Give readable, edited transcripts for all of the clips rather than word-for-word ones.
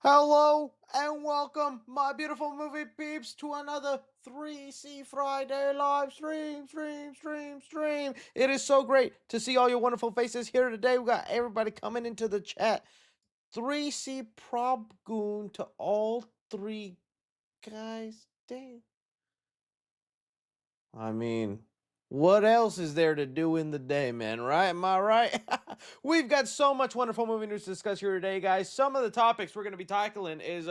Hello and welcome, my beautiful movie peeps, to another 3C Friday live stream. It is so great to see all your wonderful faces here today. We got everybody coming into the chat. 3C Prob Goon to all three guys. Damn. I mean, what else is there to do in the day, man? Right? Am I right? We've got so much wonderful movie news to discuss here today, guys. Some of the topics we're going to be tackling is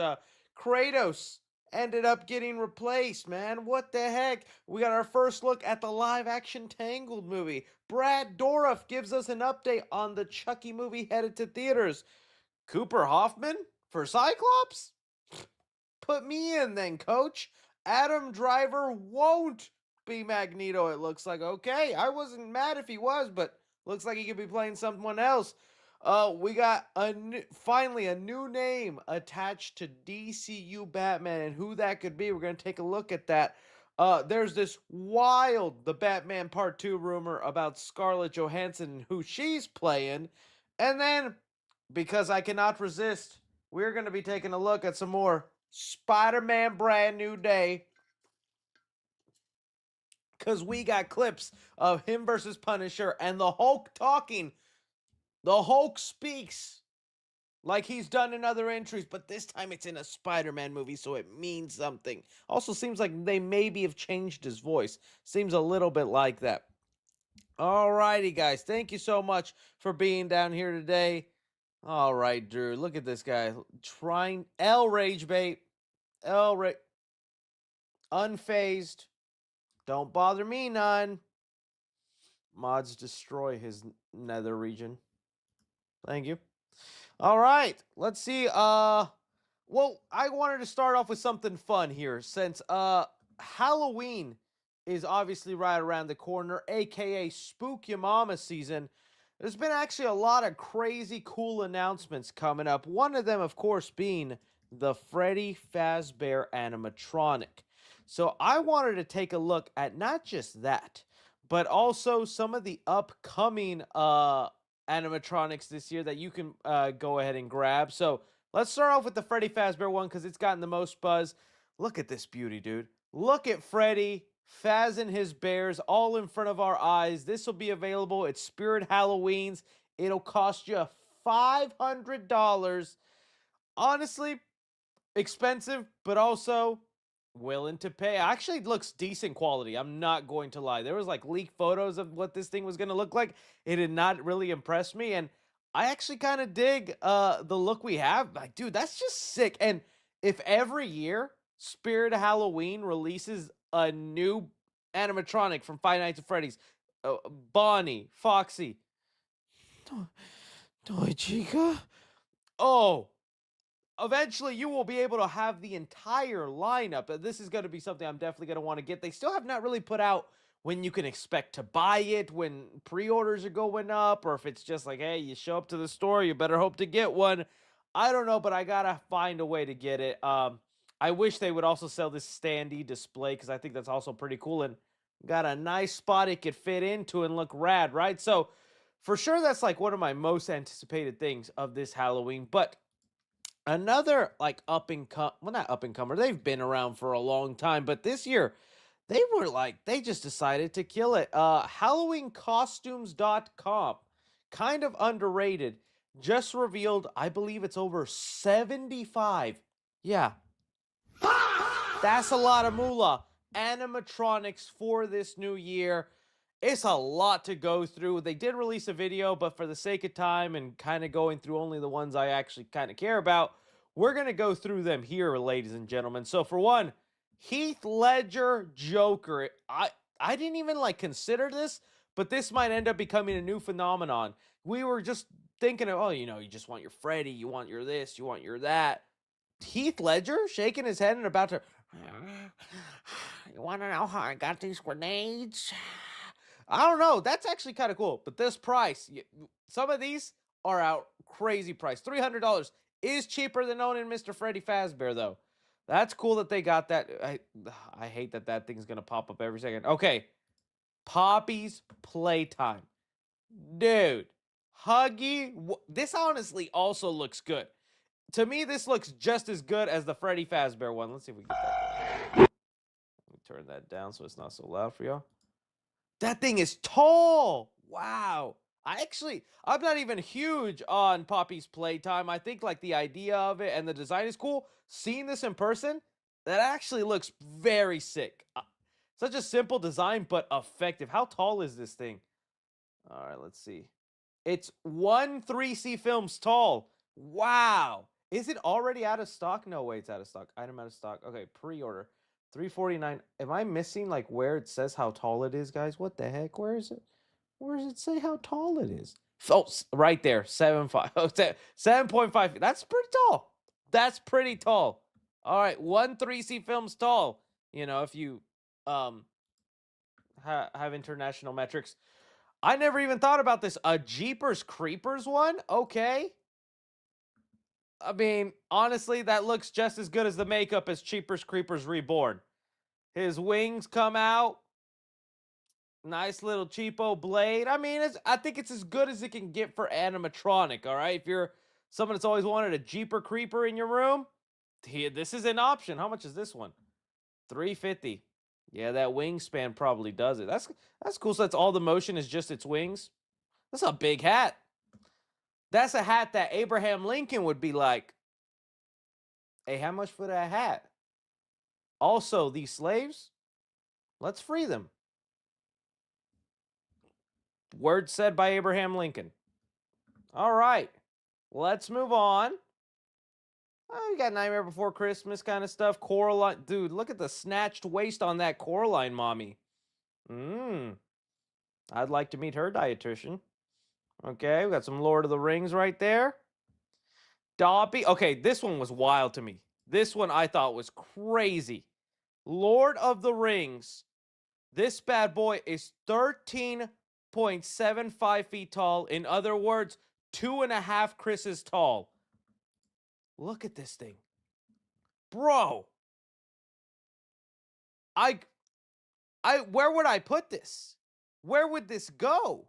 Kratos ended up getting replaced, man. What the heck? We got our first look at the live action Tangled movie. Brad Dourif gives us an update on the Chucky movie headed to theaters. Cooper Hoffman for Cyclops? Put me in then, coach. Adam Driver won't be Magneto, it looks like. Okay, I wasn't mad if he was, but looks like he could be playing someone else. We got finally a new name attached to DCU Batman, and who that could be. We're gonna take a look at that. There's this wild The Batman Part 2 rumor about Scarlett Johansson and who she's playing. And then, because I cannot resist, we're gonna be taking a look at some more Spider-Man Brand New Day, because we got clips of him versus Punisher and the Hulk talking. The Hulk speaks like he's done in other entries, but this time it's in a Spider-Man movie, so it means something. Also seems like they maybe have changed his voice. Seems a little bit like that. Alrighty, guys. Thank you so much for being down here today. All right, Drew. Look at this guy. Trying L Rage Bait. L Rage. Unfazed. Don't bother me none. Mods destroy his nether region. Thank you. All right, let's see. Well, I wanted to start off with something fun here since Halloween is obviously right around the corner, aka Spook Your Mama season. There's been actually a lot of crazy cool announcements coming up. One of them, of course, being the Freddy Fazbear animatronic. So I wanted to take a look at not just that, but also some of the upcoming animatronics this year that you can go ahead and grab. So let's start off with the Freddy Fazbear one because it's gotten the most buzz. Look at this beauty, dude. Look at Freddy, Faz and his bears all in front of our eyes. This will be available at Spirit Halloween's. It'll cost you $500. Honestly, expensive, but also willing to pay. Actually, it looks decent quality. I'm not going to lie. There was like leaked photos of what this thing was going to look like. It did not really impress me, and I actually kind of dig the look we have. Like, dude, that's just sick. And if every year Spirit of Halloween releases a new animatronic from Five Nights at Freddy's, Bonnie, Foxy, Toy Chica, oh, eventually you will be able to have the entire lineup. This is going to be something I'm definitely going to want to get. They still have not really put out when you can expect to buy it, when pre-orders are going up, or if it's just like, hey, you show up to the store, you better hope to get one. I don't know, but I gotta find a way to get it. I wish they would also sell this standee display because I think that's also pretty cool and got a nice spot it could fit into and look rad, right? So for sure, that's like one of my most anticipated things of this Halloween. But another like up and come, well, not up and comer, they've been around for a long time, but this year they were like, they just decided to kill it. Halloweencostumes.com, kind of underrated, just revealed, I believe it's over 75. Yeah, that's a lot of moolah. Animatronics for this new year. It's a lot to go through. They did release a video, but for the sake of time and kind of going through only the ones I actually kind of care about, we're going to go through them here, ladies and gentlemen. So for one, Heath Ledger Joker. I didn't even like consider this, but this might end up becoming a new phenomenon. We were just thinking of, oh, you just want your Freddy, you want your this, you want your that. Heath Ledger shaking his head and about to, you want to know how I got these grenades? I don't know. That's actually kind of cool. But this price, some of these are out crazy price. $300 is cheaper than owning Mr. Freddy Fazbear, though. That's cool that they got that. I hate that that thing's going to pop up every second. Okay. Poppy's Playtime. Dude. Huggy. This honestly also looks good. To me, this looks just as good as the Freddy Fazbear one. Let's see if we get that going. Let me turn that down so it's not so loud for y'all. That thing is tall. Wow. I'm not even huge on Poppy's Playtime. I think like the idea of it and the design is cool. Seeing this in person, that actually looks very sick. Such a simple design, but effective. How tall is this thing? All right, let's see. It's 3C films tall. Wow. Is it already out of stock? No way, it's out of stock. Item out of stock. Okay, pre-order. 349. Am I missing like where it says how tall it is, guys? What the heck? Where is it? Where does it say how tall it is? Oh, right there. 7.5. Oh, 7.5. That's pretty tall. That's pretty tall. All right, 3C films tall. You know, if you have international metrics. I never even thought about this. A Jeepers Creepers one? Okay. I mean, honestly, that looks just as good as the makeup as Jeepers Creepers Reborn. His wings come out. Nice little cheapo blade. I mean, I think it's as good as it can get for animatronic, all right? If you're someone that's always wanted a Jeeper Creeper in your room, this is an option. How much is this one? $350. Yeah, that wingspan probably does it. That's cool. So that's all the motion is just its wings. That's a big hat. That's a hat that Abraham Lincoln would be like, hey, how much for that hat? Also, these slaves, let's free them. Word said by Abraham Lincoln. All right, let's move on. Oh, you got Nightmare Before Christmas kind of stuff. Coraline. Dude, look at the snatched waist on that Coraline mommy. I'd like to meet her dietitian. Okay, we got some Lord of the Rings right there. Dobby. Okay, this one was wild to me. This one I thought was crazy. Lord of the Rings. This bad boy is 13.75 feet tall. In other words, 2.5 Chris's tall. Look at this thing. Bro. Where would I put this? Where would this go?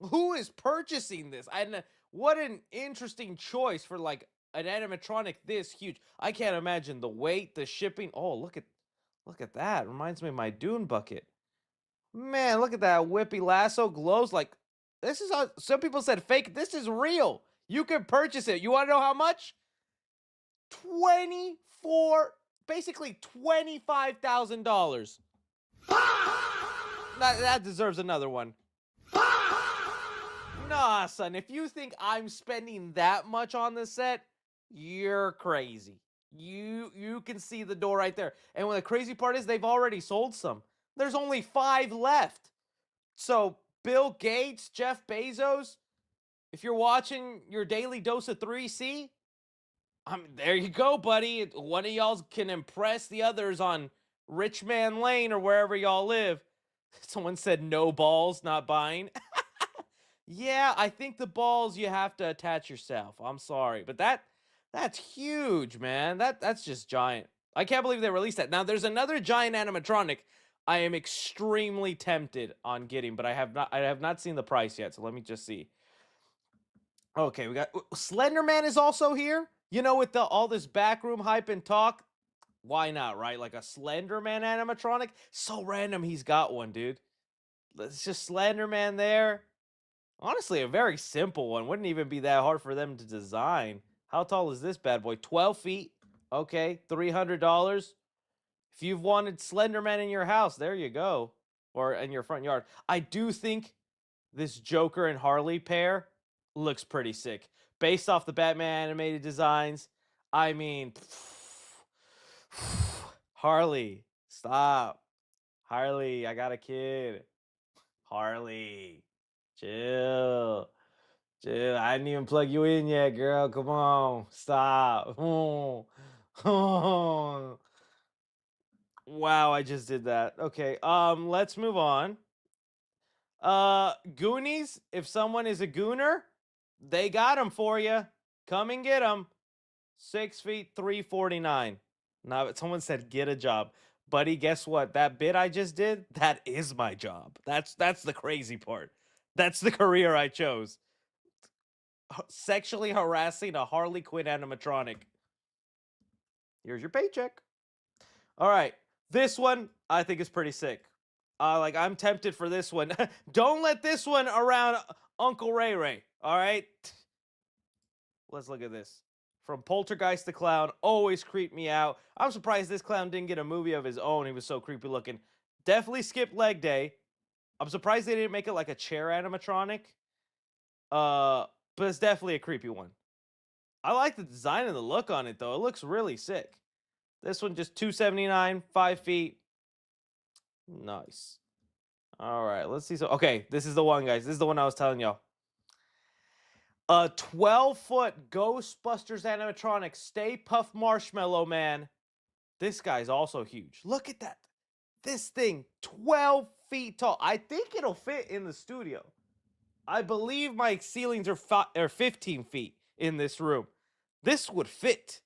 Who is purchasing this? And what an interesting choice for like an animatronic this huge. I can't imagine the weight, the shipping. Oh, look at that. Reminds me of my Dune bucket. Man, look at that whippy lasso. Glows like this is how some people said fake. This is real. You can purchase it. You want to know how much? 24, basically $25,000. That deserves another one. Nah, son, if you think I'm spending that much on this set, you're crazy. You can see the door right there. And when the crazy part is they've already sold some. There's only 5 left. So, Bill Gates, Jeff Bezos, if you're watching your daily dose of 3C, there you go, buddy. One of y'all can impress the others on Richman Lane or wherever y'all live. Someone said no balls, not buying. Yeah, I think the balls you have to attach yourself. I'm sorry, but that's huge, man. That's just giant. I can't believe they released that. Now there's another giant animatronic I am extremely tempted on getting, but I have not seen the price yet. So let me just see. Okay, we got Slender Man is also here. You know, with all this backroom hype and talk, why not, right? Like a Slender Man animatronic. So random he's got one, dude. It's just Slender Man there. Honestly, a very simple one. Wouldn't even be that hard for them to design. How tall is this bad boy? 12 feet. Okay, $300. If you've wanted Slenderman in your house, there you go. Or in your front yard. I do think this Joker and Harley pair looks pretty sick. Based off the Batman animated designs. I mean, Harley, stop. Harley, I got a kid. Harley, chill. Chill. I didn't even plug you in yet, girl. Come on. Stop. Oh. Oh. Wow, I just did that. Okay. Let's move on. Goonies, if someone is a gooner, they got them for you. Come and get them. 6 feet, 349. Now, someone said get a job. Buddy, guess what? That bit I just did, that is my job. That's the crazy part. That's the career I chose. sexually harassing a Harley Quinn animatronic. Here's your paycheck. All right, this one I think is pretty sick. Like I'm tempted for this one. Don't let this one around Uncle Ray Ray. All right, let's look at this. From Poltergeist the Clown, always creeped me out. I'm surprised this clown didn't get a movie of his own. He was so creepy looking. Definitely skipped leg day. I'm surprised they didn't make it like a chair animatronic. But it's definitely a creepy one. I like the design and the look on it though. It looks really sick. This one just $279, 5 feet. Nice. All right, let's see. So, okay, this is the one, guys. This is the one I was telling y'all. A 12-foot Ghostbusters animatronic Stay Puft Marshmallow Man. This guy's also huge. Look at that. This thing, 12 feet tall. I think it'll fit in the studio. I believe my ceilings are 15 feet in this room. This would fit.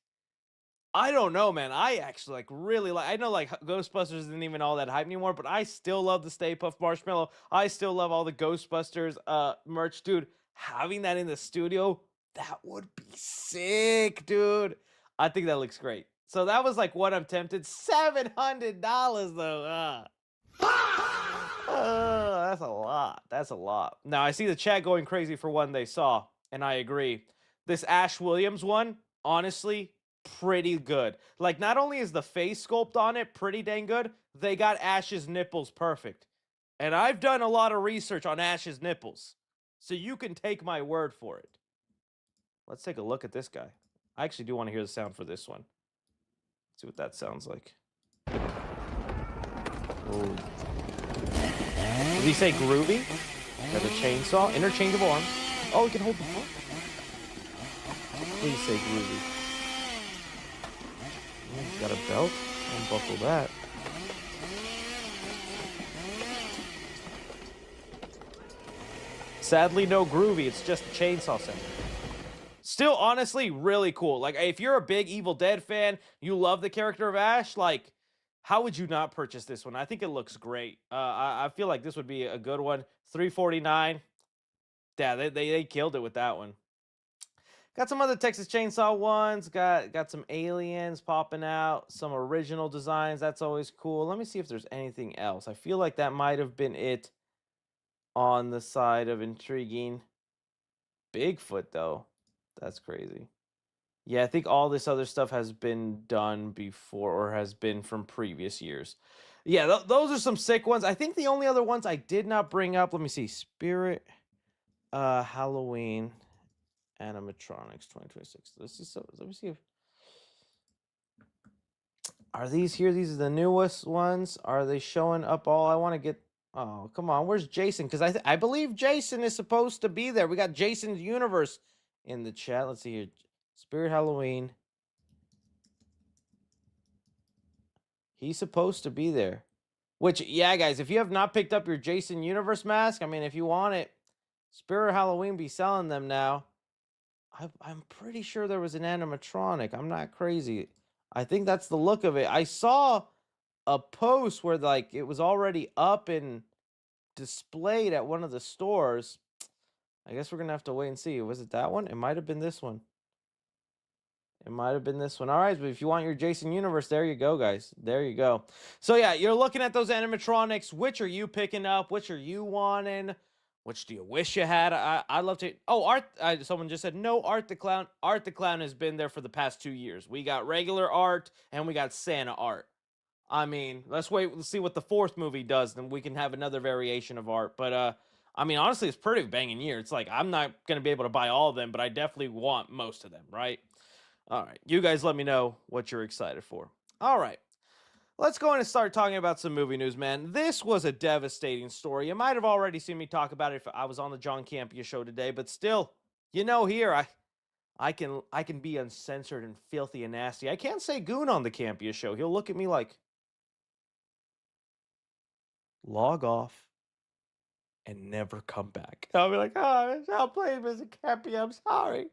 I don't know, man. I actually really like. I know Ghostbusters isn't even all that hype anymore, but I still love the Stay Puft Marshmallow. I still love all the Ghostbusters merch, dude. Having that in the studio, that would be sick, dude. I think that looks great. So that was like what I'm tempted. $700 though. That's a lot. That's a lot. Now I see the chat going crazy for one they saw, and I agree. This Ash Williams one, honestly, pretty good. Like, not only is the face sculpt on it pretty dang good, they got Ash's nipples perfect. And I've done a lot of research on Ash's nipples, so you can take my word for it. Let's take a look at this guy. I actually do want to hear the sound for this one. Let's see what that sounds like. Ooh. Did he say groovy? Got a chainsaw, interchangeable arms. Oh, he can hold the phone. Please say groovy. He's got a belt. Unbuckle that. Sadly, no groovy. It's just a chainsaw sound. Still, honestly, really cool. Like, if you're a big Evil Dead fan, you love the character of Ash, like, how would you not purchase this one? I think it looks great. I feel like this would be a good one. $349. Yeah, they killed it with that one. Got some other Texas Chainsaw ones. Got some aliens popping out. Some original designs. That's always cool. Let me see if there's anything else. I feel like that might have been it on the side of intriguing. Bigfoot, though. That's crazy. Yeah, I think all this other stuff has been done before or has been from previous years. Yeah, those are some sick ones. I think the only other ones I did not bring up, let me see. Spirit Halloween Animatronics 2026. Let me see if are these here? These are the newest ones. Are they showing up all? I want to get. Oh, come on. Where's Jason? Because I believe Jason is supposed to be there. We got Jason's Universe in the chat. Let's see here. Spirit Halloween. He's supposed to be there. Which, yeah, guys, if you have not picked up your Jason Universe mask, I mean, if you want it, Spirit Halloween be selling them now. I'm pretty sure there was an animatronic. I'm not crazy. I think that's the look of it. I saw a post where, like, it was already up and displayed at one of the stores. I guess we're going to have to wait and see. Was it that one? It might have been this one. It might have been this one. All right, but if you want your Jason Universe, there you go, guys. There you go. So, yeah, you're looking at those animatronics. Which are you picking up? Which are you wanting? Which do you wish you had? I'd love to. Oh, Art. Someone just said, no, Art the Clown. Art the Clown has been there for the past 2 years. We got regular Art, and we got Santa Art. I mean, let's wait. Let's see what the 4th movie does. Then we can have another variation of Art. But, I mean, honestly, it's pretty banging year. It's like, I'm not going to be able to buy all of them, but I definitely want most of them, right? All right, you guys let me know what you're excited for. All right, let's go in and start talking about some movie news, man. This was a devastating story. You might have already seen me talk about it if I was on the John Campea show today, but still, you know, here I can be uncensored and filthy and nasty. I can't say goon on the Campea show. He'll look at me like, log off and never come back. I'll be like, oh, I'll play Mr. Campea. I'm sorry.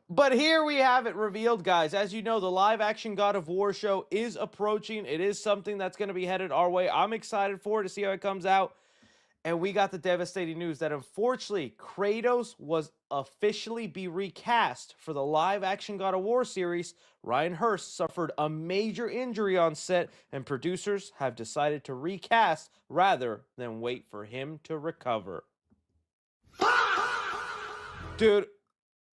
But here we have it revealed, guys. As you know, the live-action God of War show is approaching. It is something that's going to be headed our way. I'm excited for it to see how it comes out. And we got the devastating news that unfortunately Kratos was officially be recast for the live action God of War series. Ryan Hurst suffered a major injury on set, and producers have decided to recast rather than wait for him to recover. Dude,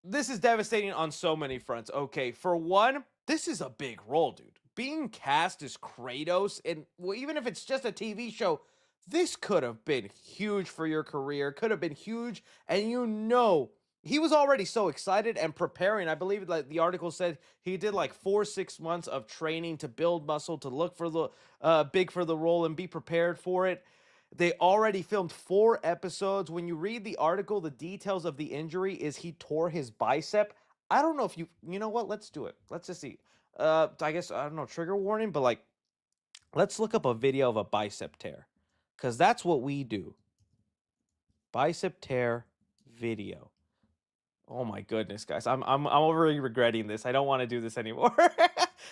this is devastating on so many fronts. Okay, for one, this is a big role, dude. Being cast as Kratos, and well, even if it's just a TV show, this could have been huge for your career, could have been huge. And he was already so excited and preparing. I believe like the article said he did like 4 6 months of training to build muscle to look for the big for the role and be prepared for it. They already filmed 4 episodes. When you read the article, the details of the injury is he tore his bicep. I don't know if you know what? Let's do it. Let's just see. I guess I don't know, trigger warning, but like let's look up a video of a bicep tear. Cuz that's what we do. Bicep tear video. Oh my goodness, guys. I'm already regretting this. I don't want to do this anymore.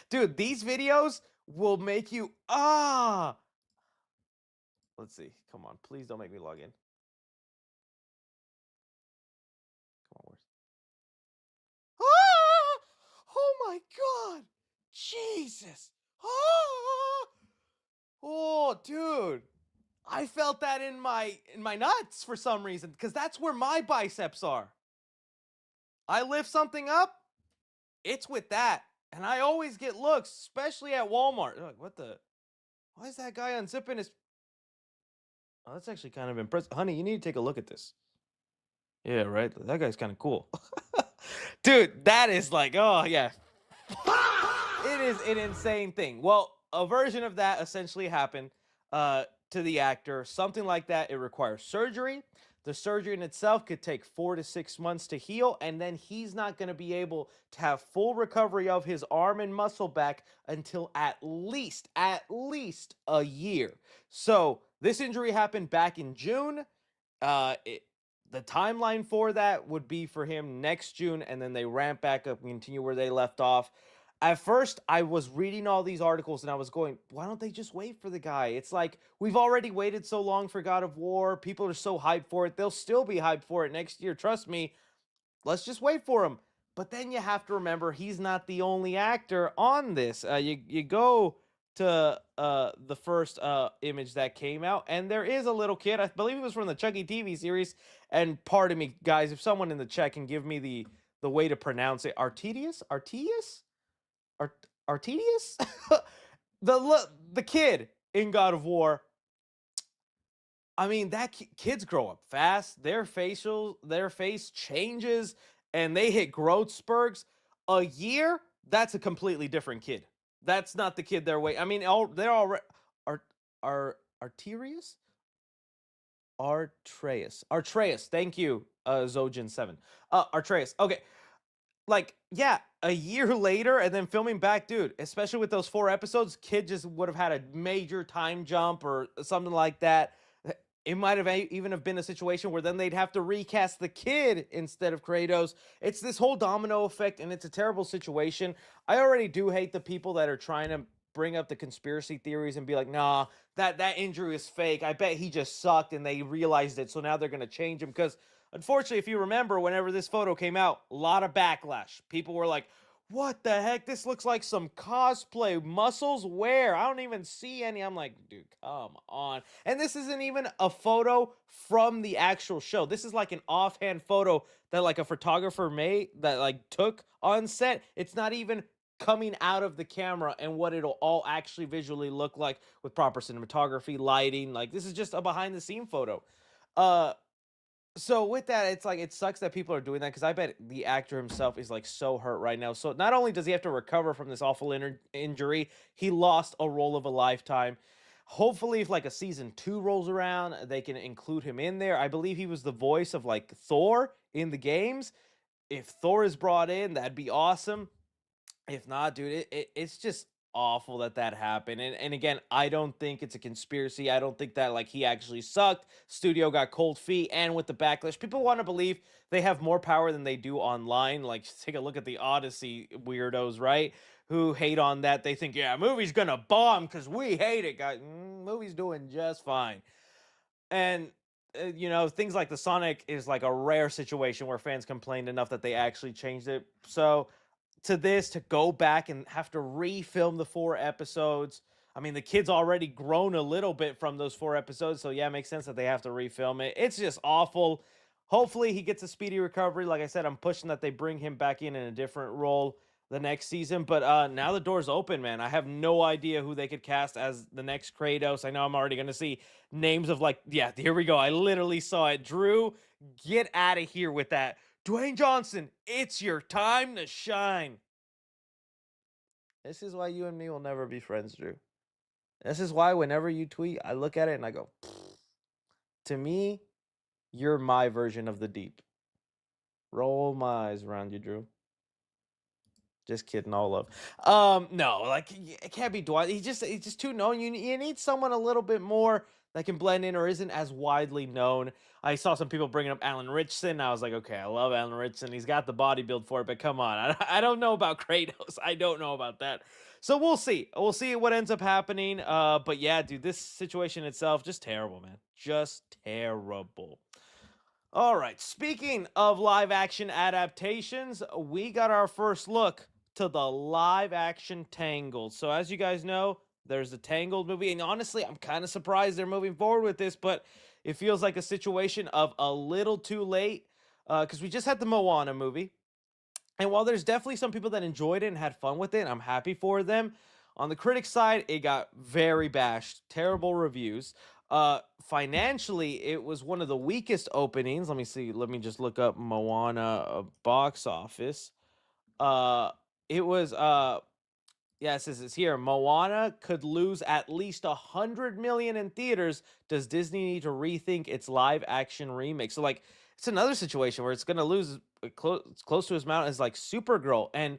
Dude, these videos will make you Let's see. Come on. Please don't make me log in. Come on, where's Ah! Oh my god! Jesus! Ah! Oh, dude. I felt that in my nuts for some reason because that's where my biceps are. I lift something up, it's with that. And I always get looks, especially at Walmart. They're like, what the? Why is that guy unzipping his? Oh, that's actually kind of impressive. Honey, you need to take a look at this. Yeah, right. That guy's kind of cool. Dude, that is like, oh, yeah. It is an insane thing. Well, a version of that essentially happened to the actor. Something like that, it requires surgery. The surgery in itself could take 4 to 6 months to heal, and then he's not going to be able to have full recovery of his arm and muscle back until at least a year. So this injury happened back in June. The timeline for that would be for him next June, and then they ramp back up and continue where they left off. At first, I was reading all these articles and I was going, why don't they just wait for the guy? It's like, we've already waited so long for God of War. People are so hyped for it. They'll still be hyped for it next year. Trust me. Let's just wait for him. But then you have to remember, he's not the only actor on this. You go to the first image that came out, and there is a little kid. I believe it was from the Chucky TV series. And pardon me, guys, if someone in the chat can give me the way to pronounce it. Art Artedius? The kid in God of War. I mean, that kids grow up fast. Their face changes, and they hit growth spurts. A year, that's a completely different kid. That's not the kid they're waiting. I mean, they're all Art Arterius? Artreus. Thank you, Zojin7. Artreus. Okay, like, yeah, a year later and then filming back, dude, especially with those 4 episodes, kid just would have had a major time jump or something like that. It might have even have been a situation where then they'd have to recast the kid instead of Kratos. It's this whole domino effect, and it's a terrible situation. I already do hate the people that are trying to bring up the conspiracy theories and be like, nah, that injury is fake. I bet he just sucked and they realized it, so now they're gonna change him. Because unfortunately, if you remember, whenever this photo came out, a lot of backlash. People were like, what the heck? This looks like some cosplay. Muscles? Where? I don't even see any. I'm like, dude, come on. And this isn't even a photo from the actual show. This is like an offhand photo that like a photographer made that like took on set. It's not even coming out of the camera and what it'll all actually visually look like with proper cinematography, lighting. Like, this is just a behind the scene photo. Uh so with that, it's like it sucks that people are doing that because I bet the actor himself is like so hurt right now. So not only does he have to recover from this awful injury, he lost a role of a lifetime. Hopefully, if like a season 2 rolls around, they can include him in there. I believe he was the voice of like Thor in the games. If Thor is brought in, that'd be awesome. If not, dude, it's just awful that that happened. And again, I don't think it's a conspiracy. I don't think that like he actually sucked. Studio got cold feet, and with the backlash, people want to believe they have more power than they do online. Like, just take a look at the Odyssey weirdos, right? Who hate on that. They think, yeah, movie's gonna bomb because we hate it, guys. Movie's doing just fine. And things like the Sonic is like a rare situation where fans complained enough that they actually changed it. So to go back and have to refilm the 4 episodes. I mean, the kid's already grown a little bit from those 4 episodes, so yeah, it makes sense that they have to refilm it. It's just awful. Hopefully, he gets a speedy recovery. Like I said, I'm pushing that they bring him back in a different role the next season. But now the door's open, man. I have no idea who they could cast as the next Kratos. I know I'm already going to see names of like, yeah, here we go. I literally saw it. Drew, get out of here with that. Dwayne Johnson, it's your time to shine. This is why you and me will never be friends, Drew. This is why whenever you tweet, I look at it and I go, to me, you're my version of the deep. Roll my eyes around you, Drew. Just kidding, all love. No, like it can't be Dwight. He's just too known. You need someone a little bit more that can blend in or isn't as widely known. I saw some people bringing up Alan Richson. I was like, okay, I love Alan Richson. He's got the body build for it, but come on, I don't know about Kratos. I don't know about that. So we'll see. We'll see what ends up happening. But yeah, dude, this situation itself just terrible, man. Just terrible. All right. Speaking of live action adaptations, we got our first look to the live action Tangled. So, as you guys know, there's the Tangled movie. And honestly, I'm kind of surprised they're moving forward with this, but it feels like a situation of a little too late because we just had the Moana movie. And while there's definitely some people that enjoyed it and had fun with it, I'm happy for them. On the critics side, it got very bashed, terrible reviews. Financially, it was one of the weakest openings. Let me see. Let me just look up Moana box office. Uh, it was Yeah, it says it's here. Moana could lose at least 100 million in theaters. Does Disney need to rethink its live action remake? So like, it's another situation where it's going to lose close to as amount as like Supergirl, and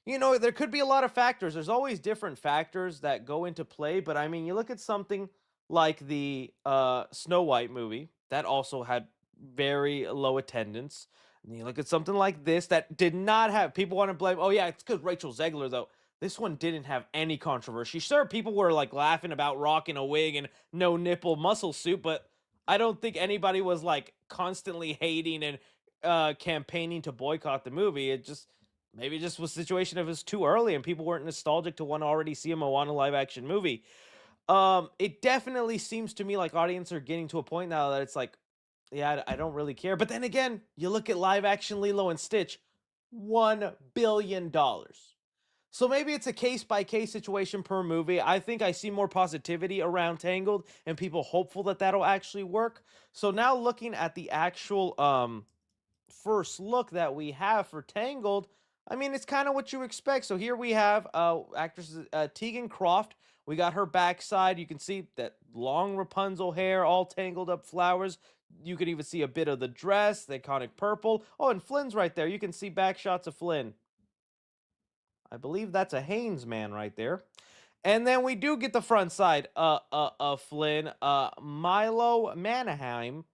there could be a lot of factors. There's always different factors that go into play, but I mean, you look at something like the Snow White movie that also had very low attendance. And you look at something like this that did not have people want to blame. Oh yeah, it's because Rachel Zegler though. This one didn't have any controversy. Sure, people were like laughing about rocking a wig and no nipple muscle suit, but I don't think anybody was like constantly hating and campaigning to boycott the movie. It just maybe just was a situation of it was too early and people weren't nostalgic to want to already see a Moana live action movie. It definitely seems to me like audience are getting to a point now that it's like, yeah, I don't really care. But then again, you look at live action Lilo and Stitch, $1 billion. So maybe it's a case by case situation per movie. I think I see more positivity around Tangled and people hopeful that that'll actually work. So now looking at the actual first look that we have for Tangled, I mean it's kind of what you expect. So here we have actress Tegan Croft. We got her backside. You can see that long Rapunzel hair, all tangled up flowers. You can even see a bit of the dress, the iconic purple. Oh, and Flynn's right there. You can see back shots of Flynn. I believe that's a Haynes man right there. And then we do get the front side of Flynn, Milo Manheim.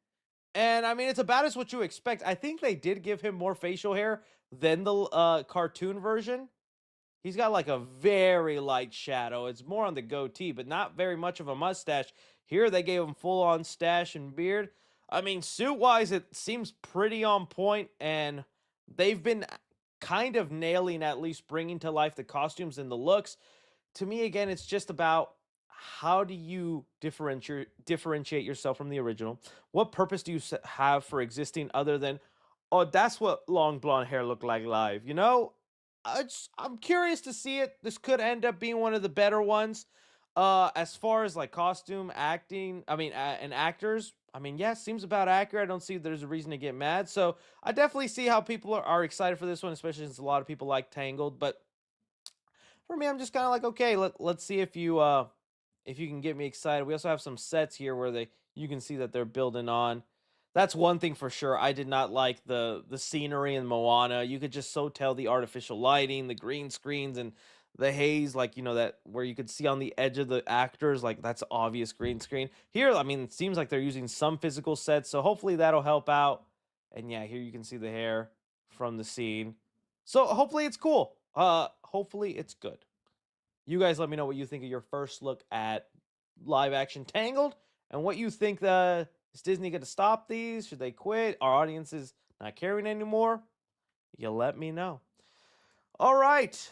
And I mean, it's about as what you expect. I think they did give him more facial hair than the cartoon version. He's got like a very light shadow. It's more on the goatee, but not very much of a mustache. Here they gave him full on stash and beard. I mean, suit wise, it seems pretty on point, and they've been kind of nailing at least bringing to life the costumes and the looks. To me, again, it's just about how do you differentiate yourself from the original? What purpose do you have for existing other than, oh, that's what long blonde hair looked like live? I'm curious to see it. This could end up being one of the better ones. As far as like costume acting, I mean, and actors, I mean, yeah, seems about accurate. I don't see there's a reason to get mad. So I definitely see how people are excited for this one, especially since a lot of people like Tangled. But for me, I'm just kind of like, okay, let's see if you can get me excited. We also have some sets here where you can see that they're building on. That's one thing for sure. I did not like the scenery in Moana. You could just so tell the artificial lighting, the green screens, and the haze, like that where you could see on the edge of the actors, like that's obvious green screen. Here, I mean, it seems like they're using some physical sets, so hopefully that'll help out. And yeah, here you can see the hair from the scene. So hopefully it's cool. Hopefully it's good. You guys let me know what you think of your first look at live action Tangled and what you think Is Disney going to stop these? Should they quit? Are audiences not caring anymore? You let me know. All right,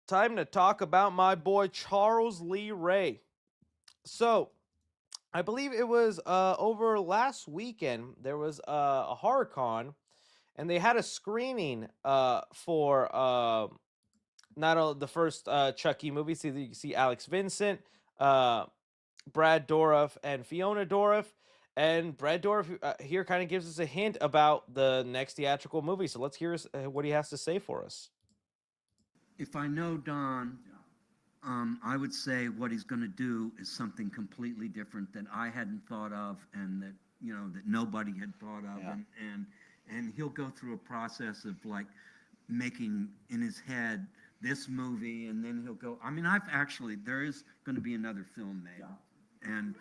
time to talk about my boy Charles Lee Ray. So, I believe it was over last weekend. There was a horror con, and they had a screening for not only the first Chucky movie. So you see Alex Vincent, uh, Brad Dourif, and Fiona Dourif. And Brad Dourif here kind of gives us a hint about the next theatrical movie. So let's hear what he has to say for us. If I know Don, I would say what he's going to do is something completely different that I hadn't thought of, and that that nobody had thought of, yeah. And he'll go through a process of like making in his head this movie, and then he'll go. I mean, there is going to be another film made, yeah. And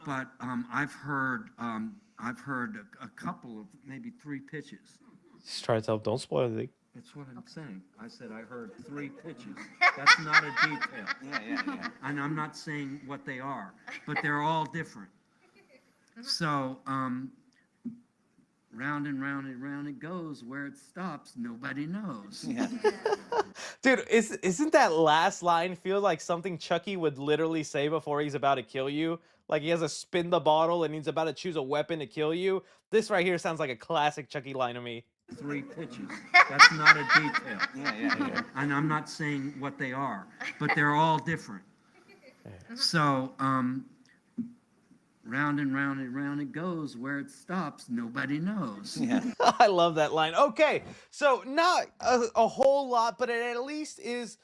but I've heard a couple of maybe 3 pitches. Just try to tell. Don't spoil anything. That's what I'm saying. I said I heard 3 pitches. That's not a detail. Yeah. And I'm not saying what they are, but they're all different. So, round and round and round it goes. Where it stops, nobody knows. Yeah. Dude, isn't that last line feel like something Chucky would literally say before he's about to kill you? Like he has to spin the bottle and he's about to choose a weapon to kill you. This right here sounds like a classic Chucky line to me. 3 pitches. That's not a detail. Yeah. And I'm not saying what they are, but they're all different. So, round and round and round it goes. Where it stops, nobody knows. Yeah. I love that line. Okay, so not a whole lot, but it at least is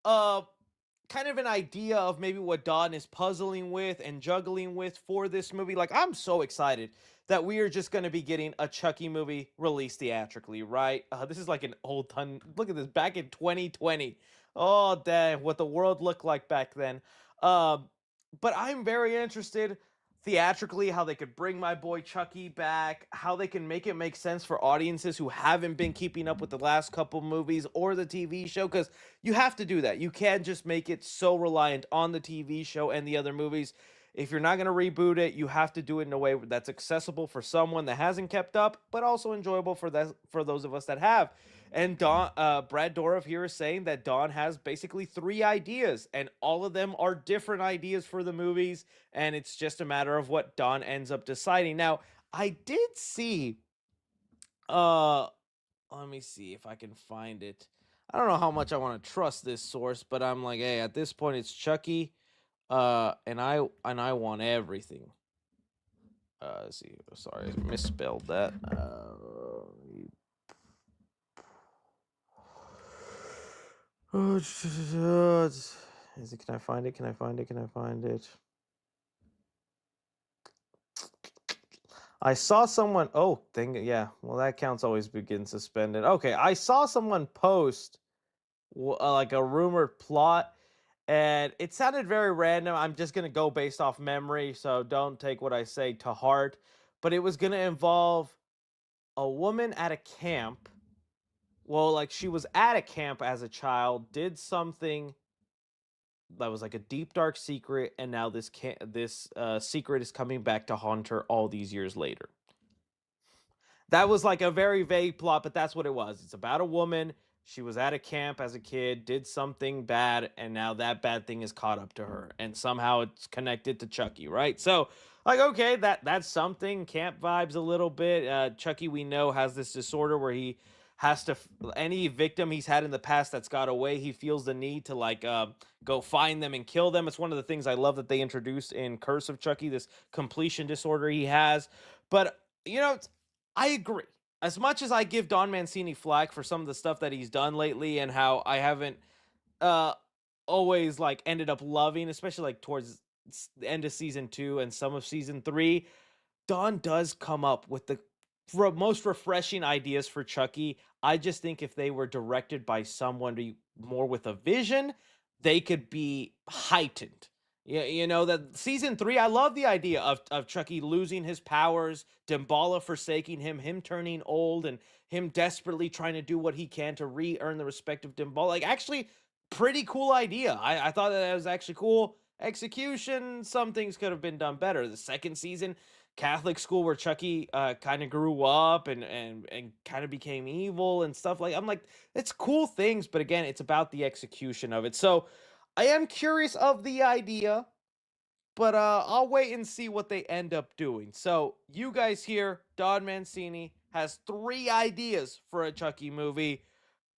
kind of an idea of maybe what Don is puzzling with and juggling with for this movie. Like, I'm so excited that we are just going to be getting a Chucky movie released theatrically, right? This is like an old ton. Look at this, back in 2020. Oh, dang, what the world looked like back then. But I'm very interested theatrically how they could bring my boy Chucky back, how they can make it make sense for audiences who haven't been keeping up with the last couple movies or the TV show, because you have to do that. You can't just make it so reliant on the TV show and the other movies. If you're not going to reboot it, you have to do it in a way that's accessible for someone that hasn't kept up, but also enjoyable for those of us that have. And Brad Dourif here is saying that Don has basically 3 ideas, and all of them are different ideas for the movies, and it's just a matter of what Don ends up deciding. Now, I did see, let me see if I can find it. I don't know how much I want to trust this source, but I'm like, hey, at this point, it's Chucky, and I want everything. Let's see, sorry, I misspelled that. Is it? Can I find it? Can I find it? Can I find it? I saw someone. Oh, yeah. Well, that counts. Always begin suspended. Okay, I saw someone post like a rumored plot, and it sounded very random. I'm just gonna go based off memory, so don't take what I say to heart. But it was gonna involve a woman at a camp. Well, like she was at a camp as a child, did something that was like a deep dark secret, and now this secret is coming back to haunt her all these years later. That was like a very vague plot, but that's what it was. It's about a woman. She was at a camp as a kid, did something bad, and now that bad thing is caught up to her, and somehow it's connected to Chucky, right? So, like, okay, that's something. Camp vibes a little bit. Chucky, we know, has this disorder where he has to any victim he's had in the past that's got away, he feels the need to like go find them and kill them. It's one of the things I love that they introduced in Curse of Chucky, this completion disorder he has. But I agree. As much as I give Don Mancini flack for some of the stuff that he's done lately and how I haven't uh always like ended up loving, especially like towards the end of season 2 and some of season 3, Don does come up with the most refreshing ideas for Chucky. I just think if they were directed by someone more with a vision, they could be heightened. Yeah, that season 3, I love the idea of Chucky losing his powers, Damballa forsaking him turning old, and him desperately trying to do what he can to re-earn the respect of Damballa. Like, actually, pretty cool idea. I thought that was actually cool. Execution, some things could have been done better. The second season, Catholic school where Chucky kind of grew up and kind of became evil and stuff like. I'm like, it's cool things, but again, it's about the execution of it. So I am curious of the idea, but I'll wait and see what they end up doing. So you guys here, Don Mancini has 3 ideas for a Chucky movie.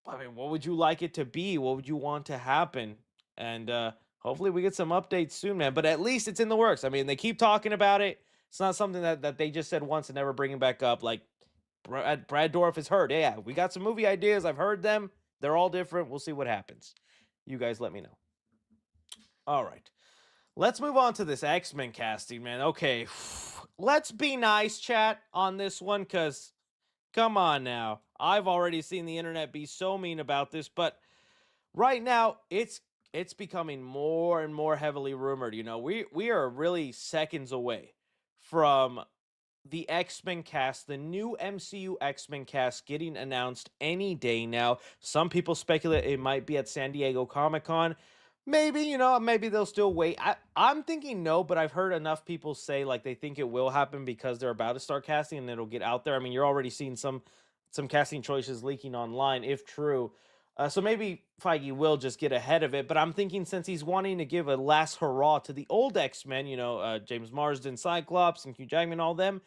I mean, what would you like it to be? What would you want to happen? And hopefully we get some updates soon, man. But at least it's in the works. I mean, they keep talking about it. It's not something that they just said once and never bringing back up. Like Brad Dorff has heard. Yeah, we got some movie ideas. I've heard them. They're all different. We'll see what happens. You guys let me know. All right. Let's move on to this X-Men casting, man. Okay. Let's be nice, chat, on this one, because come on now. I've already seen the internet be so mean about this, but right now it's becoming more and more heavily rumored. You know, we are really seconds away from the X-Men cast, the new MCU X-Men cast getting announced any day now. Some people speculate it might be at San Diego Comic-Con. Maybe, maybe they'll still wait. I'm thinking no, but I've heard enough people say like they think it will happen because they're about to start casting and it'll get out there. I mean, you're already seeing some casting choices leaking online, if true. So maybe Feige will just get ahead of it. But I'm thinking since he's wanting to give a last hurrah to the old X-Men, James Marsden, Cyclops, and Hugh Jackman, all them,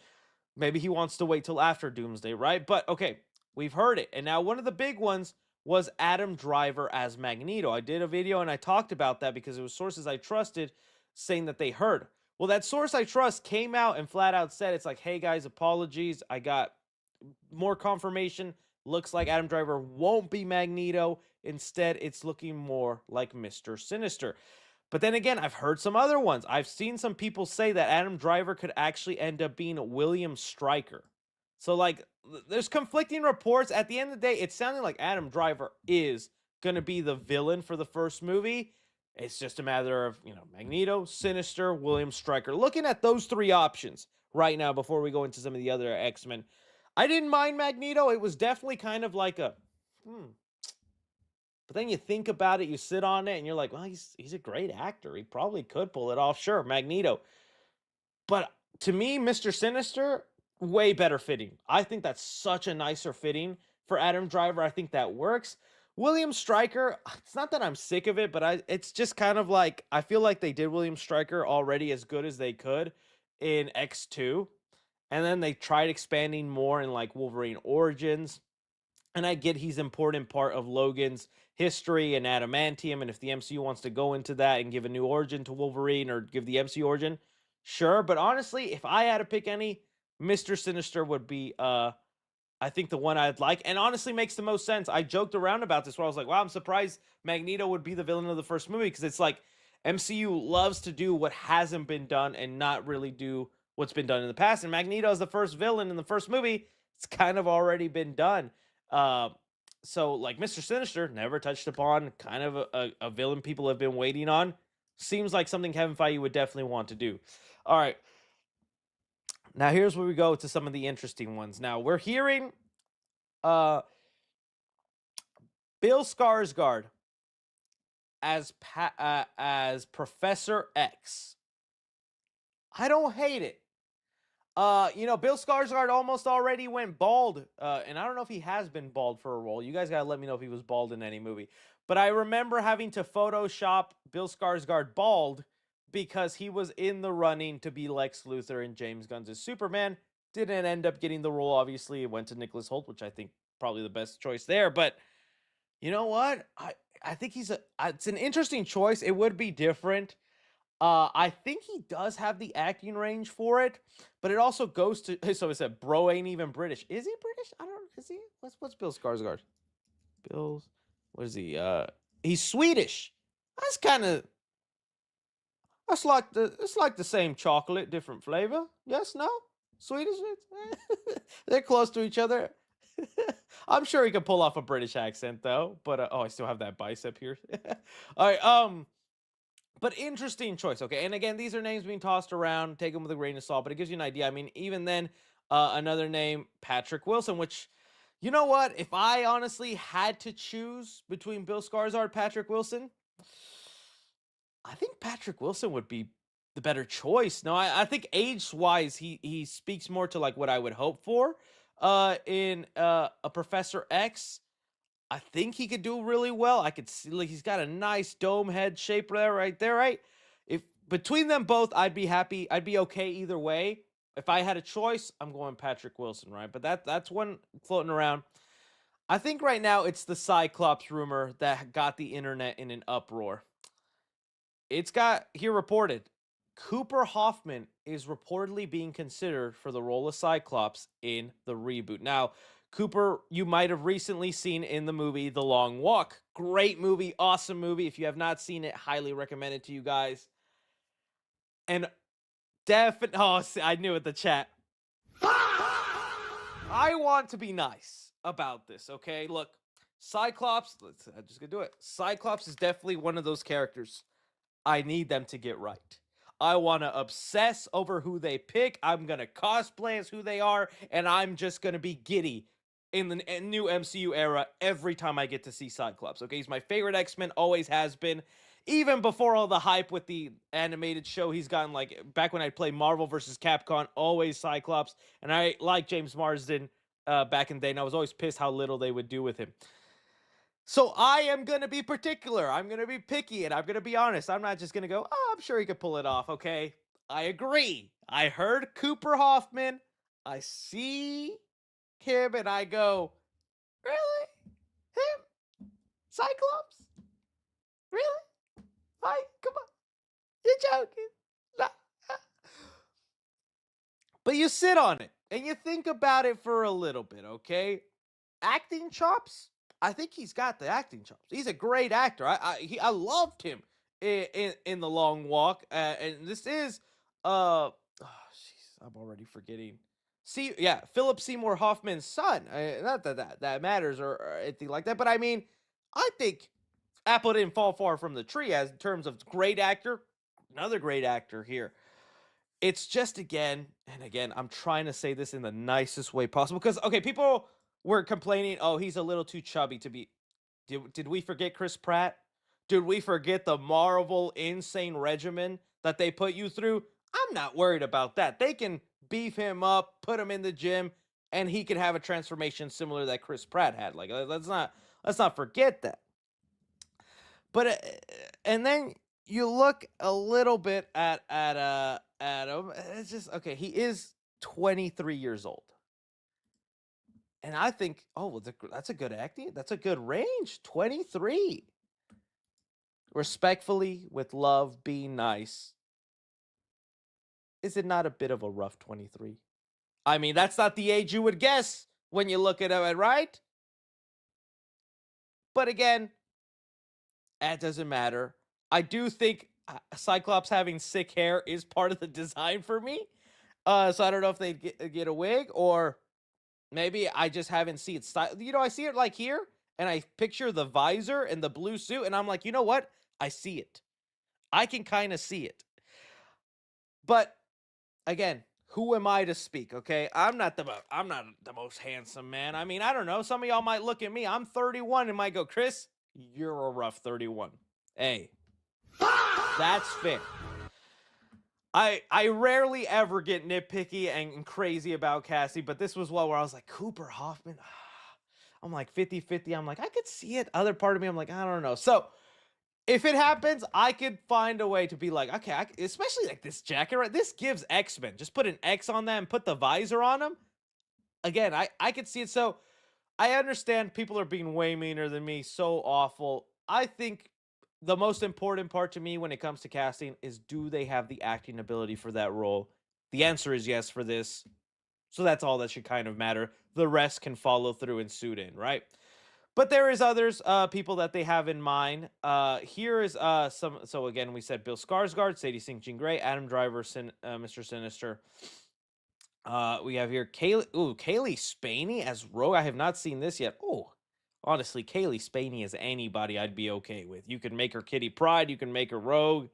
maybe he wants to wait till after Doomsday, right? But okay, we've heard it. And now one of the big ones was Adam Driver as Magneto. I did a video and I talked about that because it was sources I trusted saying that they heard. Well, that source I trust came out and flat out said, it's like, hey guys, apologies. I got more confirmation. Looks like Adam Driver won't be Magneto. Instead, it's looking more like Mr. Sinister. But then again, I've heard some other ones. I've seen some people say that Adam Driver could actually end up being William Stryker. So, like, there's conflicting reports. At the end of the day, it's sounding like Adam Driver is going to be the villain for the first movie. It's just a matter of, Magneto, Sinister, William Stryker. Looking at those 3 options right now before we go into some of the other X-Men, I didn't mind Magneto. It was definitely kind of like a, But then you think about it, you sit on it, and you're like, well, he's a great actor. He probably could pull it off. Sure, Magneto. But to me, Mr. Sinister, way better fitting. I think that's such a nicer fitting for Adam Driver. I think that works. William Stryker, it's not that I'm sick of it, but it's just kind of like, I feel like they did William Stryker already as good as they could in X2. And then they tried expanding more in like Wolverine Origins. And I get he's an important part of Logan's history and adamantium. And if the MCU wants to go into that and give a new origin to Wolverine or give the MCU origin, sure. But honestly, if I had to pick any, Mr. Sinister would be I think the one I'd like, and honestly makes the most sense. I joked around about this where I was like, wow, I'm surprised Magneto would be the villain of the first movie, because it's like MCU loves to do what hasn't been done and not really do what's been done in the past. And Magneto is the first villain in the first movie. It's kind of already been done. Uh, so like Mr. Sinister, never touched upon, kind of a villain people have been waiting on. Seems like something Kevin Feige would definitely want to do. All right. Now here's where we go to some of the interesting ones. Now we're hearing uh Bill Skarsgård as Professor X. I don't hate it. Bill Skarsgård almost already went bald, and I don't know if he has been bald for a role. You guys gotta let me know if he was bald in any movie. But I remember having to Photoshop Bill Skarsgård bald because he was in the running to be Lex Luthor in James Gunn's Superman. Didn't end up getting the role, obviously. It went to Nicholas Hoult, which I think probably the best choice there. But you know what? I think it's an interesting choice. It would be different. I think he does have the acting range for it, but it also goes to so it said bro ain't even British. Is he British? I don't is he? What's Bill Skarsgård? Bill's what is he? He's Swedish. That's kind of it's like the same chocolate, different flavor. Yes, no? Swedish? They're close to each other. I'm sure he can pull off a British accent though, but I still have that bicep here. All right, but interesting choice. Okay, and again, these are names being tossed around. Take them with a grain of salt, but it gives you an idea. I mean, even then, another name, Patrick Wilson, which, You know what? If I honestly had to choose between Bill Skarsgård and Patrick Wilson, I think Patrick Wilson would be the better choice. No, I think age wise, he speaks more to like what I would hope for. In a Professor X, I think he could do really well. I could see like he's got a nice dome head shape there, right there, right. If between them both, I'd be happy. I'd be okay either way. If I had a choice, I'm going Patrick Wilson, right? But that's one floating around. I think right now it's the Cyclops rumor that got the internet in an uproar. It's got here reported Cooper Hoffman is reportedly being considered for the role of Cyclops in the reboot. Now, Cooper, you might have recently seen in the movie The Long Walk. Great movie, awesome movie. If you have not seen it, highly recommend it to you guys. And definitely, oh, see, I knew it, the chat. I want to be nice about this, okay? Look, Cyclops, I'm just gonna do it. Cyclops is definitely one of those characters I need them to get right. I want to obsess over who they pick. I'm going to cosplay as who they are, and I'm just going to be giddy in the new MCU era every time I get to see Cyclops. Okay, he's my favorite X-Men, always has been. Even before all the hype with the animated show, he's gotten like back when I'd play Marvel versus Capcom, always Cyclops. And I like James Marsden back in the day, and I was always pissed how little they would do with him. So I am going to be particular. I'm going to be picky and I'm going to be honest. I'm not just going to go, oh, I'm sure he could pull it off. Okay. I agree. I heard Cooper Hoffman. I see him and I go, really? Him? Cyclops? Really? Come on. You're joking. Nah. But you sit on it and you think about it for a little bit, okay? Acting chops, I think he's got the acting chops. He's a great actor. I loved him in The Long Walk, and this is oh jeez, I'm already forgetting. See, yeah, Philip Seymour Hoffman's son. Not that matters or anything like that, but I mean, I think Apple didn't fall far from the tree as in terms of great actor. Another great actor here. It's just again and again, I'm trying to say this in the nicest way possible because okay, people were complaining, "Oh, he's a little too chubby to be." Did we forget Chris Pratt? Did we forget the Marvel insane regimen that they put you through? I'm not worried about that. They can beef him up, put him in the gym, and he could have a transformation similar that Chris Pratt had. Like let's not forget that. But and then you look a little bit at him. It's just okay. He is 23 years old, and I think, oh, well, that's a good acting. That's a good range. 23. Respectfully, with love, being nice. Is it not a bit of a rough 23? I mean, that's not the age you would guess when you look at it, right? But again, that doesn't matter. I do think Cyclops having sick hair is part of the design for me. So I don't know if they get a wig or maybe I just haven't seen it. I see it like here, and I picture the visor and the blue suit, and I'm like, you know what? I see it. I can kind of see it. But again, who am I to speak? Okay, I'm not the most handsome man. I mean, I don't know. Some of y'all might look at me. I'm 31 and might go, Chris, you're a rough 31. Hey, that's fair. I rarely ever get nitpicky and crazy about Cassie, but this was one where I was like, Cooper Hoffman. I'm like 50-50. I'm like, I could see it. Other part of me, I'm like, I don't know. So if it happens, I could find a way to be like, okay, especially like this jacket, right? This gives X-Men. Just put an X on that and put the visor on them. Again, I could see it. So I understand people are being way meaner than me. So awful. I think the most important part to me when it comes to casting is do they have the acting ability for that role? The answer is yes for this. So that's all that should kind of matter. The rest can follow through and suit in, right? But there is others, people that they have in mind. Here is some. So again, we said Bill Skarsgård, Sadie Sink, Jean Grey, Adam Driver, Mr. Sinister. We have here Kaylee Spaney as Rogue. I have not seen this yet. Oh, honestly, Kaylee Spaney as anybody I'd be okay with. You can make her Kitty Pryde. You can make her Rogue.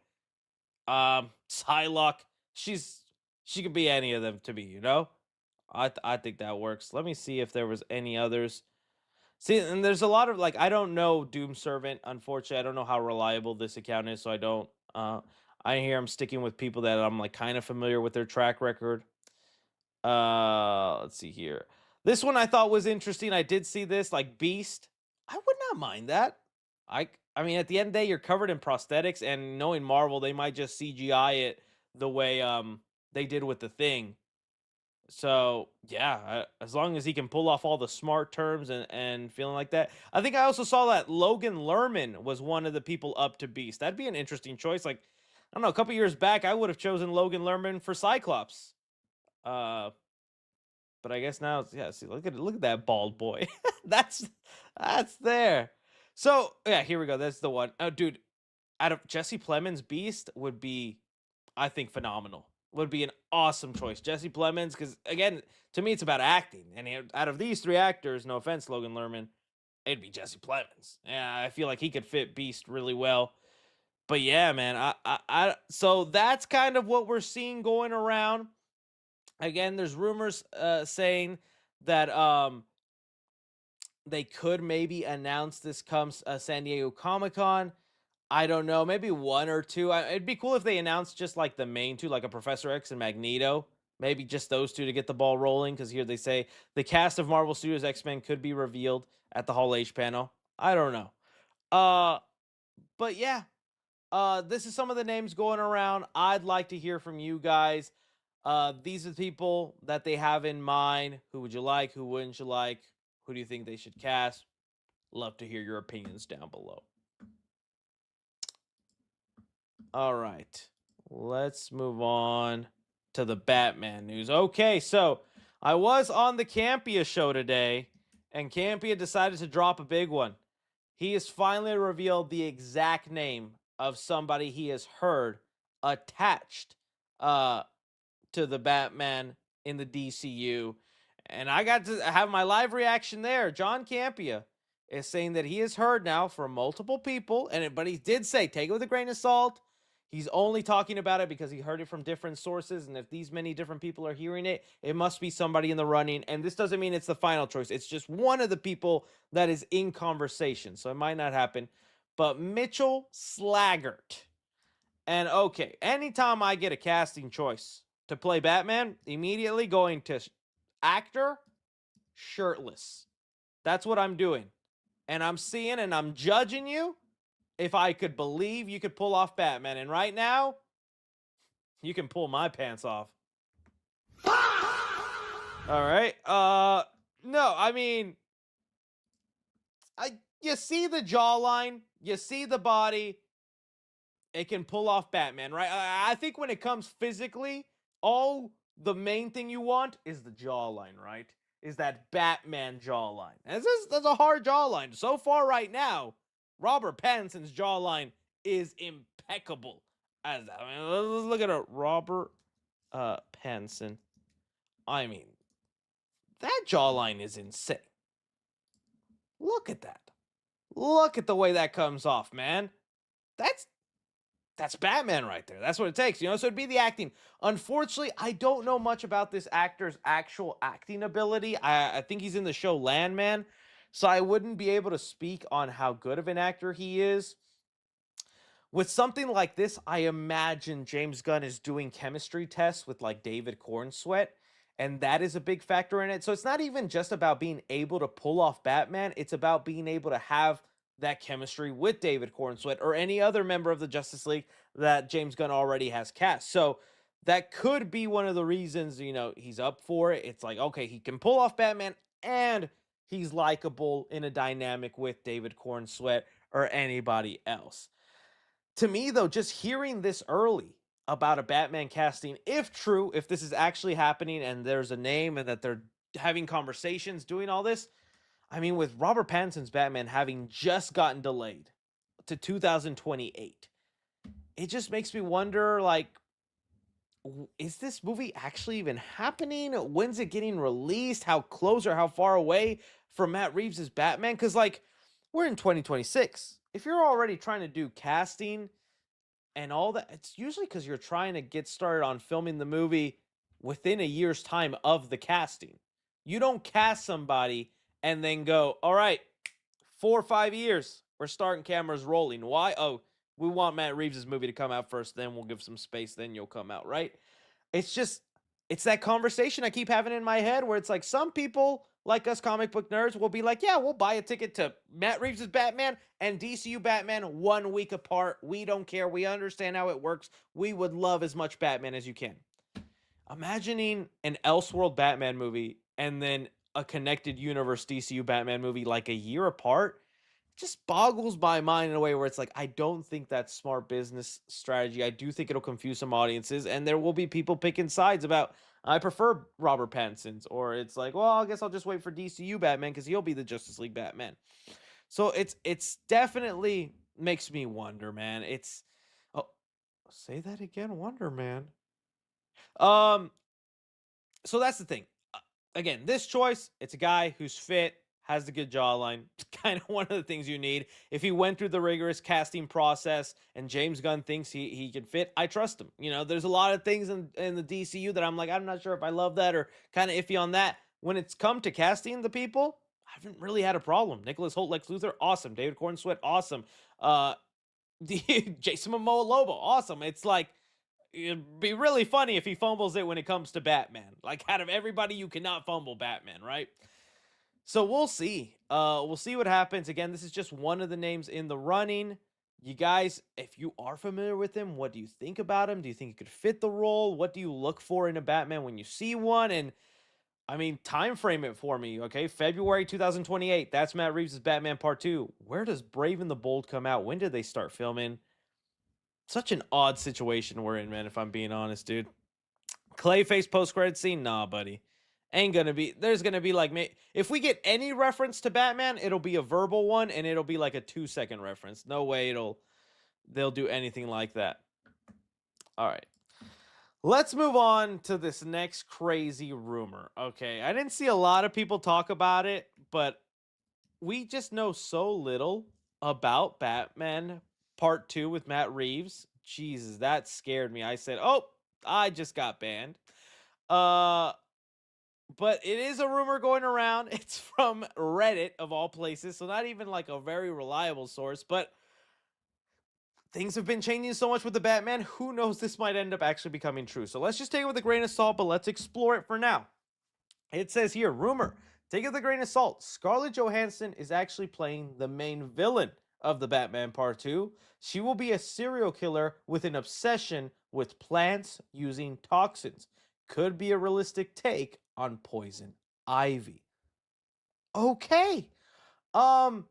Psylocke. She could be any of them to me. I think that works. Let me see if there was any others. See, and there's a lot of like I don't know Doom Servant. Unfortunately, I don't know how reliable this account is, so I don't. I hear I'm sticking with people that I'm like kind of familiar with their track record. Let's see here. This one I thought was interesting. I did see this like Beast. I would not mind that. I mean, at the end of the day, you're covered in prosthetics, and knowing Marvel, they might just CGI it the way they did with the Thing. So yeah, as long as he can pull off all the smart terms and feeling like that. I think I also saw that Logan Lerman was one of the people up to Beast. That'd be an interesting choice. Like I don't know, a couple years back, I would have chosen Logan Lerman for Cyclops. Uh, but I guess now, yeah. See, look at that bald boy. that's that's there. So yeah, here we go. That's the one. Oh, dude, out of Jesse Plemons, Beast would be, I think, phenomenal. Would be an awesome choice, Jesse Plemons, because again, to me, it's about acting. And out of these three actors, no offense, Logan Lerman, it'd be Jesse Plemons. Yeah, I feel like he could fit Beast really well. But yeah, man, so that's kind of what we're seeing going around. Again, there's rumors saying that they could maybe announce this comes San Diego Comic-Con. I don't know, maybe one or two. It'd be cool if they announced just like the main two, like a Professor X and Magneto. Maybe just those two to get the ball rolling. Because here they say the cast of Marvel Studios X-Men could be revealed at the Hall H panel. I don't know. Uh, but yeah, this is some of the names going around. I'd like to hear from you guys. These are the people that they have in mind. Who would you like? Who wouldn't you like? Who do you think they should cast? Love to hear your opinions down below. All right. Let's move on to the Batman news. Okay, so I was on the Campia show today, and Campia decided to drop a big one. He has finally revealed the exact name of somebody he has heard attached uh, to the Batman in the DCU. And I got to have my live reaction there. John Campia is saying that he has heard now from multiple people, but he did say take it with a grain of salt. He's only talking about it because he heard it from different sources, and if these many different people are hearing it, it must be somebody in the running. And this doesn't mean it's the final choice. It's just one of the people that is in conversation, so it might not happen. But Mitchell Slaggert. And okay, anytime I get a casting choice to play Batman, immediately going to actor shirtless. That's what I'm doing. And I'm seeing and I'm judging you if I could believe you could pull off Batman. And right now, you can pull my pants off. All right. No, I mean, you see the jawline, you see the body, it can pull off Batman, right? I think when it comes physically, all the main thing you want is the jawline, right? Is that Batman jawline. And that's a hard jawline. So far right now, Robert Pattinson's jawline is impeccable. I mean, let's look at a Robert Pattinson. I mean, that jawline is insane. Look at that. Look at the way that comes off, man. That's Batman right there. That's what it takes, So it'd be the acting. Unfortunately, I don't know much about this actor's actual acting ability. I think he's in the show Landman, so I wouldn't be able to speak on how good of an actor he is. With something like this, I imagine James Gunn is doing chemistry tests with like David Cornsweet, and that is a big factor in it. So it's not even just about being able to pull off Batman, it's about being able to have that chemistry with David Cornsweet or any other member of the Justice League that James Gunn already has cast. So that could be one of the reasons, he's up for it. It's like, okay, he can pull off Batman and he's likable in a dynamic with David Cornsweet or anybody else. To me, though, just hearing this early about a Batman casting, if true, if this is actually happening and there's a name and that they're having conversations, doing all this, I mean, with Robert Pattinson's Batman having just gotten delayed to 2028, it just makes me wonder, like, is this movie actually even happening? When's it getting released? How close or how far away from Matt Reeves' Batman? Because, like, we're in 2026. If you're already trying to do casting and all that, it's usually because you're trying to get started on filming the movie within a year's time of the casting. You don't cast somebody and then go, all right, 4 or 5 years, we're starting cameras rolling. Why? Oh, we want Matt Reeves' movie to come out first, then we'll give some space, then you'll come out, right? It's just, it's that conversation I keep having in my head where it's like some people like us comic book nerds will be like, yeah, we'll buy a ticket to Matt Reeves' Batman and DCU Batman 1 week apart. We don't care. We understand how it works. We would love as much Batman as you can. Imagining an Elseworld Batman movie and then a connected universe DCU Batman movie like a year apart just boggles my mind in a way where it's like, I don't think that's smart business strategy. I do think it'll confuse some audiences, and there will be people picking sides about, I prefer Robert Pattinson's, or it's like, well, I guess I'll just wait for DCU Batman because he'll be the Justice League Batman. So it's definitely makes me wonder, man. It's, oh, say that again, Wonder Man. Um, so that's the thing. Again, this choice, it's a guy who's fit, has the good jawline. Kind of one of the things you need. If he went through the rigorous casting process and James Gunn thinks he can fit, I trust him. You know, there's a lot of things in the DCU that I'm like, I'm not sure if I love that or kind of iffy on that. When it's come to casting the people, I haven't really had a problem. Nicholas Holt, Lex Luthor, awesome. David Corn Sweat, awesome. Jason Momoa Lobo, awesome. It's like, it'd be really funny if he fumbles it when it comes to Batman. Like, out of everybody, you cannot fumble Batman, right? So we'll see. We'll see what happens. Again, this is just one of the names in the running. You guys, if you are familiar with him, what do you think about him? Do you think he could fit the role? What do you look for in a Batman when you see one? And I mean, time frame it for me, okay? February 2028. That's Matt Reeves' Batman Part 2. Where does Brave and the Bold come out? When did they start filming? Such an odd situation we're in, man, if I'm being honest, dude. Clayface post-credit scene? Nah, buddy. Ain't gonna be. There's gonna be like, if we get any reference to Batman, it'll be a verbal one, and it'll be like a 2-second reference. No way they'll do anything like that. All right. Let's move on to this next crazy rumor. Okay, I didn't see a lot of people talk about it, but we just know so little about Batman Part 2 with Matt Reeves. Jesus, that scared me. I said, "Oh, I just got banned." Uh but it is a rumor going around. It's from Reddit of all places, so not even like a very reliable source, but things have been changing so much with the Batman. Who knows, this might end up actually becoming true. So let's just take it with a grain of salt, but let's explore it for now. It says here, rumor. Take it with a grain of salt. Scarlett Johansson is actually playing the main villain of the Batman Part 2. She will be a serial killer with an obsession with plants using toxins. Could be a realistic take on poison ivy. Okay. Um,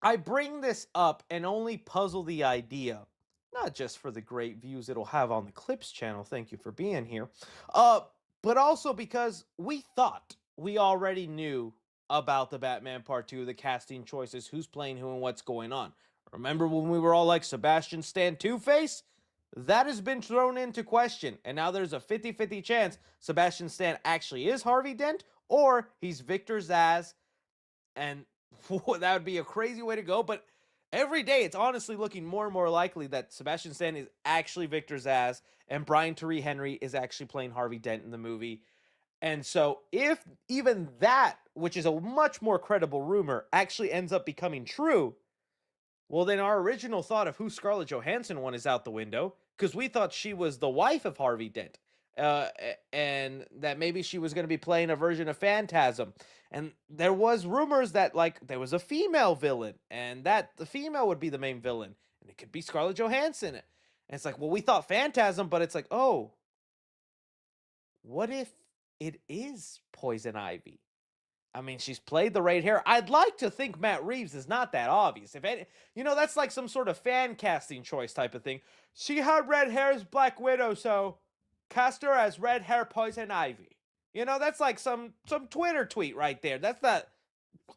I bring this up and only puzzle the idea, not just for the great views it'll have on the Clips channel. Thank you for being here. Uh, but also because we thought we already knew about the Batman Part 2, the casting choices, who's playing who and what's going on. Remember when we were all like Sebastian Stan Two-Face? That has been thrown into question, and now there's a 50-50 chance Sebastian Stan actually is Harvey Dent, or he's Victor Zsasz, and that would be a crazy way to go, but every day it's honestly looking more and more likely that Sebastian Stan is actually Victor Zsasz, and Brian Tyree Henry is actually playing Harvey Dent in the movie. And so if even that, which is a much more credible rumor, actually ends up becoming true, well, then our original thought of who Scarlett Johansson was is out the window, because we thought she was the wife of Harvey Dent, and that maybe she was going to be playing a version of Phantasm. And there was rumors that like there was a female villain, and that the female would be the main villain, and it could be Scarlett Johansson. And it's like, well, we thought Phantasm, but it's like, oh, what if it is Poison Ivy? I mean, she's played the right hair. I'd like to think Matt Reeves is not that obvious. If any, that's like some sort of fan casting choice type of thing. She had red hair as Black Widow, so cast her as red hair Poison Ivy. That's like some Twitter tweet right there. That's not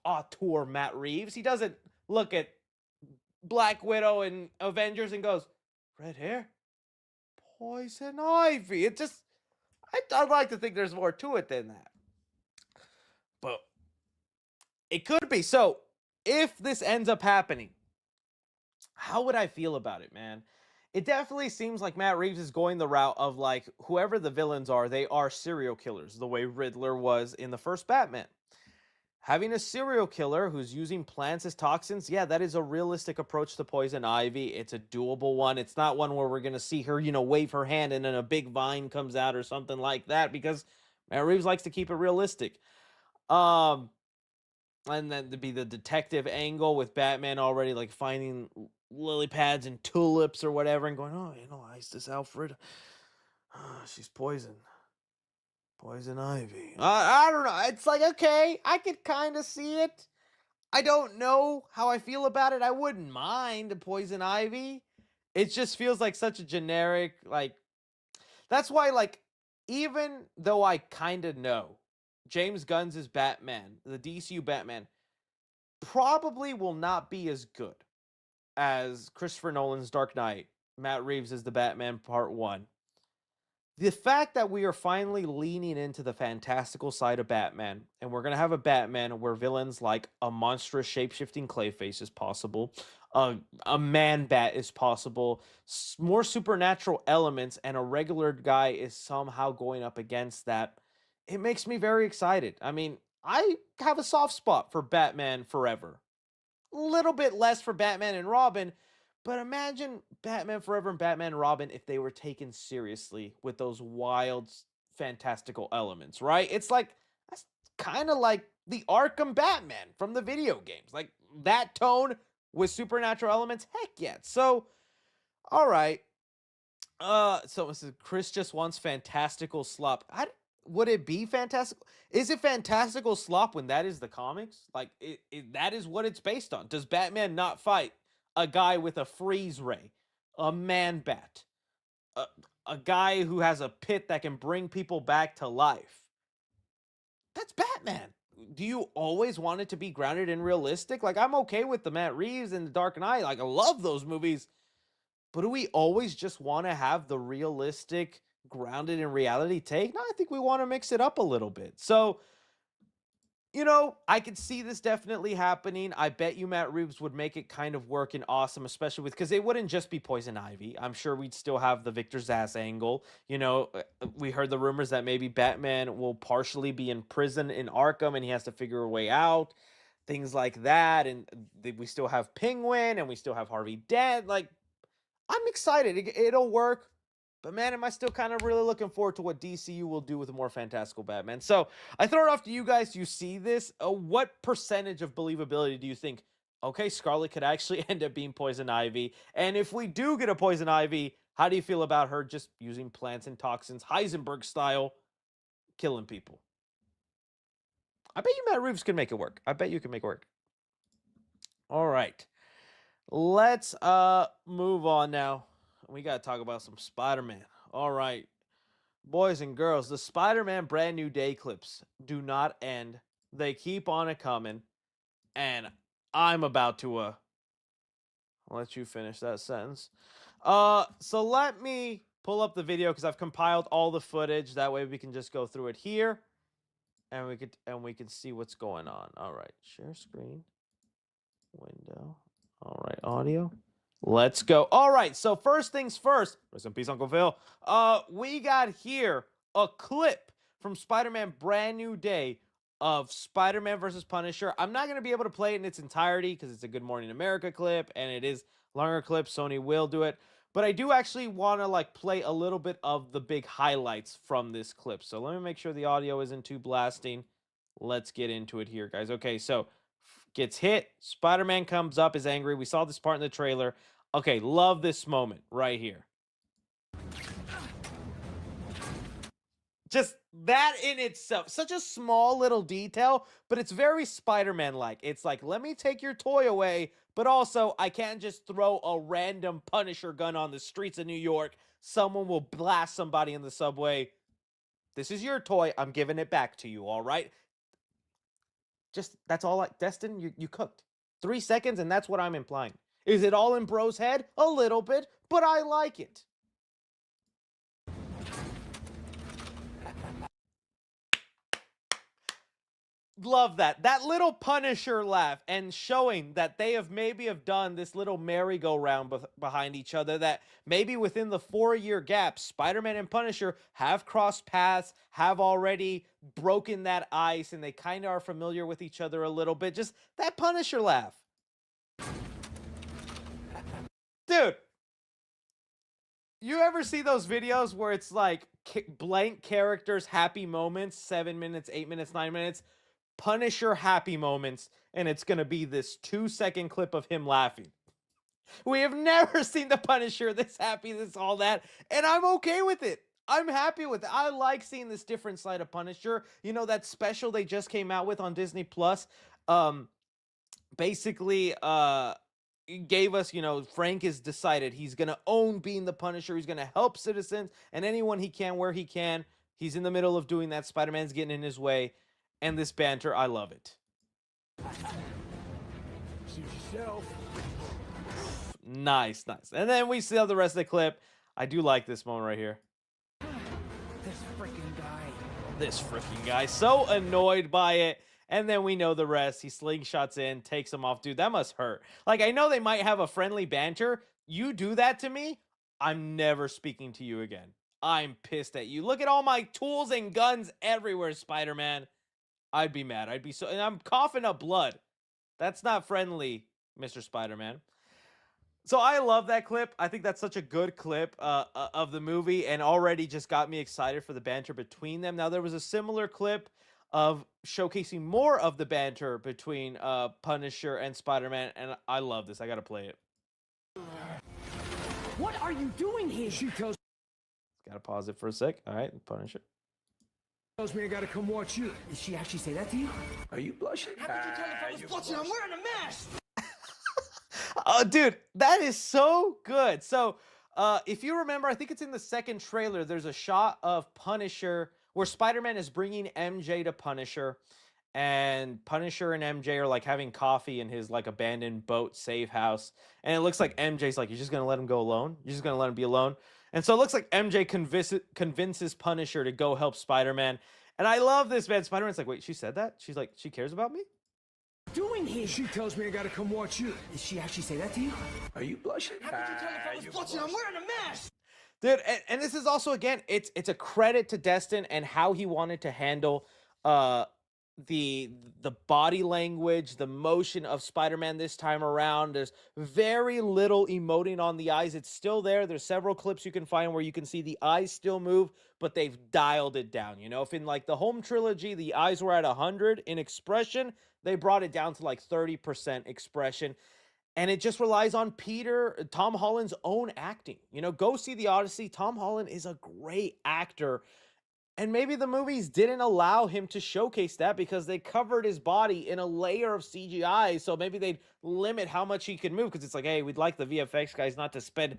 auteur Matt Reeves. He doesn't look at Black Widow and Avengers and goes, red hair, Poison Ivy. It just, I'd like to think there's more to it than that. But it could be. So if this ends up happening, how would I feel about it, man? It definitely seems like Matt Reeves is going the route of like whoever the villains are, they are serial killers, the way Riddler was in the first Batman. Having a serial killer who's using plants as toxins, yeah, that is a realistic approach to Poison Ivy. It's a doable one. It's not one where we're going to see her, wave her hand and then a big vine comes out or something like that because Matt Reeves likes to keep it realistic. Um, and then to be the detective angle with Batman already like finding lily pads and tulips or whatever and going, oh, is this Alfred? She's poison ivy. I don't know. It's like, okay, I could kind of see it. I don't know how I feel about it. I wouldn't mind a poison ivy. It just feels like such a generic, like, that's why, like, even though I kind of know James Gunn's Batman, the DCU Batman, probably will not be as good as Christopher Nolan's Dark Knight, Matt Reeves is the Batman Part 1. The fact that we are finally leaning into the fantastical side of Batman, and we're going to have a Batman where villains like a monstrous shape-shifting Clayface is possible, a man-bat is possible, more supernatural elements, and a regular guy is somehow going up against that, it makes me very excited. I mean, I have a soft spot for Batman Forever. Little bit less for Batman and Robin, but imagine Batman Forever and Batman and Robin if they were taken seriously with those wild, fantastical elements, right? It's like that's kind of like the Arkham Batman from the video games, like that tone with supernatural elements. Heck yeah! So, all right, so this is Chris just wants fantastical slop. Would it be fantastical? Is it fantastical slop when that is the comics? Like that is what it's based on. Does Batman not fight a guy with a freeze ray, a man bat, a, a guy who has a pit that can bring people back to life? That's Batman. Do you always want it to be grounded and realistic? Like I'm okay with the Matt Reeves and the Dark Knight. Like I love those movies. But do we always just want to have the realistic, grounded in reality take? No, I think we want to mix it up a little bit. So, I could see this definitely happening. I bet you Matt Reeves would make it kind of work and awesome, especially because it wouldn't just be Poison Ivy. I'm sure we'd still have the Victor Zsasz angle. We heard the rumors that maybe Batman will partially be in prison in Arkham and he has to figure a way out. Things like that. And we still have Penguin and we still have Harvey Dent. Like, I'm excited. It'll work. But man, am I still kind of really looking forward to what DCU will do with a more fantastical Batman. So I throw it off to you guys. Do you see this? What percentage of believability do you think, okay, Scarlet could actually end up being Poison Ivy? And if we do get a Poison Ivy, how do you feel about her just using plants and toxins, Heisenberg style, killing people? I bet you Matt Reeves can make it work. I bet you can make it work. All right. Let's move on now. We got to talk about some Spider-Man. All right. Boys and girls, the Spider-Man Brand New Day clips do not end. They keep on a coming, and I'm about to I'll let you finish that sentence. So let me pull up the video because I've compiled all the footage. That way we can just go through it here and we can see what's going on. All right. Share screen. Window. All right, audio. Let's go. All right, so first things first. Rest in peace, Uncle Phil. We got here a clip from Spider-Man Brand New Day of Spider-Man versus Punisher. I'm not going to be able to play it in its entirety because it's a Good Morning America clip and it is longer clip. Sony will do it. But I do actually want to play a little bit of the big highlights from this clip. So let me make sure the audio isn't too blasting. Let's get into it here, guys. Okay, so gets hit. Spider-Man comes up, is angry. We saw this part in the trailer. Okay, love this moment right here. Just that in itself, such a small little detail, but it's very Spider-Man-like. It's like, let me take your toy away, but also I can't just throw a random Punisher gun on the streets of New York. Someone will blast somebody in the subway. This is your toy. I'm giving it back to you, all right? Just, that's all. Destin, you cooked. 3 seconds, and that's what I'm implying. Is it all in Bro's head? A little bit, but I like it. Love that. That little Punisher laugh and showing that they have maybe have done this little merry-go-round behind each other, that maybe within the 4-year gap, Spider-Man and Punisher have crossed paths, have already broken that ice, and they kind of are familiar with each other a little bit. Just that Punisher laugh. Dude, you ever see those videos where it's like blank characters, happy moments, 7 minutes, 8 minutes, 9 minutes? Punisher happy moments, and it's going to be this 2-second clip of him laughing. We have never seen the Punisher this happy, this all that, and I'm okay with it. I'm happy with it. I like seeing this different side of Punisher. You know, that special they just came out with on Disney Plus, um, basically gave us, Frank has decided he's going to own being the Punisher. He's going to help citizens and anyone he can where he can. He's in the middle of doing that. Spider-Man's getting in his way. And this banter, I love it. Nice, nice. And then we see the rest of the clip. I do like this moment right here. This freaking guy. So annoyed by it. And then we know the rest. He slingshots in, takes him off. Dude, that must hurt. Like, I know they might have a friendly banter. You do that to me, I'm never speaking to you again. I'm pissed at you. Look at all my tools and guns everywhere, Spider-Man. I'd be mad. I'd be so, and I'm coughing up blood. That's not friendly, Mr. Spider-Man. So I love that clip. I think that's such a good clip of the movie, and already just got me excited for the banter between them. Now, there was a similar clip of showcasing more of the banter between Punisher and Spider-Man, and I love this. I gotta play it. What are you doing here? She Gotta pause it for a sec. All right, Punisher. tells me I gotta come watch you. Did she actually say that to you? Are you blushing? How could you tell if I was blushing? I'm wearing a mask! Oh, dude, that is so good. So, if you remember, I think it's in the second trailer, there's a shot of Punisher where Spider-Man is bringing MJ to Punisher, and Punisher and MJ are like having coffee in his like abandoned boat safe house. And it looks like MJ's like, you're just gonna let him go alone? You're just gonna let him be alone? And so it looks like MJ convinces Punisher to go help Spider-Man. And I love this, man. Spider-Man's like, wait, she said that? She's like, she cares about me? Doing here? She tells me I gotta come watch you. Did she actually say that to you? Are you blushing? How could you tell if I was blushing? I'm wearing a mask! Dude, and this is also, again, it's a credit to Destin and how he wanted to handle the body language, the motion of Spider-Man this time around. There's very little emoting on the eyes. It's still there. There's several clips you can find where you can see the eyes still move, but they've dialed it down. You know, if in like the home trilogy, the eyes were at 100 in expression, they brought it down to like 30% expression. And it just relies on Tom Holland's own acting. You know, go see The Odyssey. Tom Holland is a great actor. And maybe the movies didn't allow him to showcase that because they covered his body in a layer of CGI. So maybe they'd limit how much he could move because it's like, hey, we'd like the VFX guys not to spend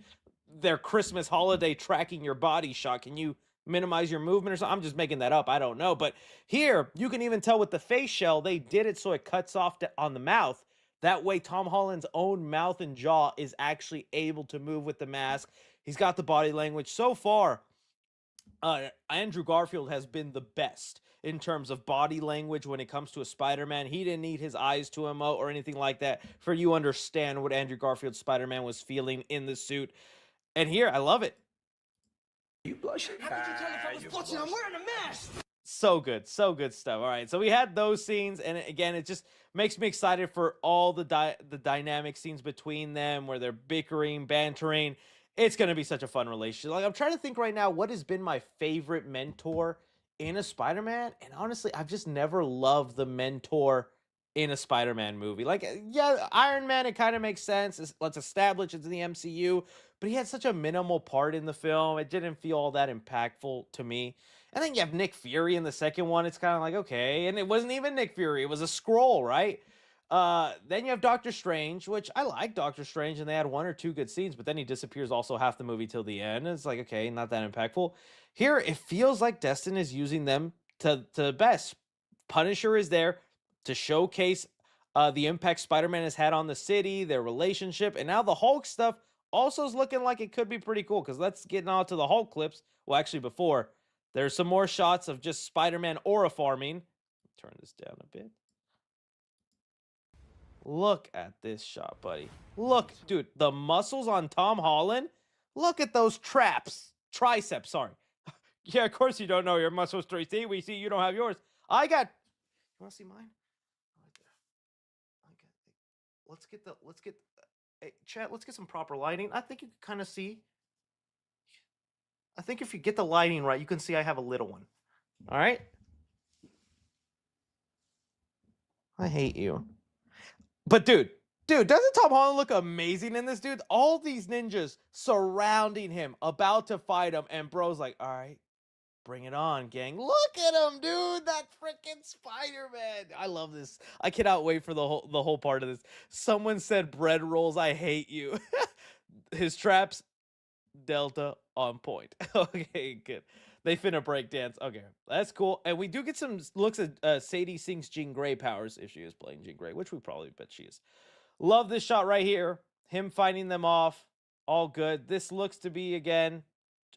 their Christmas holiday tracking your body shot. Can you minimize your movement or something? I'm just making that up. I don't know. But here, you can even tell with the face shell, they did it so it cuts off on the mouth. That way, Tom Holland's own mouth and jaw is actually able to move with the mask. He's got the body language. So far, Andrew Garfield has been the best in terms of body language when it comes to a Spider-Man. He didn't need his eyes to emote or anything like that for you to understand what Andrew Garfield's Spider-Man was feeling in the suit. And here, I love it. Are you blushing? How could you tell if I was blushing? I'm wearing a mask! So good stuff. All right, so we had those scenes, and again, it just makes me excited for all the dynamic scenes between them where they're bickering, bantering. It's going to be such a fun relationship. Like, I'm trying to think right now what has been my favorite mentor in a Spider-Man, and honestly, I've just never loved the mentor in a Spider-Man movie. Like, yeah, Iron Man, it kind of makes sense. Let's establish it's in the MCU, but he had such a minimal part in the film. It didn't feel all that impactful to me. And then you have Nick Fury in the second one. It's kind of like, okay. And it wasn't even Nick Fury. It was a Skrull, right? Then you have Doctor Strange, which I like Doctor Strange, and they had 1 or 2 good scenes, but then he disappears also half the movie till the end. It's like, okay, not that impactful. Here, it feels like Destin is using them to the best. Punisher is there to showcase the impact Spider-Man has had on the city, their relationship, and now the Hulk stuff also is looking like it could be pretty cool, because let's get on to the Hulk clips. Well, actually, before, there's some more shots of just Spider-Man aura farming. Turn this down a bit. Look at this shot, buddy. Look, dude, the muscles on Tom Holland. Look at those traps. Triceps, sorry. Yeah, of course you don't know your muscles 3C. We see you don't have yours. I got. You want to see mine? Right there. Let's get. Hey, chat, let's get some proper lighting. I think you can kind of see. I think if you get the lighting right, you can see I have a little one. All right? I hate you. But dude, doesn't Tom Holland look amazing in this, dude? All these ninjas surrounding him, about to fight him, and bro's like, all right, bring it on, gang. Look at him, dude. That freaking Spider-Man. I love this. I cannot wait for the whole part of this. Someone said bread rolls, I hate you. His traps, Delta on point. Okay, good. They finna break dance. Okay, that's cool. And we do get some looks at Sadie Sink's Jean Grey powers, if she is playing Jean Grey, which we probably bet she is. Love this shot right here. Him fighting them off. All good. This looks to be, again,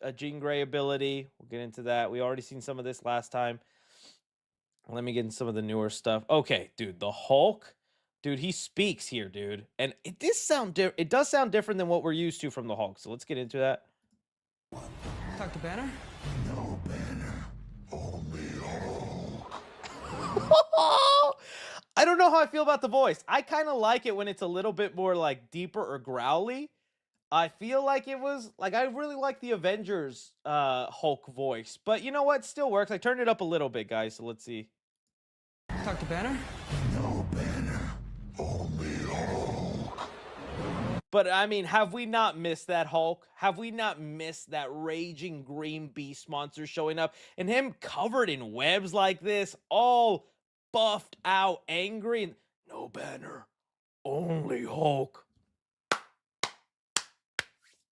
a Jean Grey ability. We'll get into that. We already seen some of this last time. Let me get into some of the newer stuff. Okay, dude, the Hulk. Dude, he speaks here, dude. And it does sound different than what we're used to from the Hulk. So let's get into that. Dr. Banner? No Banner, only Hulk. I don't know how I feel about the voice. I kind of like it when it's a little bit more like deeper or growly. I feel like it was like I really like the Avengers Hulk voice, but you know what? Still works. I turned it up a little bit, guys. So let's see. Dr. Banner? No Banner, only Hulk. But I mean, have we not missed that Hulk? Have we not missed that raging green beast monster showing up and him covered in webs like this, all buffed out, angry, and no Banner, only Hulk.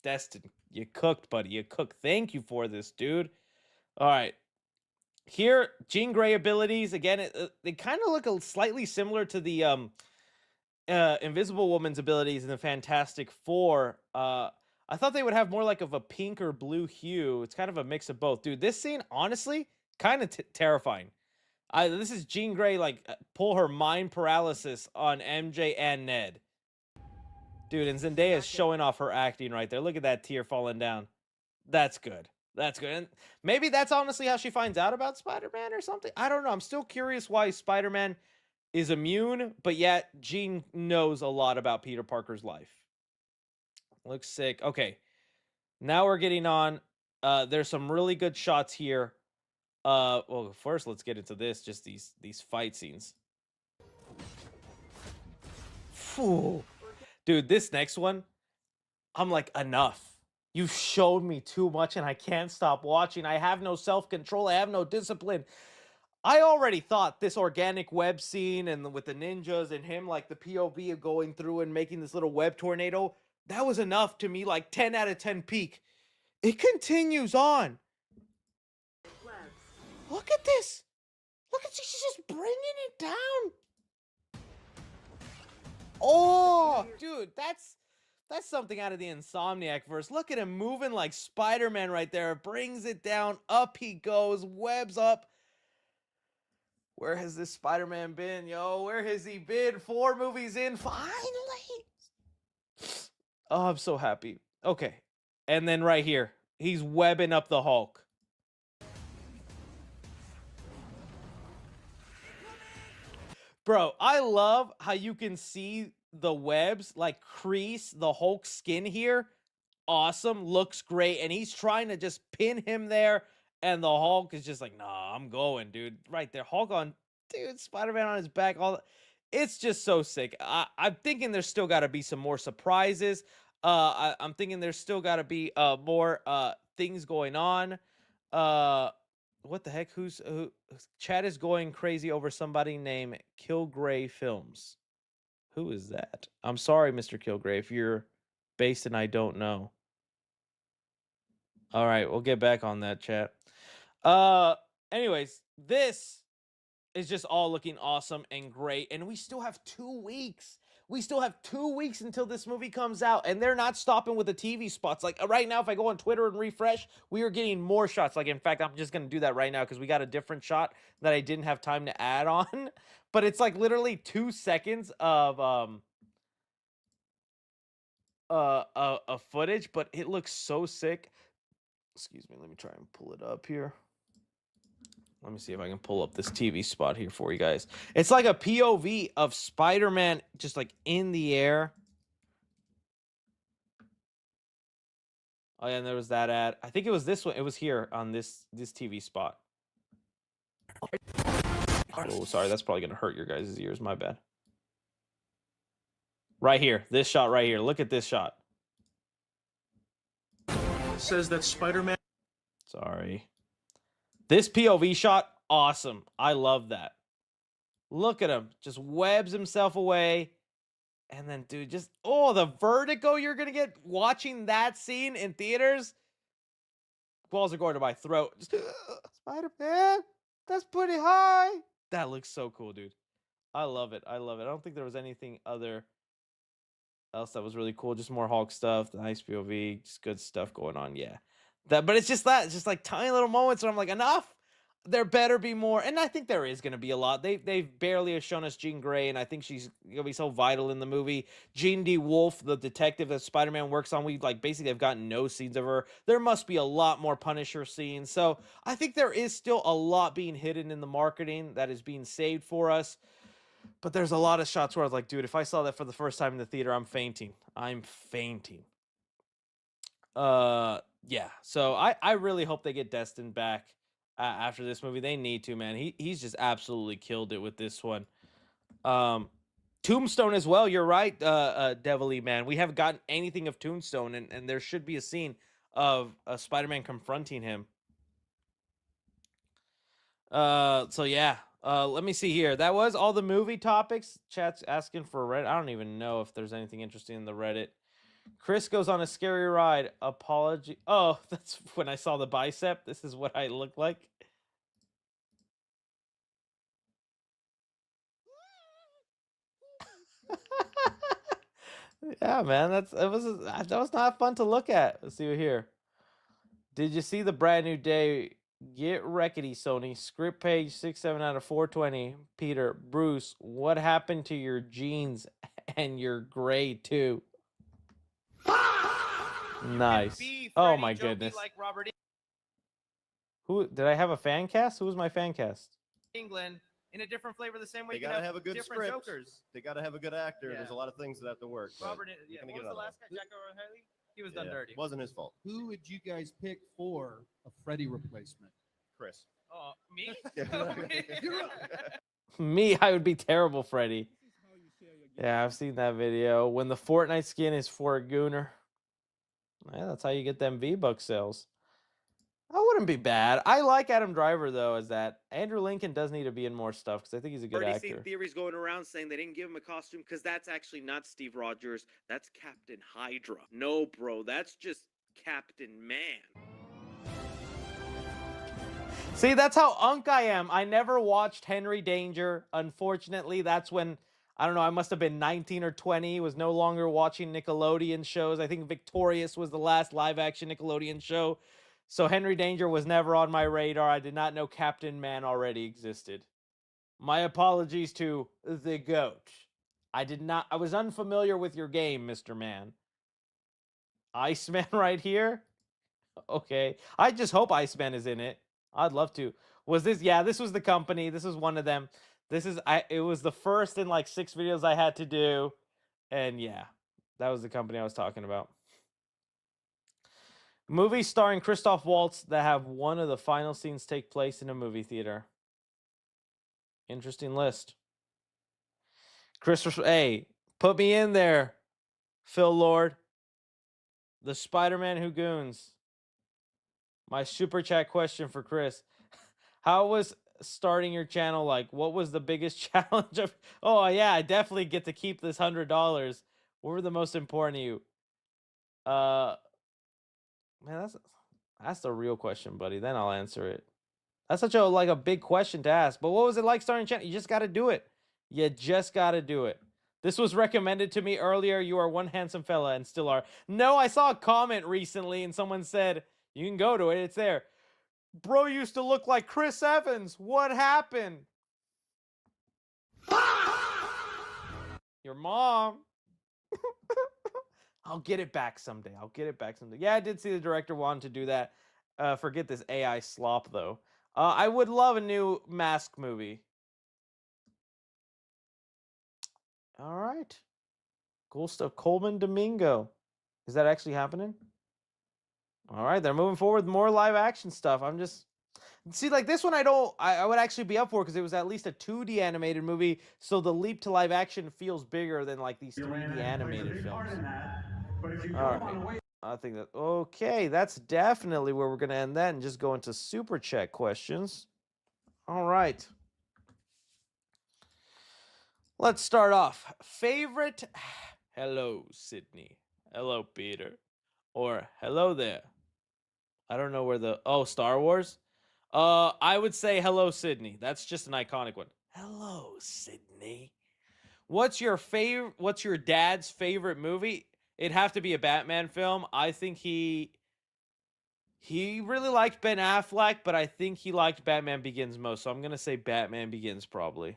Destin, you cooked, buddy. You cooked. Thank you for this, dude. All right. Here, Jean Grey abilities. Again, they kind of look slightly similar to the Invisible Woman's abilities in the Fantastic Four. I thought they would have more like of a pink or blue hue. It's kind of a mix of both. Dude, this scene, honestly, kind of terrifying. This is Jean Grey, like, pull her mind paralysis on MJ and Ned. Dude, and Zendaya is showing off her acting right there. Look at that tear falling down. That's good. That's good. And maybe that's honestly how she finds out about Spider-Man or something. I don't know. I'm still curious why Spider-Man is immune, but yet Jean knows a lot about Peter Parker's life. Looks sick. Okay. Now we're getting on. There's some really good shots here. Well, first let's get into this. Just these fight scenes. Phew. Dude, this next one, I'm like, enough. You've showed me too much and I can't stop watching. I have no self-control. I have no discipline. I already thought this organic web scene and with the ninjas and him, like the POV of going through and making this little web tornado, that was enough to me, like 10 out of 10 peak. It continues on. Look at this. Look at she's just bringing it down. Oh, dude, that's something out of the Insomniac verse. Look at him moving like Spider-Man right there. Brings it down. Up he goes. Webs up. Where has this Spider-Man been, yo? Where has he been? 4 movies in. Finally. Oh, I'm so happy. Okay. And then right here, he's webbing up the Hulk. Bro, I love how you can see the webs like crease the Hulk skin here. Awesome. Looks great. And he's trying to just pin him there. And the Hulk is just like, nah, I'm going, dude. Right there. Hulk on, dude, Spider-Man on his back. It's just so sick. I'm thinking there's still got to be some more surprises. I'm thinking there's still got to be more things going on. What the heck? Who? Chad is going crazy over somebody named Kilgrave Films. Who is that? I'm sorry, Mr. Kilgrave, if you're based and I don't know. All right, we'll get back on that, chat. Anyways, this is just all looking awesome and great, and we still have 2 weeks. We still have 2 weeks until this movie comes out, and they're not stopping with the TV spots. Like right now, if I go on Twitter and refresh, we are getting more shots. Like, in fact, I'm just gonna do that right now because we got a different shot that I didn't have time to add on. But it's like literally 2 seconds of footage, but it looks so sick. Excuse me, let me try and pull it up here. Let me see if I can pull up this TV spot here for you guys. It's like a POV of Spider-Man just like in the air. Oh yeah, and there was that ad. I think it was this one. It was here on this TV spot. Oh, sorry, that's probably gonna hurt your guys' ears. My bad. Right here, this shot right here. Look at this shot. Says that Spider-Man. Sorry. This POV shot, awesome. I love that. Look at him. Just webs himself away. And then, dude, just, oh, the vertigo you're going to get watching that scene in theaters. Balls are going to my throat. Just, Spider-Man, that's pretty high. That looks so cool, dude. I love it. I love it. I don't think there was anything else that was really cool. Just more Hulk stuff, the nice POV, just good stuff going on. Yeah. But it's just that. It's just like tiny little moments where I'm like, enough. There better be more. And I think there is going to be a lot. They've barely have shown us Jean Grey, and I think she's going to be so vital in the movie. Jean D. Wolfe, the detective that Spider-Man works on, we like basically have gotten no scenes of her. There must be a lot more Punisher scenes. So I think there is still a lot being hidden in the marketing that is being saved for us. But there's a lot of shots where I was like, dude, if I saw that for the first time in the theater, I'm fainting. I'm fainting. Yeah. So I really hope they get Destin back after this movie. They need to, man. He's just absolutely killed it with this one. Tombstone as well. You're right, Devilly Man. We haven't gotten anything of Tombstone, and there should be a scene of Spider-Man confronting him. So yeah. Let me see here. That was all the movie topics. Chat's asking for Reddit. I don't even know if there's anything interesting in the Reddit. Chris goes on a scary ride. Apology. Oh, that's when I saw the bicep. This is what I look like. Yeah, man. That was not fun to look at. Let's see here. Did you see the brand new day? Get wreckety, Sony. Script page 6-7 out of 420. Peter, Bruce, what happened to your jeans and your gray too? Nice. Oh my goodness. Like Robert Who did I have a fan cast? Who was my fan cast? England in a different flavor, the same way They you gotta can have a good different script. Jokers. They gotta have a good actor. Yeah. There's a lot of things that have to work. but Robert, you're yeah. gonna What get was it the out last guy? Jack O'Reilly? He was done Yeah, dirty. Wasn't his fault. Who would you guys pick for a Freddy replacement? Chris. Oh, me? Me, I would be terrible, Freddy. Yeah, I've seen that video. When the Fortnite skin is for a gooner. Yeah, that's how you get them V-Buck sales. That wouldn't be bad. I like Adam Driver, though, as that. Andrew Lincoln does need to be in more stuff, because I think he's a good Already actor. seen theories going around saying they didn't give him a costume because that's actually not Steve Rogers. That's Captain Hydra. No, bro, that's just Captain Man. See, that's how unk I am. I never watched Henry Danger. Unfortunately, that's when, I don't know, I must have been 19 or 20, was no longer watching Nickelodeon shows. I think Victorious was the last live-action Nickelodeon show. So Henry Danger was never on my radar. I did not know Captain Man already existed. My apologies to the GOAT. I was unfamiliar with your game, Mr. Man. Iceman right here? Okay. I just hope Iceman is in it. I'd love to. Was this? Yeah, this was the company. This was one of them. It was the first in like 6 videos I had to do. And yeah, that was the company I was talking about. Movies starring Christoph Waltz that have one of the final scenes take place in a movie theater. Interesting list. Hey, put me in there, Phil Lord. The Spider-Man Who Goons. My super chat question for Chris. How was starting your channel like? What was the biggest challenge of... Oh, yeah, I definitely get to keep this $100. What were the most important to you? Man, that's the real question, buddy. Then I'll answer it. That's such a big question to ask. But what was it like starting a channel? You just got to do it. You just got to do it. This was recommended to me earlier. You are one handsome fella and still are. No, I saw a comment recently and someone said, you can go to it. It's there. Bro used to look like Chris Evans. What happened? Your mom. I'll get it back someday. I'll get it back someday. Yeah, I did see the director wanted to do that. Forget this AI slop, though. I would love a new Mask movie. All right. Cool stuff. Coleman Domingo. Is that actually happening? All right, they're moving forward with more live action stuff. I'm just... See, like this one I would actually be up for because it was at least a 2D animated movie, so the leap to live action feels bigger than like these 3D animated films. All right. I think that... Okay, that's definitely where we're going to end that and just go into super chat questions. All right. Let's start off. Favorite... Hello, Sydney. Hello, Peter. Or hello there. I don't know where the... Oh, Star Wars? I would say hello, Sydney. That's just an iconic one. Hello, Sydney. What's your dad's favorite movie? It'd have to be a Batman film. I think he really liked Ben Affleck, but I think he liked Batman Begins most. So I'm gonna say Batman Begins probably.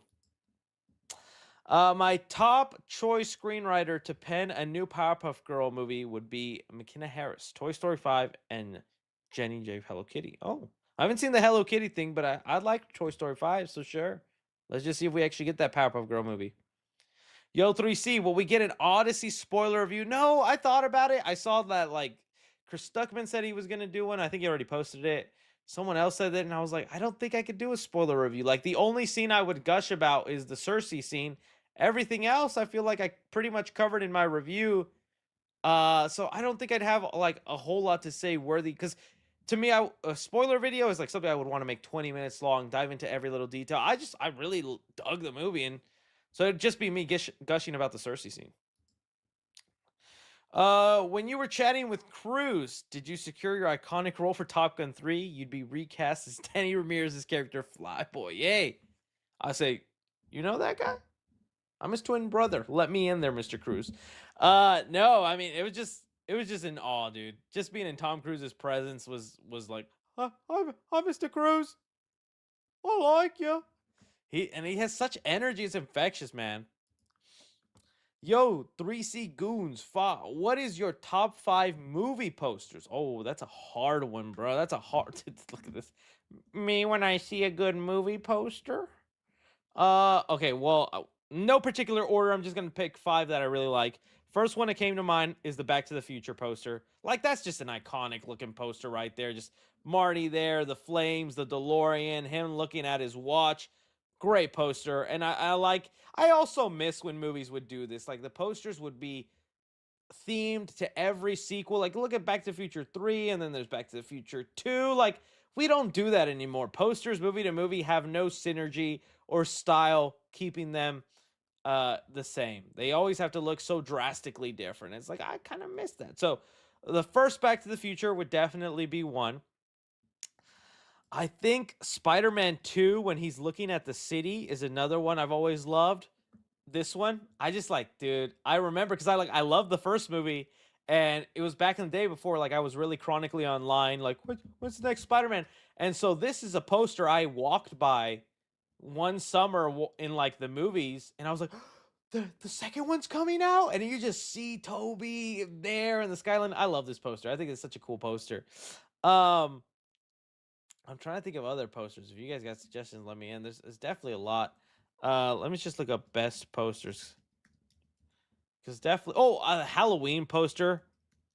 My top choice screenwriter to pen a new Powerpuff Girl movie would be McKenna Harris, Toy Story 5, and Jenny J. Hello Kitty. Oh, I haven't seen the Hello Kitty thing, but I like Toy Story 5, so sure. Let's just see if we actually get that Powerpuff Girl movie. Yo, 3C, will we get an Odyssey spoiler review? No, I thought about it. I saw that, like, Chris Stuckman said he was going to do one. I think he already posted it. Someone else said that, and I was like, I don't think I could do a spoiler review. Like, the only scene I would gush about is the Cersei scene. Everything else, I feel like I pretty much covered in my review. So I don't think I'd have, like, a whole lot to say worthy, because to me, a spoiler video is, like, something I would want to make 20 minutes long, dive into every little detail. I really dug the movie, and so it'd just be me gushing about the Cersei scene. When you were chatting with Cruz, did you secure your iconic role for Top Gun 3? You'd be recast as Danny Ramirez's character, Flyboy. Yay! I say, you know that guy? I'm his twin brother. Let me in there, Mr. Cruz. No, I mean, it was just in awe, dude. Just being in Tom Cruise's presence was like, hi, Mr. Cruz. I like you. He has such energy. It's infectious, man. Yo, 3C Goons, what is your top 5 movie posters? Oh, that's a hard one, bro. That's a hard... Look at this. Me when I see a good movie poster? Okay, well, no particular order. I'm just going to pick 5 that I really like. First one that came to mind is the Back to the Future poster. Like, that's just an iconic looking poster right there. Just Marty there, the flames, the DeLorean, him looking at his watch. Great poster. And I also miss when movies would do this. Like, the posters would be themed to every sequel. Like, look at Back to the Future 3, and then there's Back to the Future 2. Like, we don't do that anymore. Posters, movie to movie, have no synergy or style keeping them the same. They always have to look so drastically different. It's like, I kind of miss that. So, the first Back to the Future would definitely be one. I think Spider-Man 2, when he's looking at the city, is another one I've always loved. This one, I just like, dude, I remember because I love the first movie, and it was back in the day before, like, I was really chronically online, like, what's the next Spider-Man? And so this is a poster I walked by one summer in, like, the movies, and I was like, the second one's coming out? And you just see Toby there in the skyline. I love this poster. I think it's such a cool poster. I'm trying to think of other posters. If you guys got suggestions, let me in. There's definitely a lot. Let me just look up best posters. Because definitely... Oh, a Halloween poster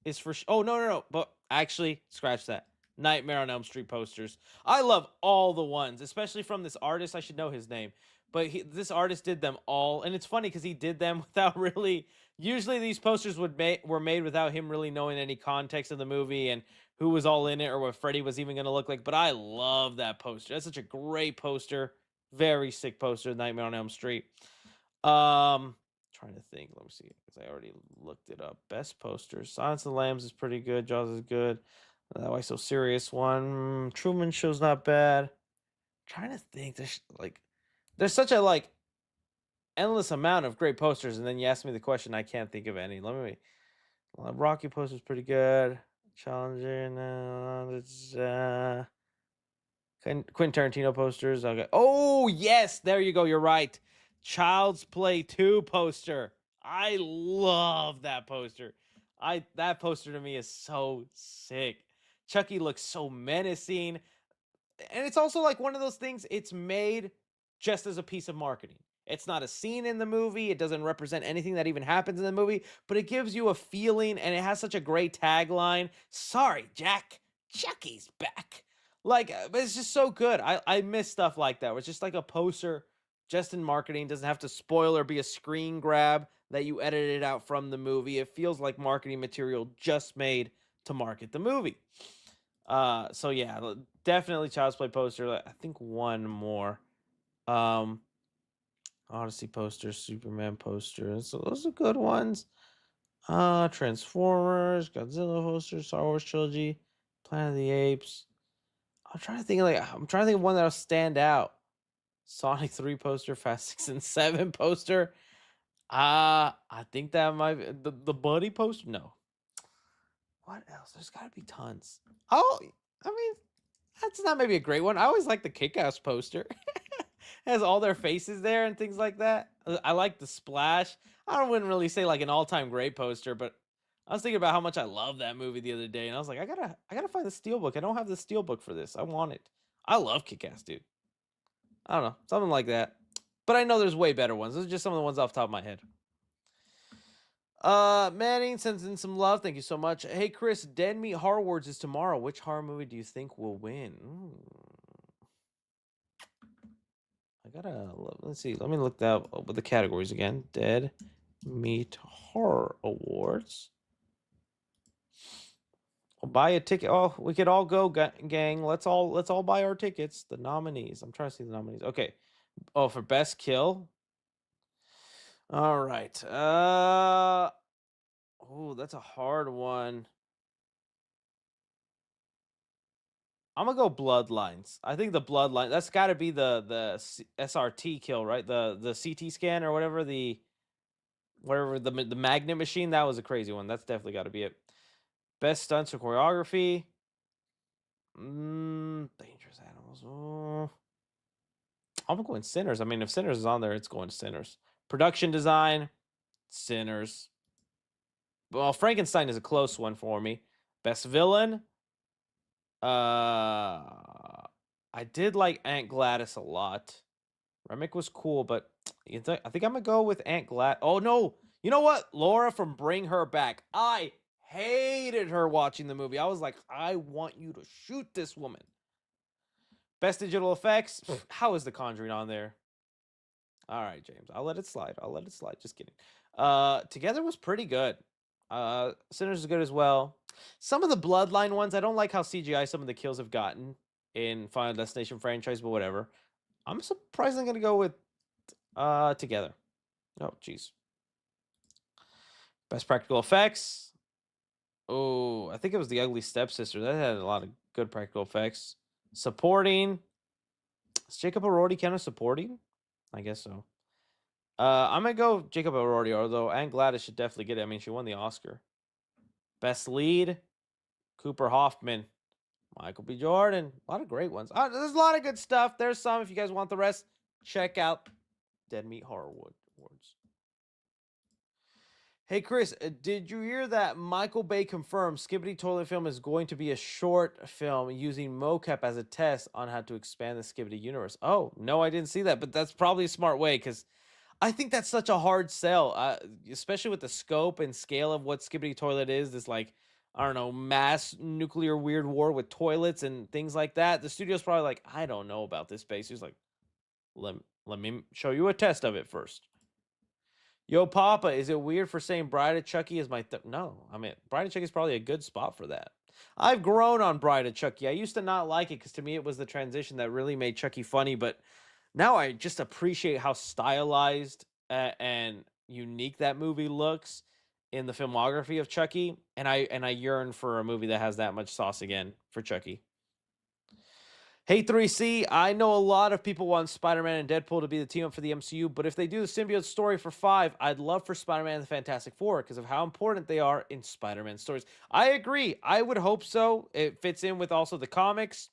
is for... Oh, no. But actually, scratch that. Nightmare on Elm Street posters. I love all the ones, especially from this artist. I should know his name. But this artist did them all. And it's funny because he did them without really... Usually these posters were made without him really knowing any context of the movie and who was all in it or what Freddy was even going to look like. But I love that poster. That's such a great poster. Very sick poster, Nightmare on Elm Street. Trying to think. Let me see. Because I already looked it up. Best posters. Silence of the Lambs is pretty good. Jaws is good. That Why So Serious one. Truman Show's not bad. Trying to think. There's such a, like... endless amount of great posters, and then you ask me the question, I can't think of any. Rocky poster's pretty good. Challenging. Quentin Tarantino posters. Okay. Oh yes, there you go. You're right. Child's Play 2 poster. I love that poster. That poster to me is so sick. Chucky looks so menacing. And it's also like one of those things, it's made just as a piece of marketing. It's not a scene in the movie. It doesn't represent anything that even happens in the movie, but it gives you a feeling, and it has such a great tagline. Sorry, Jack. Chucky's back. Like, it's just so good. I miss stuff like that, where it's just like a poster just in marketing. Doesn't have to spoil or be a screen grab that you edited out from the movie. It feels like marketing material just made to market the movie. So yeah, definitely Child's Play poster. I think one more. Odyssey poster, Superman poster. So those are good ones. Transformers, Godzilla poster, Star Wars trilogy, Planet of the Apes. I'm trying to think of one that'll stand out. Sonic 3 poster, Fast 6 and 7 poster. I think that might be the Buddy poster. No. What else? There's got to be tons. Oh, I mean, that's not maybe a great one. I always like the Kick-Ass poster. Has all their faces there and things like that. I like the Splash. Wouldn't really say like an all-time great poster, but I was thinking about how much I love that movie the other day, and I was like, I gotta find the steelbook. I don't have the steelbook for this. I want it. I love Kick-Ass, dude. I don't know, something like that. But I know there's way better ones. Those are just some of the ones off the top of my head. Manning sends in some love. Thank you so much. Hey, Chris, Dead Meat Horror Awards is tomorrow. Which horror movie do you think will win? Let's see. Let me look that up with the categories again. Dead Meat Horror Awards. I'll buy a ticket. Oh, we could all go, gang. Let's all buy our tickets. The nominees. I'm trying to see the nominees. Okay. Oh, for best kill. All right. Oh, that's a hard one. I'm gonna go Bloodlines. I think the Bloodline. That's got to be the SRT kill, right? The CT scan or whatever the magnet machine. That was a crazy one. That's definitely got to be it. Best stunts or choreography. Dangerous Animals. Oh. I'm going Sinners. I mean, if Sinners is on there, it's going Sinners. Production design, Sinners. Well, Frankenstein is a close one for me. Best villain. I did like Aunt Gladys a lot. Remick was cool, but I think I'm gonna go with Aunt Gladys. Oh no, you know what? Laura from Bring Her Back. I hated her watching the movie. I was like, I want you to shoot this woman. Best digital effects. How is The Conjuring on there? All right, James. I'll let it slide. Just kidding. Together was pretty good. Sinners is good as well. Some of the Bloodline ones, I don't like how CGI some of the kills have gotten in Final Destination franchise, but whatever. I'm surprisingly gonna go with Together. Oh, jeez. Best practical effects. Oh, I think it was The Ugly Stepsister. That had a lot of good practical effects. Supporting. Is Jacob Elordi kind of supporting? I guess so. I'm gonna go Jacob Elordi, although Aunt Gladys should definitely get it. I mean, she won the Oscar. Best lead. Cooper Hoffman. Michael B. Jordan. A lot of great ones. There's a lot of good stuff. There's some. If you guys want the rest, check out Dead Meat Horror Awards. Hey, Chris, did you hear that Michael Bay confirmed Skibidi Toilet Film is going to be a short film using mocap as a test on how to expand the Skibidi universe? Oh, no, I didn't see that, but that's probably a smart way because I think that's such a hard sell, especially with the scope and scale of what Skibidi Toilet is. This, like, I don't know, mass nuclear weird war with toilets and things like that. The studio's probably like, I don't know about this space. He's like, let me show you a test of it first. Yo, Papa, is it weird for saying Bride of Chucky is my... No, I mean, Bride of Chucky is probably a good spot for that. I've grown on Bride of Chucky. I used to not like it because to me it was the transition that really made Chucky funny, but now I just appreciate how stylized and unique that movie looks in the filmography of Chucky, and I yearn for a movie that has that much sauce again for Chucky. Hey 3C, I know a lot of people want Spider-Man and Deadpool to be the team up for the MCU, but if they do the symbiote story for 5, I'd love for Spider-Man and the Fantastic Four because of how important they are in Spider-Man stories. I agree. I would hope so. It fits in with also the comics.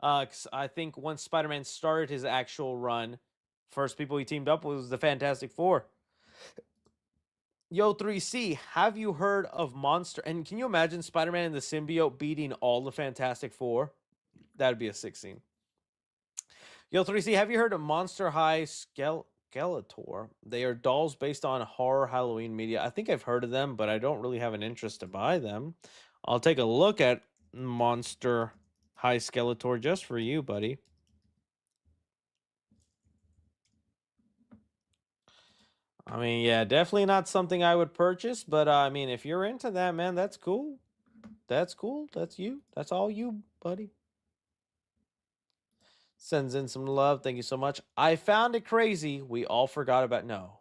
'Cause I think once Spider-Man started his actual run, first people he teamed up with was the Fantastic Four. Yo, 3C, have you heard of Monster? And can you imagine Spider-Man and the symbiote beating all the Fantastic Four? That'd be a sick scene. Yo, 3C, have you heard of Monster High Skeletor? They are dolls based on horror Halloween media. I think I've heard of them, but I don't really have an interest to buy them. I'll take a look at Monster High Skeletor just for you, buddy. I mean, yeah, definitely not something I would purchase, but I mean, if you're into that, man, that's cool. That's cool. That's you. That's all you, buddy. Sends in some love. Thank you so much. I found it crazy. We all forgot about. No,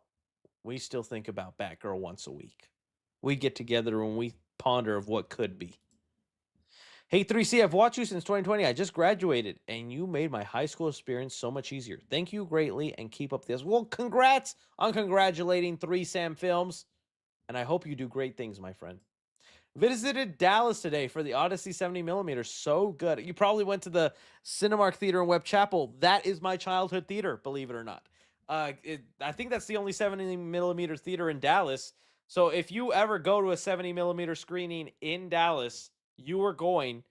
we still think about Batgirl once a week. We get together and we ponder of what could be. Hey 3C, I've watched you since 2020. I just graduated and you made my high school experience so much easier. Thank you greatly and keep up this. Well, congrats on congratulating 3 Sam Films. And I hope you do great things, my friend. Visited Dallas today for the Odyssey 70mm. So good. You probably went to the Cinemark Theater in Webb Chapel. That is my childhood theater, believe it or not. I think that's the only 70mm theater in Dallas. So if you ever go to a 70mm screening in Dallas, you are going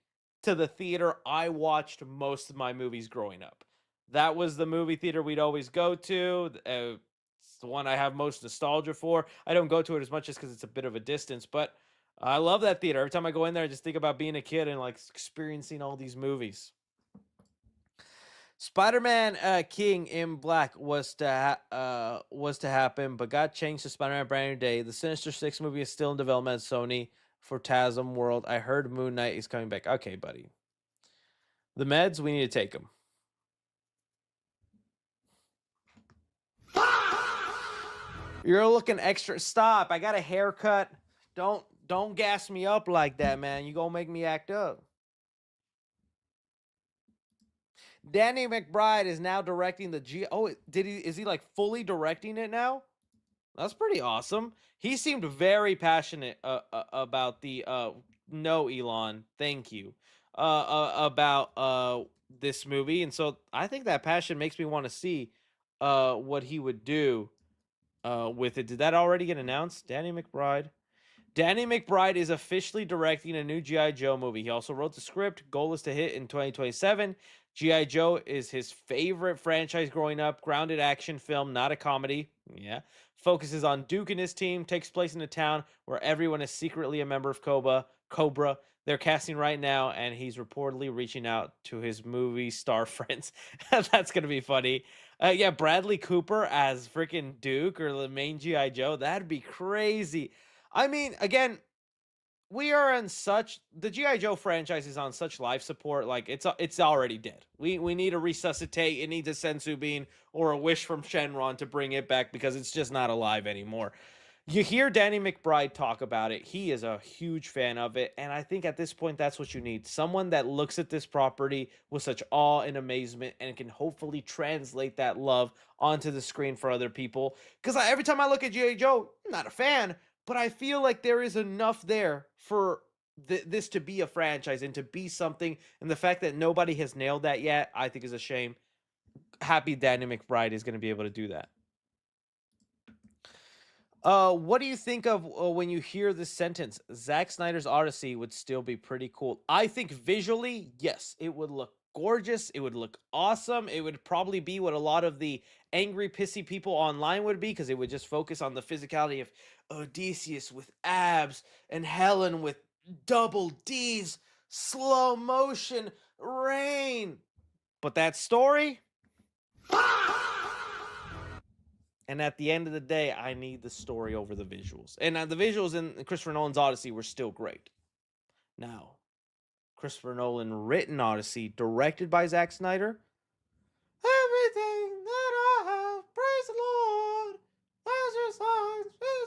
to the theater I watched most of my movies growing up. That was the movie theater we'd always go to. It's the one I have most nostalgia for. I don't go to it as much as because it's a bit of a distance, but I love that theater. Every time I go in there, I just think about being a kid and like experiencing all these movies. Spider-Man King in Black was to happen, but got changed to Spider-Man Brand New Day. The Sinister Six movie is still in development at Sony for TASM World. I heard Moon Knight is coming back. Okay, buddy. The meds, we need to take them. You're looking extra. Stop! I got a haircut. Don't gas me up like that, man. You gonna make me act up. Danny McBride is now directing the G. Oh, is he like fully directing it now? That's pretty awesome. He seemed very passionate about the no, Elon, thank you. About this movie, and so I think that passion makes me want to see what he would do with it. Did that already get announced? Danny McBride. Danny McBride is officially directing a new G.I. Joe movie. He also wrote the script. Goal is to hit in 2027. G.I. Joe is his favorite franchise growing up. Grounded action film, not a comedy. Yeah. Focuses on Duke and his team. Takes place in a town where everyone is secretly a member of Cobra. They're casting right now, and he's reportedly reaching out to his movie star friends. That's going to be funny. Yeah, Bradley Cooper as freaking Duke or the main G.I. Joe. That'd be crazy. I mean, again, we are on such the GI Joe franchise is on such life support, like it's already dead. We need to resuscitate. It needs a sensu bean or a wish from Shenron to bring it back because it's just not alive anymore. You hear Danny McBride talk about it. He is a huge fan of it, and I think at this point that's what you need. Someone that looks at this property with such awe and amazement and can hopefully translate that love onto the screen for other people. Because every time I look at G.I. Joe, I'm not a fan, but I feel like there is enough there for this to be a franchise and to be something. And the fact that nobody has nailed that yet, I think is a shame. Happy Danny McBride is going to be able to do that. What do you think of when you hear this sentence? Zack Snyder's Odyssey would still be pretty cool. I think visually, yes, it would look gorgeous. It would look awesome. It would probably be what a lot of the angry, pissy people online would be because it would just focus on the physicality of Odysseus with abs and Helen with double D's, slow motion, rain. But that story. And at the end of the day, I need the story over the visuals. And the visuals in Christopher Nolan's Odyssey were still great. Now, Christopher Nolan written Odyssey, directed by Zack Snyder. Everything that I have, praise the Lord. As your signs, visible.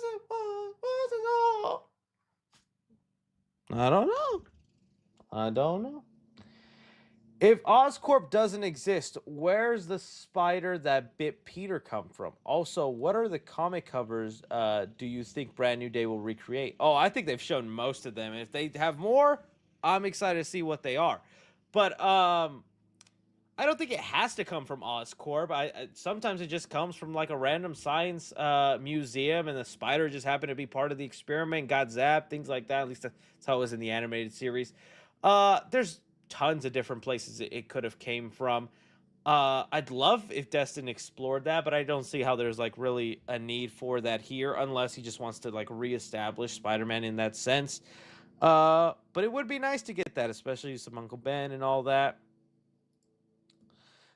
I don't know. If Oscorp doesn't exist, where's the spider that bit Peter come from? Also, what are the comic covers do you think Brand New Day will recreate? Oh, I think they've shown most of them. And if they have more, I'm excited to see what they are. But I don't think it has to come from Oscorp. Sometimes it just comes from like a random science museum, and the spider just happened to be part of the experiment, got zapped, things like that. At least that's how it was in the animated series. There's tons of different places it could have came from. I'd love if Destin explored that, but I don't see how there's like really a need for that here, unless he just wants to like reestablish Spider-Man in that sense. But it would be nice to get that, especially some Uncle Ben and all that.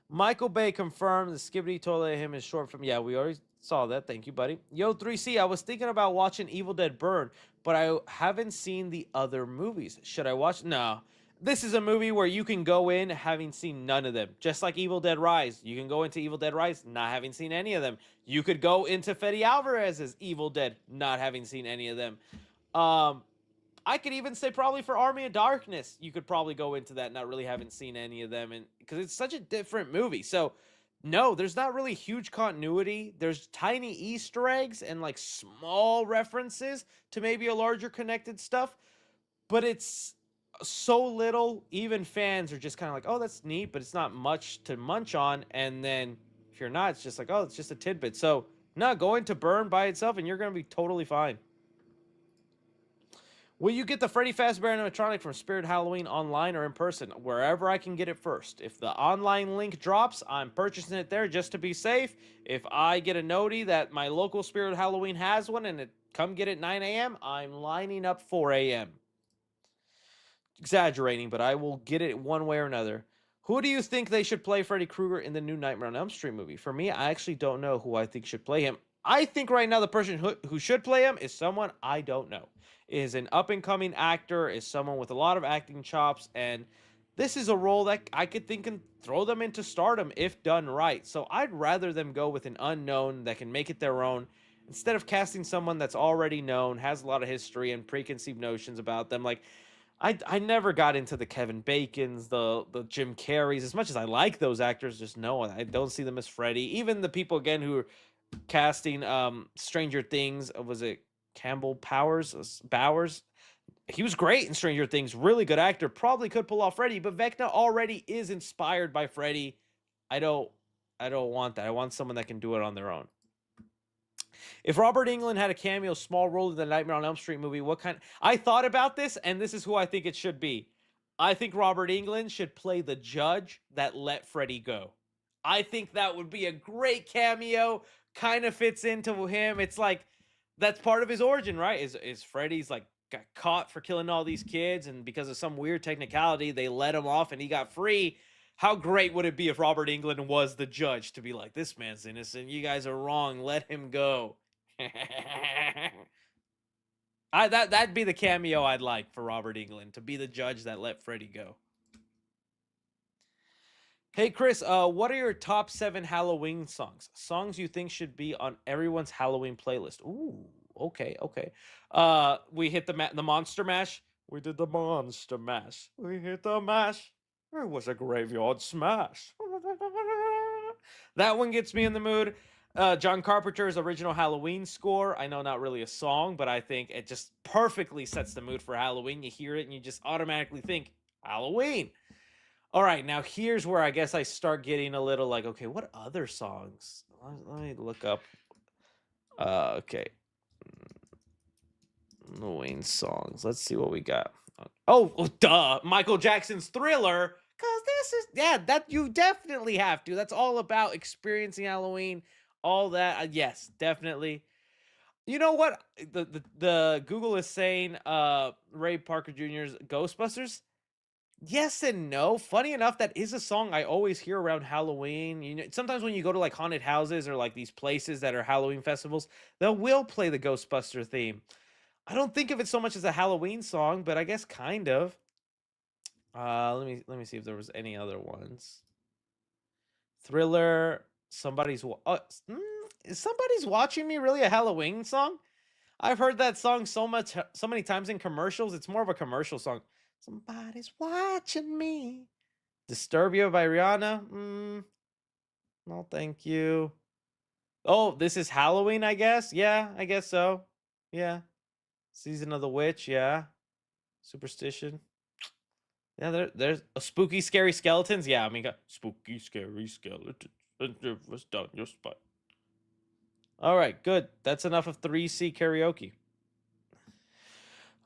Michael Bay confirmed the Skibbity toilet him is short from. Yeah, we already saw that. Thank you, buddy. Yo, 3C, I was thinking about watching Evil Dead Burn, but I haven't seen the other movies. Should I watch? No. This is a movie where you can go in having seen none of them. Just like Evil Dead Rise. You can go into Evil Dead Rise not having seen any of them. You could go into Fede Alvarez's Evil Dead not having seen any of them. I could even say probably for Army of Darkness, you could probably go into that not really haven't seen any of them, and because it's such a different movie. So no, there's not really huge continuity. There's tiny Easter eggs and like small references to maybe a larger connected stuff, but it's so little, even fans are just kind of like, oh, that's neat, but it's not much to munch on. And then if you're not, it's just like, oh, it's just a tidbit. So no, go into Burn by itself and you're going to be totally fine. Will you get the Freddy Fazbear animatronic from Spirit Halloween online or in person? Wherever I can get it first. If the online link drops, I'm purchasing it there just to be safe. If I get a noti that my local Spirit Halloween has one and it come get it 9 a.m., I'm lining up 4 a.m. Exaggerating, but I will get it one way or another. Who do you think they should play Freddy Krueger in the new Nightmare on Elm Street movie? For me, I actually don't know who I think should play him. I think right now the person who should play him is someone I don't know. Is an up-and-coming actor, is someone with a lot of acting chops, and this is a role that I could think and throw them into stardom if done right. So I'd rather them go with an unknown that can make it their own instead of casting someone that's already known, has a lot of history and preconceived notions about them. Like, I never got into the Kevin Bacons, the Jim Carreys. As much as I like those actors, just no, I don't see them as Freddy. Even the people, again, who are casting Stranger Things, was it Campbell Bowers? He was great in Stranger Things. Really good actor. Probably could pull off Freddy, but Vecna already is inspired by Freddy. I don't want that. I want someone that can do it on their own. If Robert Englund had a cameo, small role in the Nightmare on Elm Street movie, what kind? I thought about this, and this is who I think it should be. I think Robert Englund should play the judge that let Freddy go. I think that would be a great cameo. Kind of fits into him. It's like that's part of his origin, right? Is Freddy's like got caught for killing all these kids, and because of some weird technicality, they let him off and he got free. How great would it be if Robert Englund was the judge to be like, this man's innocent. You guys are wrong. Let him go. That'd be the cameo I'd like for Robert Englund, to be the judge that let Freddy go. Hey Chris, what are your top 7 Halloween songs? Songs you think should be on everyone's Halloween playlist? Ooh, okay. We hit the Monster Mash. We did the Monster Mash. We hit the mash. It was a graveyard smash. That one gets me in the mood. John Carpenter's original Halloween score. I know not really a song, but I think it just perfectly sets the mood for Halloween. You hear it and you just automatically think Halloween. All right, now here's where I guess I start getting a little like, okay, what other songs? Let me look up. Okay. Halloween songs. Let's see what we got. Oh, duh. Michael Jackson's Thriller. Because this is, yeah, that you definitely have to. That's all about experiencing Halloween. All that, yes, definitely. You know what? The Google is saying Ray Parker Jr.'s Ghostbusters. Yes and no. Funny enough, that is a song I always hear around Halloween. You know, sometimes when you go to like haunted houses or like these places that are Halloween festivals, they will play the Ghostbuster theme. I don't think of it so much as a Halloween song, but I guess kind of. Let me see if there was any other ones. Thriller. Is Somebody's Watching Me really a Halloween song? I've heard that song so many times in commercials. It's more of a commercial song. Somebody's watching me. Disturbia by Rihanna? No, thank you. Oh, this is Halloween, I guess? Yeah, I guess so. Yeah. Season of the Witch, yeah. Superstition. Yeah, there's a spooky, scary skeletons. Yeah, I mean, spooky, scary skeletons. What's down your spine? All right, good. That's enough of 3C karaoke.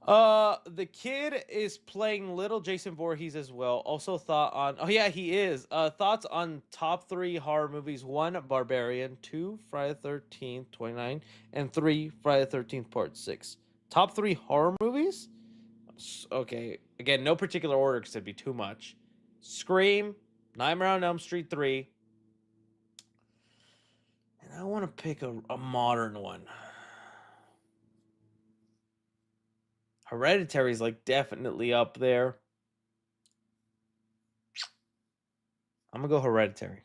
The kid is playing little Jason Voorhees as well. Also thought on, oh yeah, he is. Thoughts on top 3 horror movies: 1, Barbarian; 2, Friday the 13th, 29, and 3, Friday the 13th, Part 6. Top 3 horror movies? Okay, again, no particular order because it'd be too much. Scream, Nightmare on Elm Street 3, and I want to pick a modern one. Hereditary is like definitely up there. I'm gonna go Hereditary.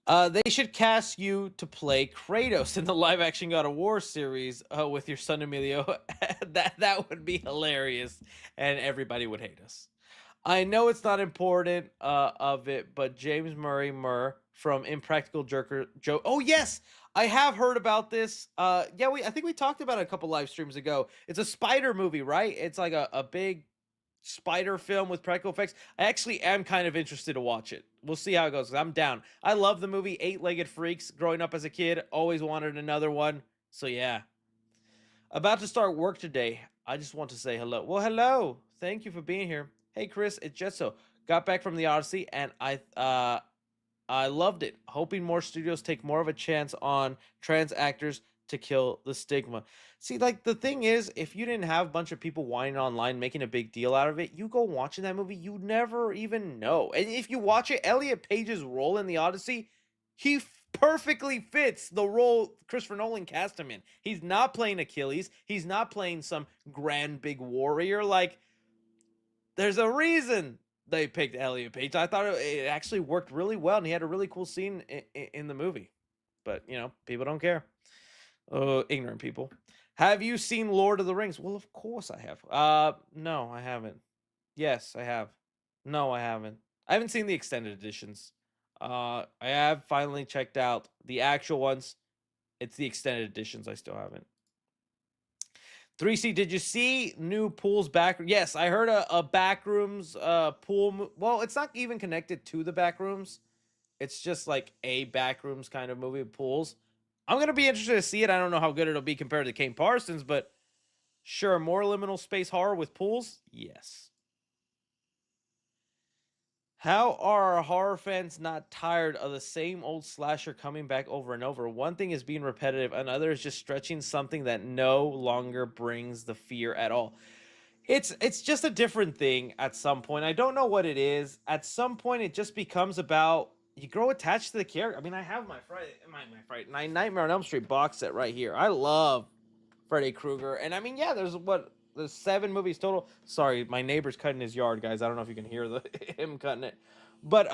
They should cast you to play Kratos in the live-action God of War series with your son Emilio. that would be hilarious, and everybody would hate us. I know it's not important of it, but James Murray from Impractical Joke. Oh yes, I have heard about this. Yeah, I think we talked about it a couple live streams ago. It's a spider movie, right? It's like a big spider film with practical effects. I actually am kind of interested to watch it. We'll see how it goes. I'm down. I love the movie Eight-Legged Freaks. Growing up as a kid, always wanted another one. So yeah. About to start work today. I just want to say hello. Well, hello. Thank you for being here. Hey, Chris, it's Jetso. Got back from the Odyssey, and I loved it. Hoping more studios take more of a chance on trans actors to kill the stigma. See, like, the thing is, if you didn't have a bunch of people whining online, making a big deal out of it, you go watching that movie, you never even know. And if you watch it, Elliot Page's role in the Odyssey, he perfectly fits the role Christopher Nolan cast him in. He's not playing Achilles. He's not playing some grand big warrior. Like, there's a reason they picked Elliot Page. I thought it actually worked really well, and he had a really cool scene in the movie. But, you know, people don't care. Ignorant people. Have you seen Lord of the Rings? Well, of course I have. No, I haven't. Yes, I have. No, I haven't. I haven't seen the extended editions. I have finally checked out the actual ones. It's the extended editions I still haven't. 3C, did you see new pools back? Yes, I heard a backrooms pool. Well, it's not even connected to the backrooms. It's just like a backrooms kind of movie with pools. I'm going to be interested to see it. I don't know how good it'll be compared to Kane Parsons, but sure, more liminal space horror with pools? Yes. How are horror fans not tired of the same old slasher coming back over and over? One thing is being repetitive, another is just stretching something that no longer brings the fear at all. It's just a different thing at some point. I don't know what it is. At some point, it just becomes about you grow attached to the character. I mean, I have my Nightmare on Elm Street box set right here. I love Freddy Krueger, and I mean, yeah, there's 7 movies total. Sorry, my neighbor's cutting his yard, guys. I don't know if you can hear him cutting it, but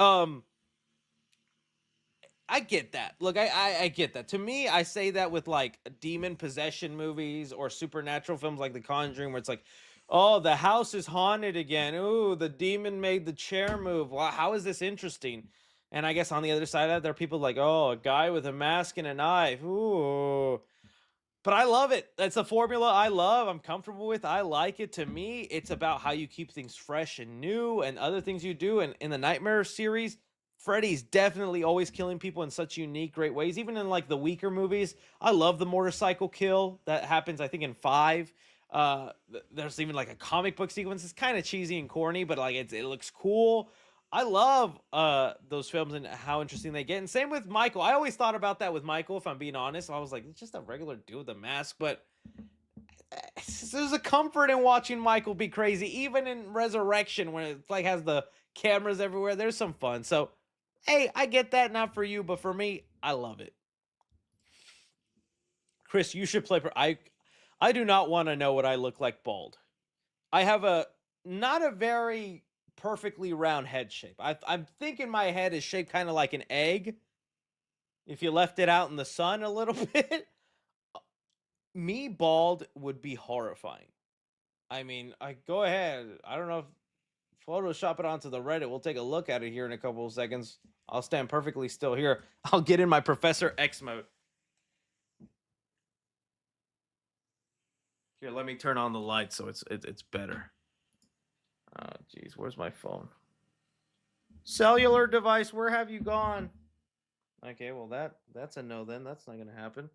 I get that. Look, I get that. To me, I say that with like demon possession movies or supernatural films like The Conjuring, where it's like, oh, the house is haunted again. Ooh, the demon made the chair move. Wow, how is this interesting? And I guess on the other side of that, there are people like, oh, a guy with a mask and a knife. Ooh. But I love it. That's a formula I love. I'm comfortable with. I like it. To me, it's about how you keep things fresh and new and other things you do. And in the Nightmare series, Freddy's definitely always killing people in such unique, great ways. Even in like the weaker movies, I love the motorcycle kill that happens, I think, in 5. There's even like a comic book sequence. It's kind of cheesy and corny, but like it looks cool. I love those films and how interesting they get. And same with Michael. I always thought about that with Michael, if I'm being honest. I was like, it's just a regular dude with a mask, but there's a comfort in watching Michael be crazy, even in Resurrection when it like has the cameras everywhere. There's some fun. So, hey, I get that. Not for you, but for me, I love it. Chris, you should play. I do not want to know what I look like bald. I have not a very perfectly round head shape. I'm thinking my head is shaped kind of like an egg. If you left it out in the sun a little bit, me bald would be horrifying. I mean, I go ahead. I don't know if Photoshop it onto the Reddit. We'll take a look at it here in a couple of seconds. I'll stand perfectly still here. I'll get in my Professor X mode. Here, let me turn on the light so it's better. Oh, geez, where's my phone? Cellular device, where have you gone? Okay, well that's a no then. That's not gonna happen.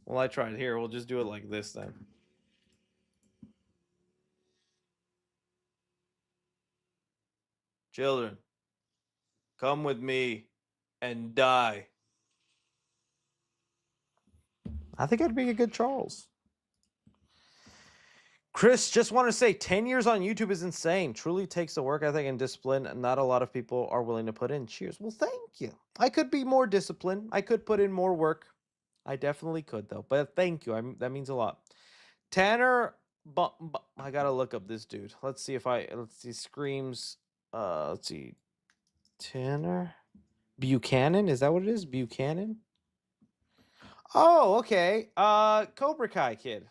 Well, I tried here. We'll just do it like this then. Children, come with me and die. I think I'd be a good Charles. Chris, just want to say 10 years on YouTube is insane. Truly takes the work ethic and discipline not a lot of people are willing to put in. Cheers. Well, thank you. I could be more disciplined. I could put in more work. I definitely could, though. But thank you. That means a lot. Tanner, I got to look up this dude. Let's see. Screams. Let's see. Tanner Buchanan. Is that what it is? Buchanan? Oh, okay. Cobra Kai kid.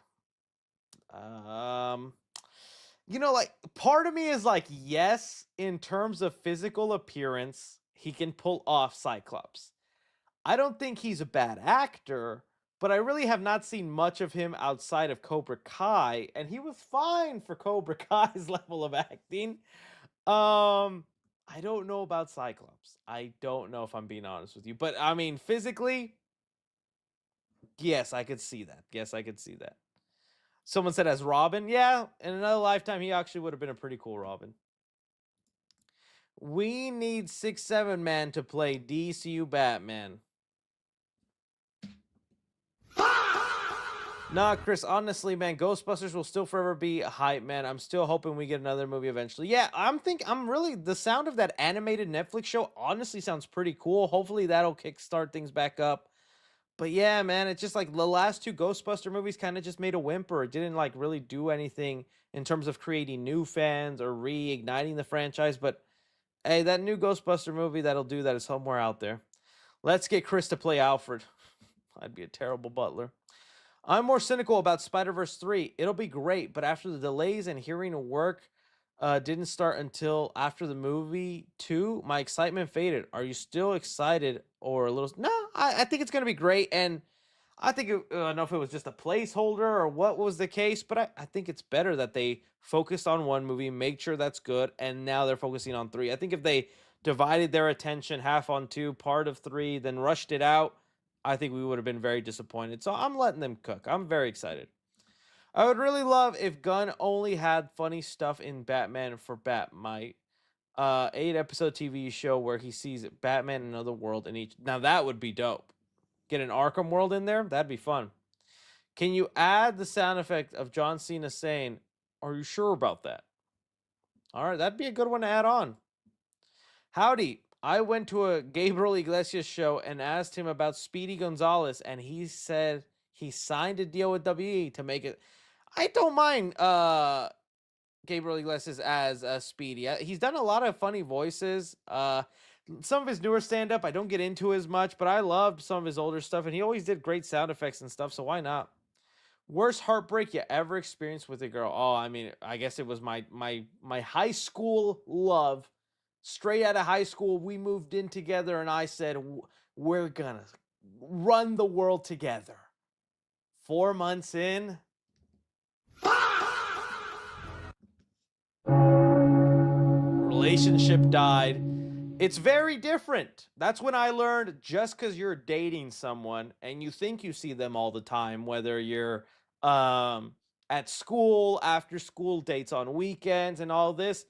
Like part of me is like, yes, in terms of physical appearance, he can pull off Cyclops. I don't think he's a bad actor, but I really have not seen much of him outside of Cobra Kai, and he was fine for Cobra Kai's level of acting. I don't know about Cyclops. I don't know if I'm being honest with you, but I mean, physically, yes, I could see that. Yes, I could see that. Someone said as Robin. Yeah, in another lifetime, he actually would have been a pretty cool Robin. We need 6'7" man to play DCU Batman. Nah, Chris, honestly, man, Ghostbusters will still forever be a hype, man. I'm still hoping we get another movie eventually. Yeah, the sound of that animated Netflix show honestly sounds pretty cool. Hopefully that'll kickstart things back up. But yeah, man, it's just like the last two Ghostbuster movies kind of just made a whimper. It didn't like really do anything in terms of creating new fans or reigniting the franchise. But hey, that new Ghostbuster movie that'll do that is somewhere out there. Let's get Chris to play Alfred. I'd be a terrible butler. I'm more cynical about Spider-Verse 3. It'll be great, but after the delays and hearing work didn't start until after the movie 2, my excitement faded. Are you still excited or a little? No, I think it's going to be great. And I think, I don't know if it was just a placeholder or what was the case, but I think it's better that they focused on one movie, make sure that's good, and now they're focusing on 3. I think if they divided their attention half on 2, part of 3, then rushed it out, I think we would have been very disappointed. So I'm letting them cook. I'm very excited. I would really love if Gunn only had funny stuff in Batman for Batmite. 8-episode TV show where he sees Batman in another world in each. Now that would be dope. Get an Arkham world in there? That'd be fun. Can you add the sound effect of John Cena saying, "Are you sure about that?" All right, that'd be a good one to add on. Howdy. I went to a Gabriel Iglesias show and asked him about Speedy Gonzalez, and he said he signed a deal with WWE to make it. I don't mind Gabriel Iglesias as Speedy. He's done a lot of funny voices. Some of his newer stand-up I don't get into as much, but I loved some of his older stuff, and he always did great sound effects and stuff, so why not? Worst heartbreak you ever experienced with a girl? Oh, I mean, I guess it was my high school love. Straight out of high school, we moved in together, and I said, we're gonna run the world together. 4 months in, relationship died. It's very different. That's when I learned just because you're dating someone and you think you see them all the time, whether you're at school, after school dates on weekends and all this,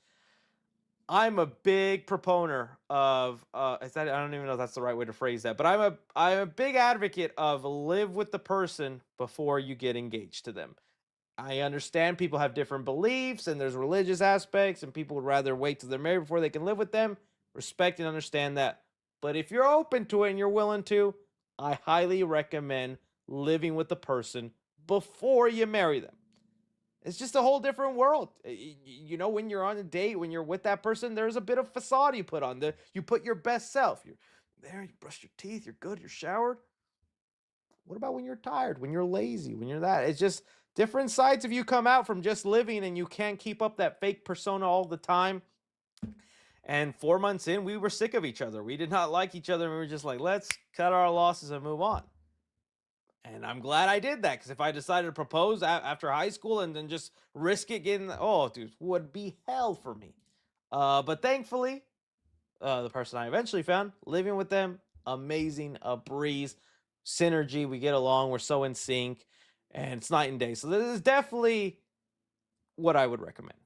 I'm a big proponent of I don't even know if that's the right way to phrase that, but I'm a big advocate of live with the person before you get engaged to them. I understand people have different beliefs and there's religious aspects and people would rather wait till they're married before they can live with them. Respect and understand that. But if you're open to it and you're willing to, I highly recommend living with the person before you marry them. It's just a whole different world. You know, when you're on a date, when you're with that person, there's a bit of facade you put on. You put your best self. You're there, you brush your teeth, you're good, you're showered. What about when you're tired, when you're lazy, when you're that? It's just different sides of you come out from just living and you can't keep up that fake persona all the time. And 4 months in, we were sick of each other. We did not like each other. And we were just like, let's cut our losses and move on. And I'm glad I did that, because if I decided to propose after high school and then just risk it getting, oh, dude, would be hell for me. But thankfully, the person I eventually found, living with them, amazing, a breeze, synergy. We get along. We're so in sync, and it's night and day. So this is definitely what I would recommend.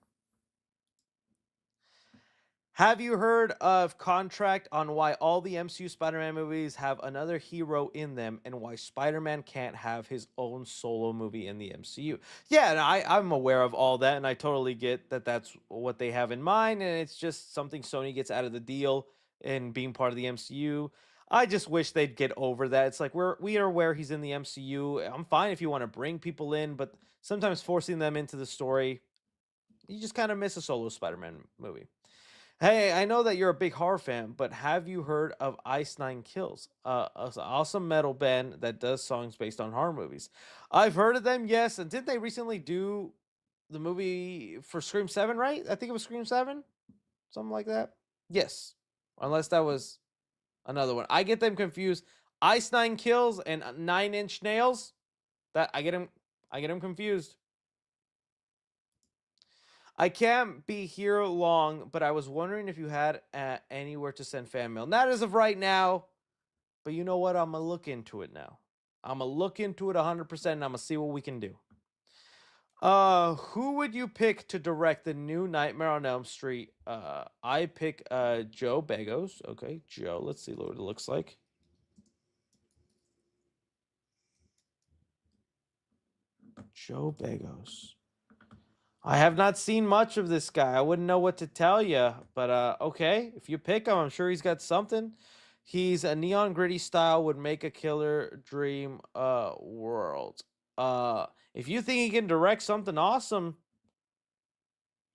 Have you heard of contract on why all the MCU Spider-Man movies have another hero in them, and why Spider-Man can't have his own solo movie in the MCU? Yeah, and I'm aware of all that, and I totally get that that's what they have in mind, and it's just something Sony gets out of the deal in being part of the MCU. I just wish they'd get over that. It's like we are aware he's in the MCU. I'm fine if you want to bring people in, but sometimes forcing them into the story, you just kind of miss a solo Spider-Man movie. Hey, I know that you're a big horror fan, but have you heard of Ice Nine Kills? An awesome metal band that does songs based on horror movies. I've heard of them, yes. And didn't they recently do the movie for Scream 7, right? I think it was Scream 7, something like that. Yes, unless that was another one. I get them confused. Ice Nine Kills and 9 Inch Nails. That I get them confused. I can't be here long, but I was wondering if you had anywhere to send fan mail. Not as of right now, but you know what? I'm going to look into it now. I'm going to look into it 100%, and I'm going to see what we can do. Who would you pick to direct the new Nightmare on Elm Street? I pick Joe Begos. Okay, Joe. Let's see what it looks like. Joe Begos. I have not seen much of this guy. I wouldn't know what to tell you, but okay, if you pick him, I'm sure he's got something. He's a neon gritty style, would make a killer dream world. If you think he can direct something awesome,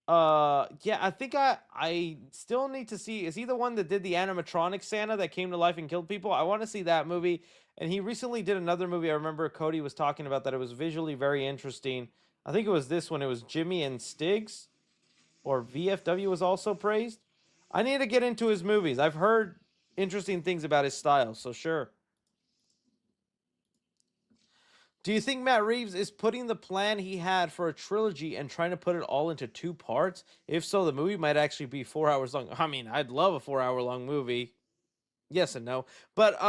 yeah, I think I still need to see, is he the one that did the animatronic Santa that came to life and killed people? I want to see that movie. And he recently did another movie. I remember Cody was talking about that. It was visually very interesting. I think it was this one. It was Jimmy and Stiggs, or VFW was also praised. I need to get into his movies. I've heard interesting things about his style, so sure. Do you think Matt Reeves is putting the plan he had for a trilogy and trying to put it all into 2 parts? If so, the movie might actually be 4 hours long. I mean, I'd love a 4-hour long movie. Yes and no. But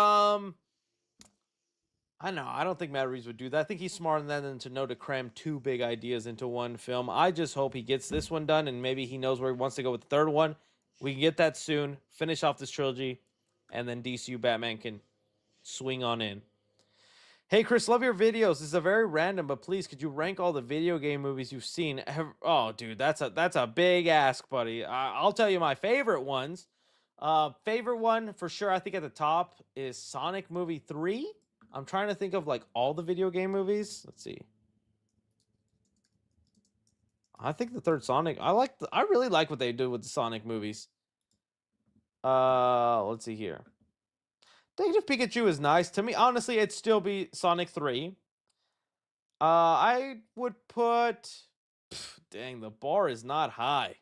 I know. I don't think Matt Reeves would do that. I think he's smarter than to know to cram 2 big ideas into one film. I just hope he gets this one done, and maybe he knows where he wants to go with the third one. We can get that soon, finish off this trilogy, and then DCU Batman can swing on in. Hey, Chris, love your videos. This is a very random, but please, could you rank all the video game movies you've seen? Oh, dude, that's a big ask, buddy. I'll tell you my favorite ones. Favorite one, for sure, I think at the top is Sonic Movie 3. I'm trying to think of like all the video game movies. Let's see. I think the third Sonic. I really like what they do with the Sonic movies. Let's see here. Detective Pikachu is nice to me. Honestly, it'd still be Sonic 3. I would put. Dang, the bar is not high.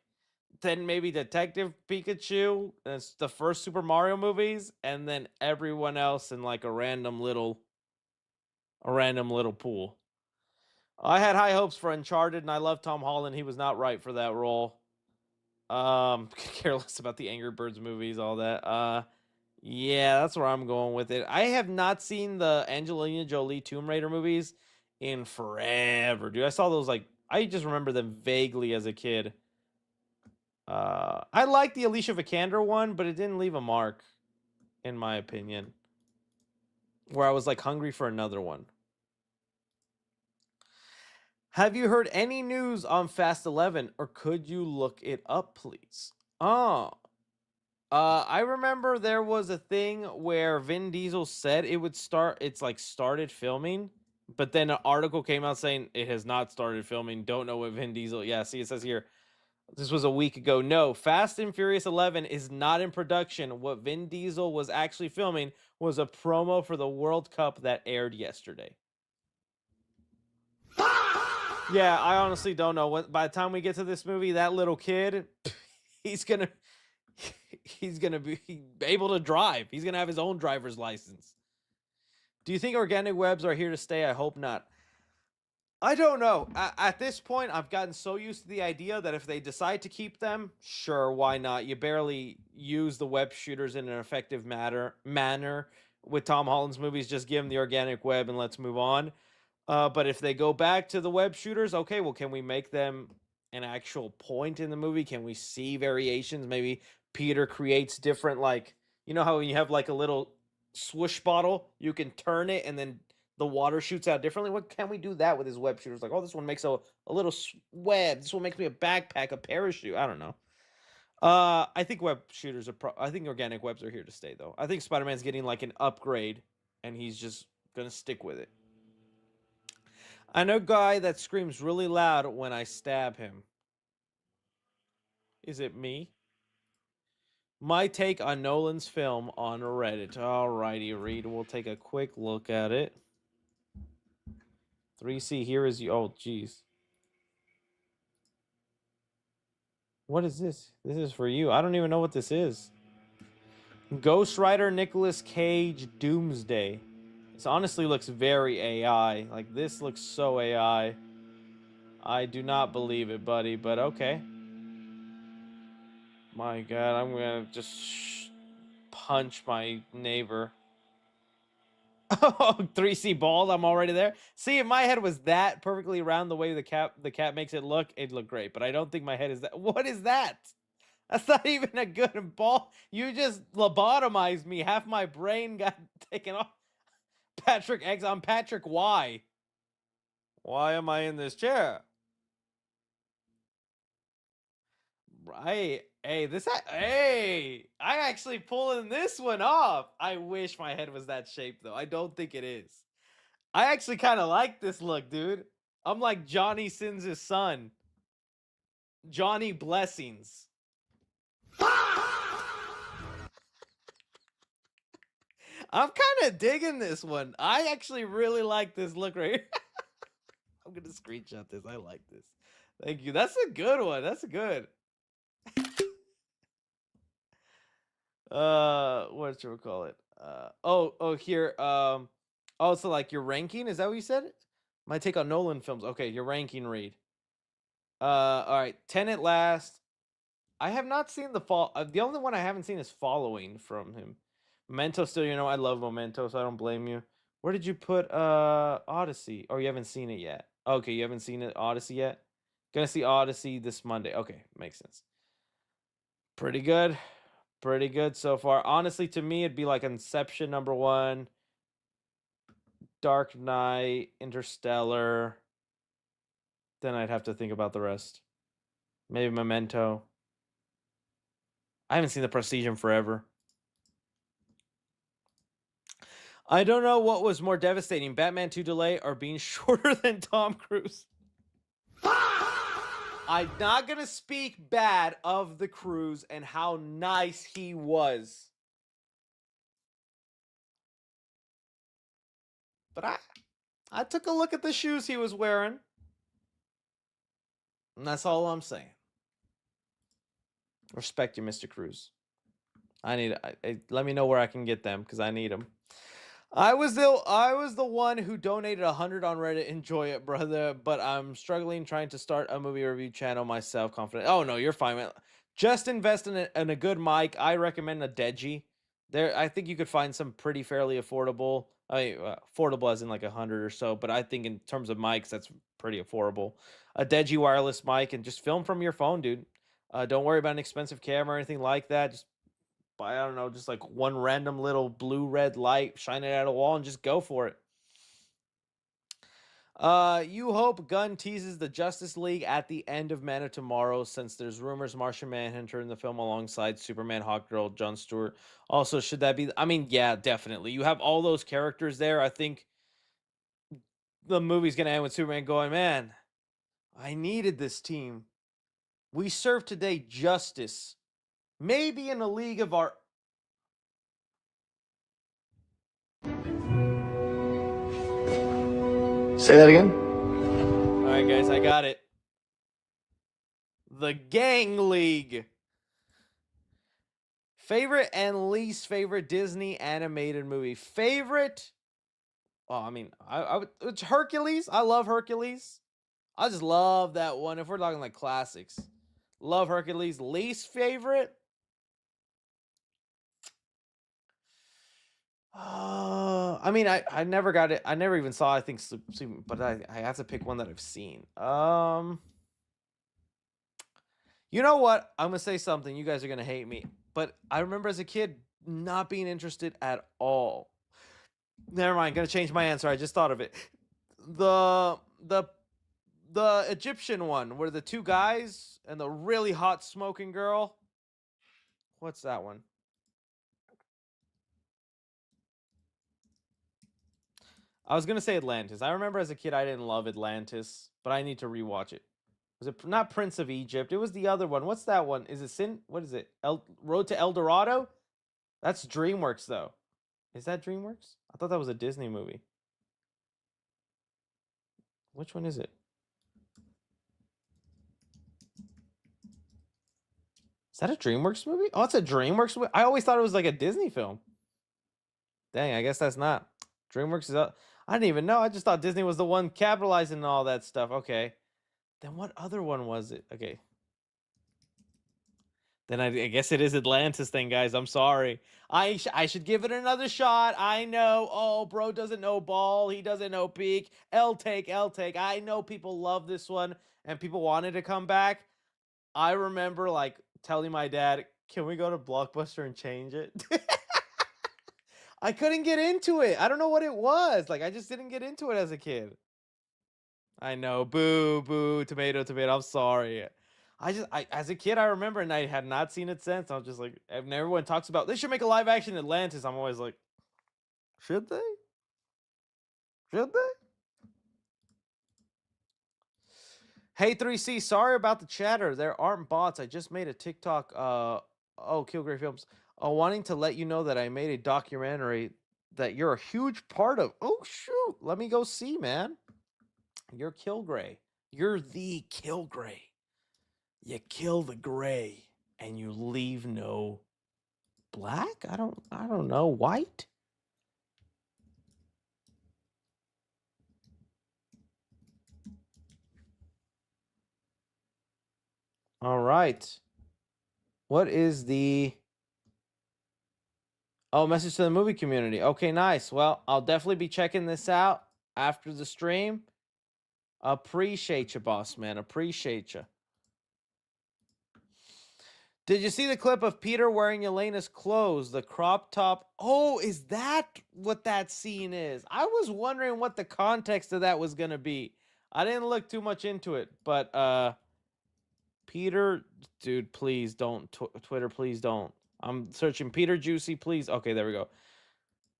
Then maybe Detective Pikachu. That's the first Super Mario movies, and then everyone else in like a random little pool. I had high hopes for Uncharted, and I love Tom Holland. He was not right for that role. Careless about the Angry Birds movies, all that. Yeah, that's where I'm going with it. I have not seen the Angelina Jolie Tomb Raider movies in forever, dude. I saw those I just remember them vaguely as a kid. I like the Alicia Vikander one, but it didn't leave a mark, in my opinion. Where I was hungry for another one. Have you heard any news on Fast 11, or could you look it up, please? Oh, I remember there was a thing where Vin Diesel said it would start. It's started filming, but then an article came out saying it has not started filming. Don't know what Vin Diesel. Yeah, see, it says here. This was a week ago. No, Fast and Furious 11 is not in production. What Vin Diesel was actually filming was a promo for the World Cup that aired yesterday. Yeah, I honestly don't know. By the time we get to this movie, that little kid, he's gonna he's gonna be able to drive. He's gonna have his own driver's license. Do you think organic webs are here to stay? I hope not. I don't know. At this point, I've gotten so used to the idea that if they decide to keep them, sure, why not? You barely use the web shooters in an effective manner with Tom Holland's movies. Just give them the organic web and let's move on. But if they go back to the web shooters, okay, well, can we make them an actual point in the movie? Can we see variations? Maybe Peter creates different, like, you know how when you have like a little swoosh bottle, you can turn it and then the water shoots out differently. What can we do that with his web shooters? Like, oh, this one makes a little web. This one makes me a backpack, a parachute. I don't know. I think web shooters are. I think organic webs are here to stay, though. I think Spider-Man's getting like an upgrade, and he's just gonna stick with it. I know a guy that screams really loud when I stab him. Is it me? My take on Nolan's film on Reddit. Alrighty, Reed. We'll take a quick look at it. 3C, here is you. Oh, jeez. What is this? This is for you. I don't even know what this is. Ghost Rider Nicolas Cage Doomsday. This honestly looks very AI. Like, this looks so AI. I do not believe it, buddy, but okay. My God, I'm gonna just punch my neighbor. Oh, 3C bald. I'm already there. See, if my head was that perfectly round the way the cat makes it look, it'd look great. But I don't think my head is that. What is that? That's not even a good ball. You just lobotomized me. Half my brain got taken off. Patrick X. I'm Patrick Y. Why am I in this chair? Right. Hey, I actually pulling this one off. I wish my head was that shape, though. I don't think it is. I actually kind of like this look, dude. I'm like Johnny Sins' son. Johnny Blessings. I'm kind of digging this one. I actually really like this look right here. I'm going to screenshot this. I like this. Thank you. That's a good one. That's good. What should we call it? Here. So like your ranking, is that what you said? My take on Nolan films. Okay, your ranking, Read. All right, Tenet last. I have not seen the only one I haven't seen is Following from him. Memento still, I love Memento, so I don't blame you. Where did you put Odyssey? Oh, you haven't seen it yet. Okay, you haven't seen it Odyssey yet? Gonna see Odyssey this Monday. Okay, makes sense. Pretty good. Pretty good so far. Honestly, to me, it'd be like Inception #1, Dark Knight, Interstellar. Then I'd have to think about the rest. Maybe Memento. I haven't seen The Prestige in forever. I don't know what was more devastating, Batman 2 delay or being shorter than Tom Cruise. I'm not going to speak bad of the Cruise and how nice he was. But I took a look at the shoes he was wearing. And that's all I'm saying. Respect you, Mr. Cruz. Let me know where I can get them because I need them. I was the one who donated 100 on Reddit. Enjoy it, brother. But I'm struggling trying to start a movie review channel myself. Confident. Oh no, you're fine, man. Just invest in a good mic. I recommend a Deji. I think you could find some pretty fairly affordable. I mean, affordable as in like 100 or so. But I think in terms of mics, that's pretty affordable. A Deji wireless mic and just film from your phone, dude. Don't worry about an expensive camera or anything like that. Just buy, I don't know, just like one random little blue-red light, shine it at a wall, and just go for it. You hope Gunn teases the Justice League at the end of Man of Tomorrow, since there's rumors Martian Manhunter in the film alongside Superman, Hawkgirl, Jon Stewart. Also, should that be... I mean, yeah, definitely. You have all those characters there. I think the movie's going to end with Superman going, man, I needed this team. We serve today justice. Maybe in a league of our... Say that again? All right, guys, I got it. The Gang League. Favorite and least favorite Disney animated movie. Favorite? Oh, I mean, it's Hercules. I love Hercules. I just love that one. If we're talking like classics, love Hercules. Least favorite? I mean, I never got it. I never even saw. I think, but I have to pick one that I've seen. You know what? I'm gonna say something. You guys are gonna hate me, but I remember as a kid not being interested at all. Never mind. Gonna change my answer. I just thought of it. The the the Egyptian one, where the two guys and the really hot smoking girl. What's that one? I was gonna say Atlantis. I remember as a kid I didn't love Atlantis, but I need to rewatch it. Was it not Prince of Egypt? It was the other one. What's that one? Is it Sin? What is it? Road to El Dorado? That's DreamWorks though. Is that DreamWorks? I thought that was a Disney movie. Which one is it? Is that a DreamWorks movie? Oh, it's a DreamWorks movie. I always thought it was like a Disney film. Dang, I guess that's not. DreamWorks is up. I didn't even know. I just thought Disney was the one capitalizing on all that stuff. Okay. Then what other one was it? Okay. Then I guess it is Atlantis then, guys. I'm sorry. I should give it another shot. I know. Oh, bro doesn't know ball. He doesn't know peak. L take. I know people love this one and people wanted to come back. I remember like telling my dad, can we go to Blockbuster and change it? I couldn't get into it. I don't know what it was. Like, I just didn't get into it as a kid. I know. Boo, boo, tomato, tomato. I'm sorry. As a kid, I remember, and I had not seen it since. I was just like, and everyone talks about, they should make a live action Atlantis. I'm always like, should they? Should they? Hey, 3C, sorry about the chatter. There aren't bots. I just made a TikTok, Kilgrave Films, wanting to let you know that I made a documentary that you're a huge part of. Oh, shoot. Let me go see, man. You're Kilgrave. You're the Kilgrave. You kill the gray and you leave no black? I don't know. White? All right. What is the message to the movie community? Okay, nice. Well, I'll definitely be checking this out after the stream. Appreciate you, boss man. Appreciate you. Did you see the clip of Peter wearing Yelena's clothes, the crop top? Oh, is that what that scene is? I was wondering what the context of that was going to be. I didn't look too much into it, but Peter, dude, please don't. Twitter, please don't. I'm searching Peter Juicy, please. Okay, there we go.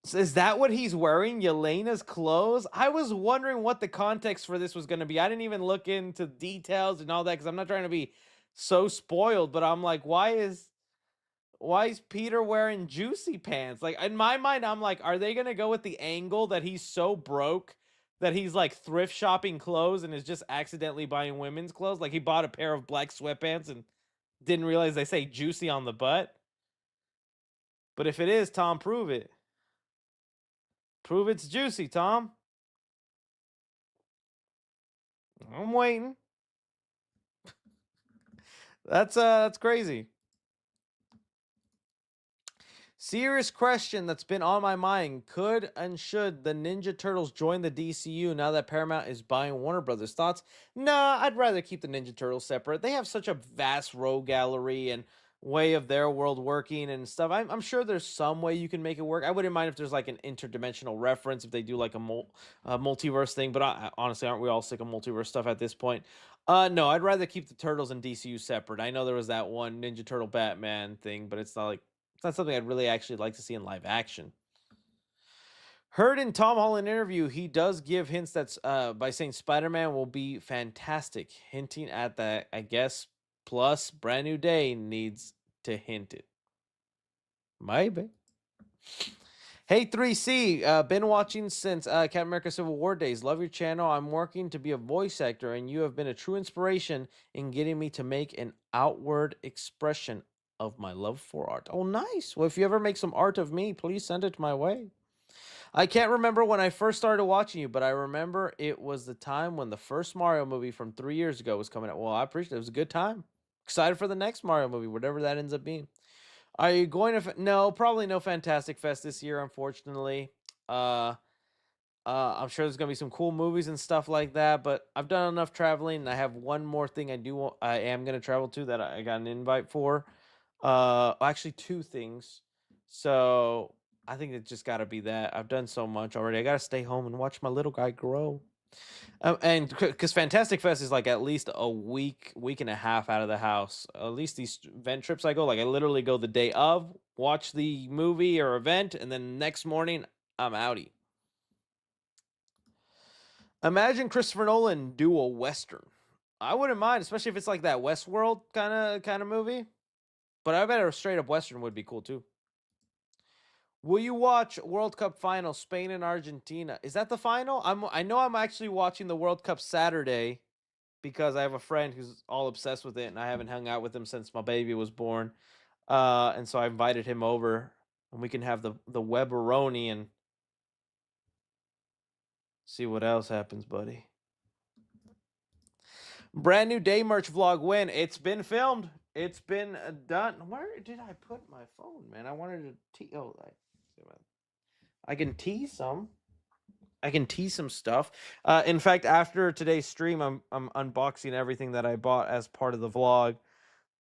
So is that what he's wearing? Yelena's clothes? I was wondering what the context for this was going to be. I didn't even look into details and all that because I'm not trying to be so spoiled, but I'm like, why is Peter wearing juicy pants? Like, in my mind, I'm like, are they gonna go with the angle that he's so broke that he's like thrift shopping clothes and is just accidentally buying women's clothes? Like he bought a pair of black sweatpants and didn't realize they say juicy on the butt. But if it is, Tom, prove it. Prove it's juicy, Tom. I'm waiting. That's crazy. Serious question that's been on my mind. Could and should the Ninja Turtles join the DCU now that Paramount is buying Warner Brothers? Thoughts? Nah, I'd rather keep the Ninja Turtles separate. They have such a vast rogue gallery and way of their world working and stuff. I'm sure there's some way you can make it work. I wouldn't mind if there's like an interdimensional reference, if they do like a multiverse thing, but honestly, aren't we all sick of multiverse stuff at this point? No, I'd rather keep the Turtles and DCU separate. I know there was that one Ninja Turtle Batman thing, but it's not something I'd really actually like to see in live action. Heard in Tom Holland interview, he does give hints that's by saying Spider-Man will be fantastic, hinting at that, I guess, plus Brand New Day needs to hint it. Maybe. Hey, 3C, been watching since Captain America Civil War days. Love your channel. I'm working to be a voice actor, and you have been a true inspiration in getting me to make an outward expression. of my love for art. Oh, nice. Well, if you ever make some art of me, please send it my way. I can't remember when I first started watching you, but I remember it was the time when the first Mario movie from 3 years ago was coming out. Well, I appreciate it. It was a good time. Excited for the next Mario movie, whatever that ends up being. Are you going to? No, probably no Fantastic Fest this year, unfortunately. Uh, I'm sure there's gonna be some cool movies and stuff like that. But I've done enough traveling, and I have one more thing I am gonna travel to that I got an invite for. Actually, two things. So I think it's just got to be that. I've done so much already. I got to stay home and watch my little guy grow. And because Fantastic Fest is like at least a week and a half out of the house. At least these event trips I go, like I literally go the day of, watch the movie or event, and then next morning I'm outie. Imagine Christopher Nolan do a Western. I wouldn't mind, especially if it's like that Westworld kind of movie. But I bet a straight up Western would be cool too. Will you watch World Cup final, Spain and Argentina? Is that the final? I know I'm actually watching the World Cup Saturday because I have a friend who's all obsessed with it, and I haven't hung out with him since my baby was born. And so I invited him over, and we can have the Weberoni and see what else happens, buddy. Brand new day merch vlog when? It's been filmed. It's been done. Where did I put my phone, man? I wanted to I can tease some. I can tease some stuff. In fact, after today's stream, I'm unboxing everything that I bought as part of the vlog.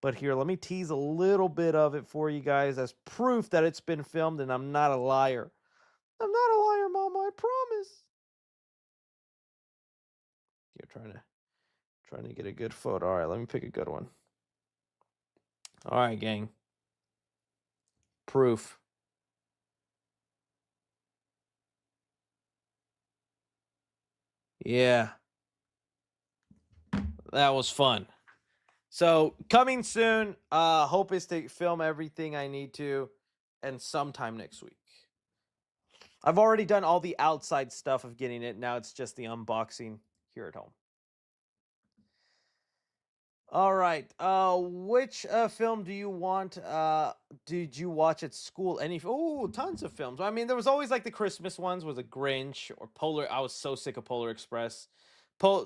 But here, let me tease a little bit of it for you guys as proof that it's been filmed and I'm not a liar. I'm not a liar, Mama, I promise. You're trying to get a good photo. All right, let me pick a good one. All right, gang. Proof. Yeah. That was fun. So coming soon, hope is to film everything I need to, and sometime next week. I've already done all the outside stuff of getting it. Now it's just the unboxing here at home. All right. Which film do you want? Did you watch at school? Tons of films. I mean, there was always like the Christmas ones, was a Grinch or Polar. I was so sick of Polar Express.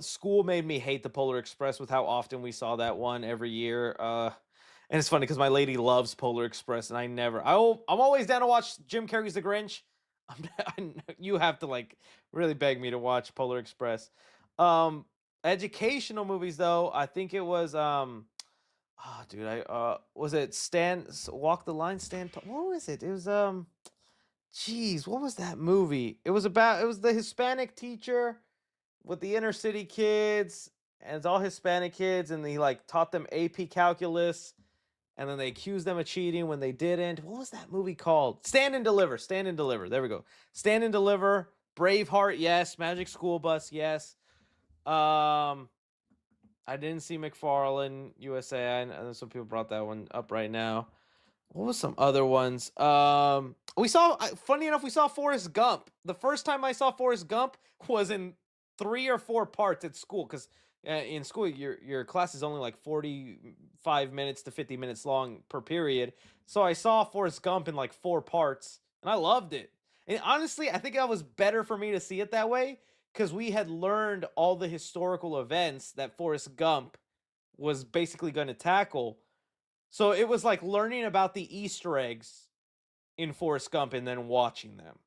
School made me hate the Polar Express with how often we saw that one every year. And it's funny because my lady loves Polar Express, and I'm always down to watch Jim Carrey's The Grinch. You have to like really beg me to watch Polar Express. Educational movies though, I think it was was it Walk the Line, Stand Tall? What was it? It was geez, what was that movie? It was the Hispanic teacher with the inner city kids, and it's all Hispanic kids, and he like taught them AP calculus, and then they accused them of cheating when they didn't. What was that movie called? Stand and Deliver. Stand and Deliver. There we go. Stand and Deliver. Braveheart, yes. Magic School Bus, yes. I didn't see McFarlane USA. I know some people brought that one up right now. What was some other ones? Funny enough, we saw Forrest Gump. The first time I saw Forrest Gump was in 3 or 4 parts at school, because in school your class is only like 45 minutes to 50 minutes long per period. So I saw Forrest Gump in like 4 parts, and I loved it. And honestly, I think that was better for me to see it that way, because we had learned all the historical events that Forrest Gump was basically going to tackle. So it was like learning about the Easter eggs in Forrest Gump and then watching them.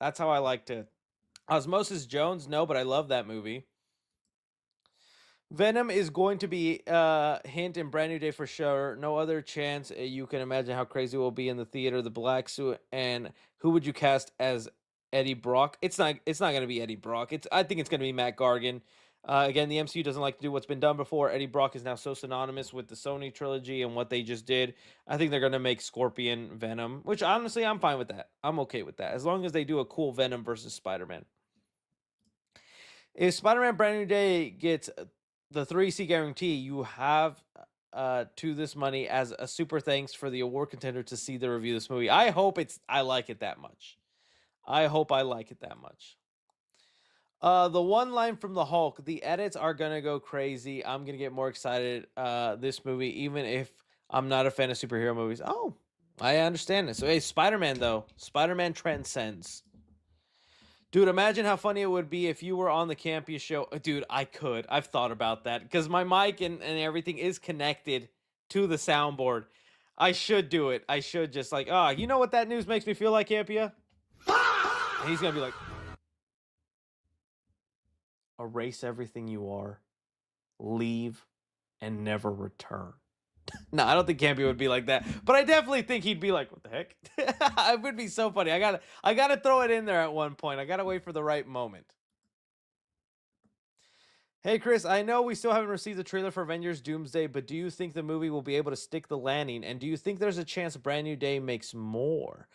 That's how I liked it. Osmosis Jones, no, but I love that movie. Venom is going to be hint in Brand New Day for sure. No other chance. You can imagine how crazy it will be in the theater. The black suit, and who would you cast as Eddie Brock? It's not going to be Eddie Brock. I think it's going to be Matt Gargan. Again, the MCU doesn't like to do what's been done before. Eddie Brock is now so synonymous with the Sony trilogy and what they just did. I think they're going to make Scorpion Venom, which honestly, I'm fine with that. I'm okay with that, as long as they do a cool Venom versus Spider-Man. If Spider-Man Brand New Day gets the 3C guarantee, you have to this money as a super thanks for the award contender to see the review of this movie. I hope I like it that much. I hope I like it that much. The one line from the Hulk, the edits are gonna go crazy. I'm gonna get more excited this movie, even if I'm not a fan of superhero movies. Oh, I understand this. So hey, Spider-Man though. Spider-Man transcends. Dude, imagine how funny it would be if you were on the Campia show. Dude, I could. I've thought about that. Because my mic and everything is connected to the soundboard. I should do it. I should just like, you know what that news makes me feel like, Campia? And he's gonna be like, erase everything you are, leave, and never return. No, I don't think Campy would be like that, but I definitely think he'd be like, "What the heck?" It would be so funny. I gotta throw it in there at one point. I gotta wait for the right moment. Hey Chris, I know we still haven't received the trailer for Avengers Doomsday, but do you think the movie will be able to stick the landing? And do you think there's a chance Brand New Day makes more?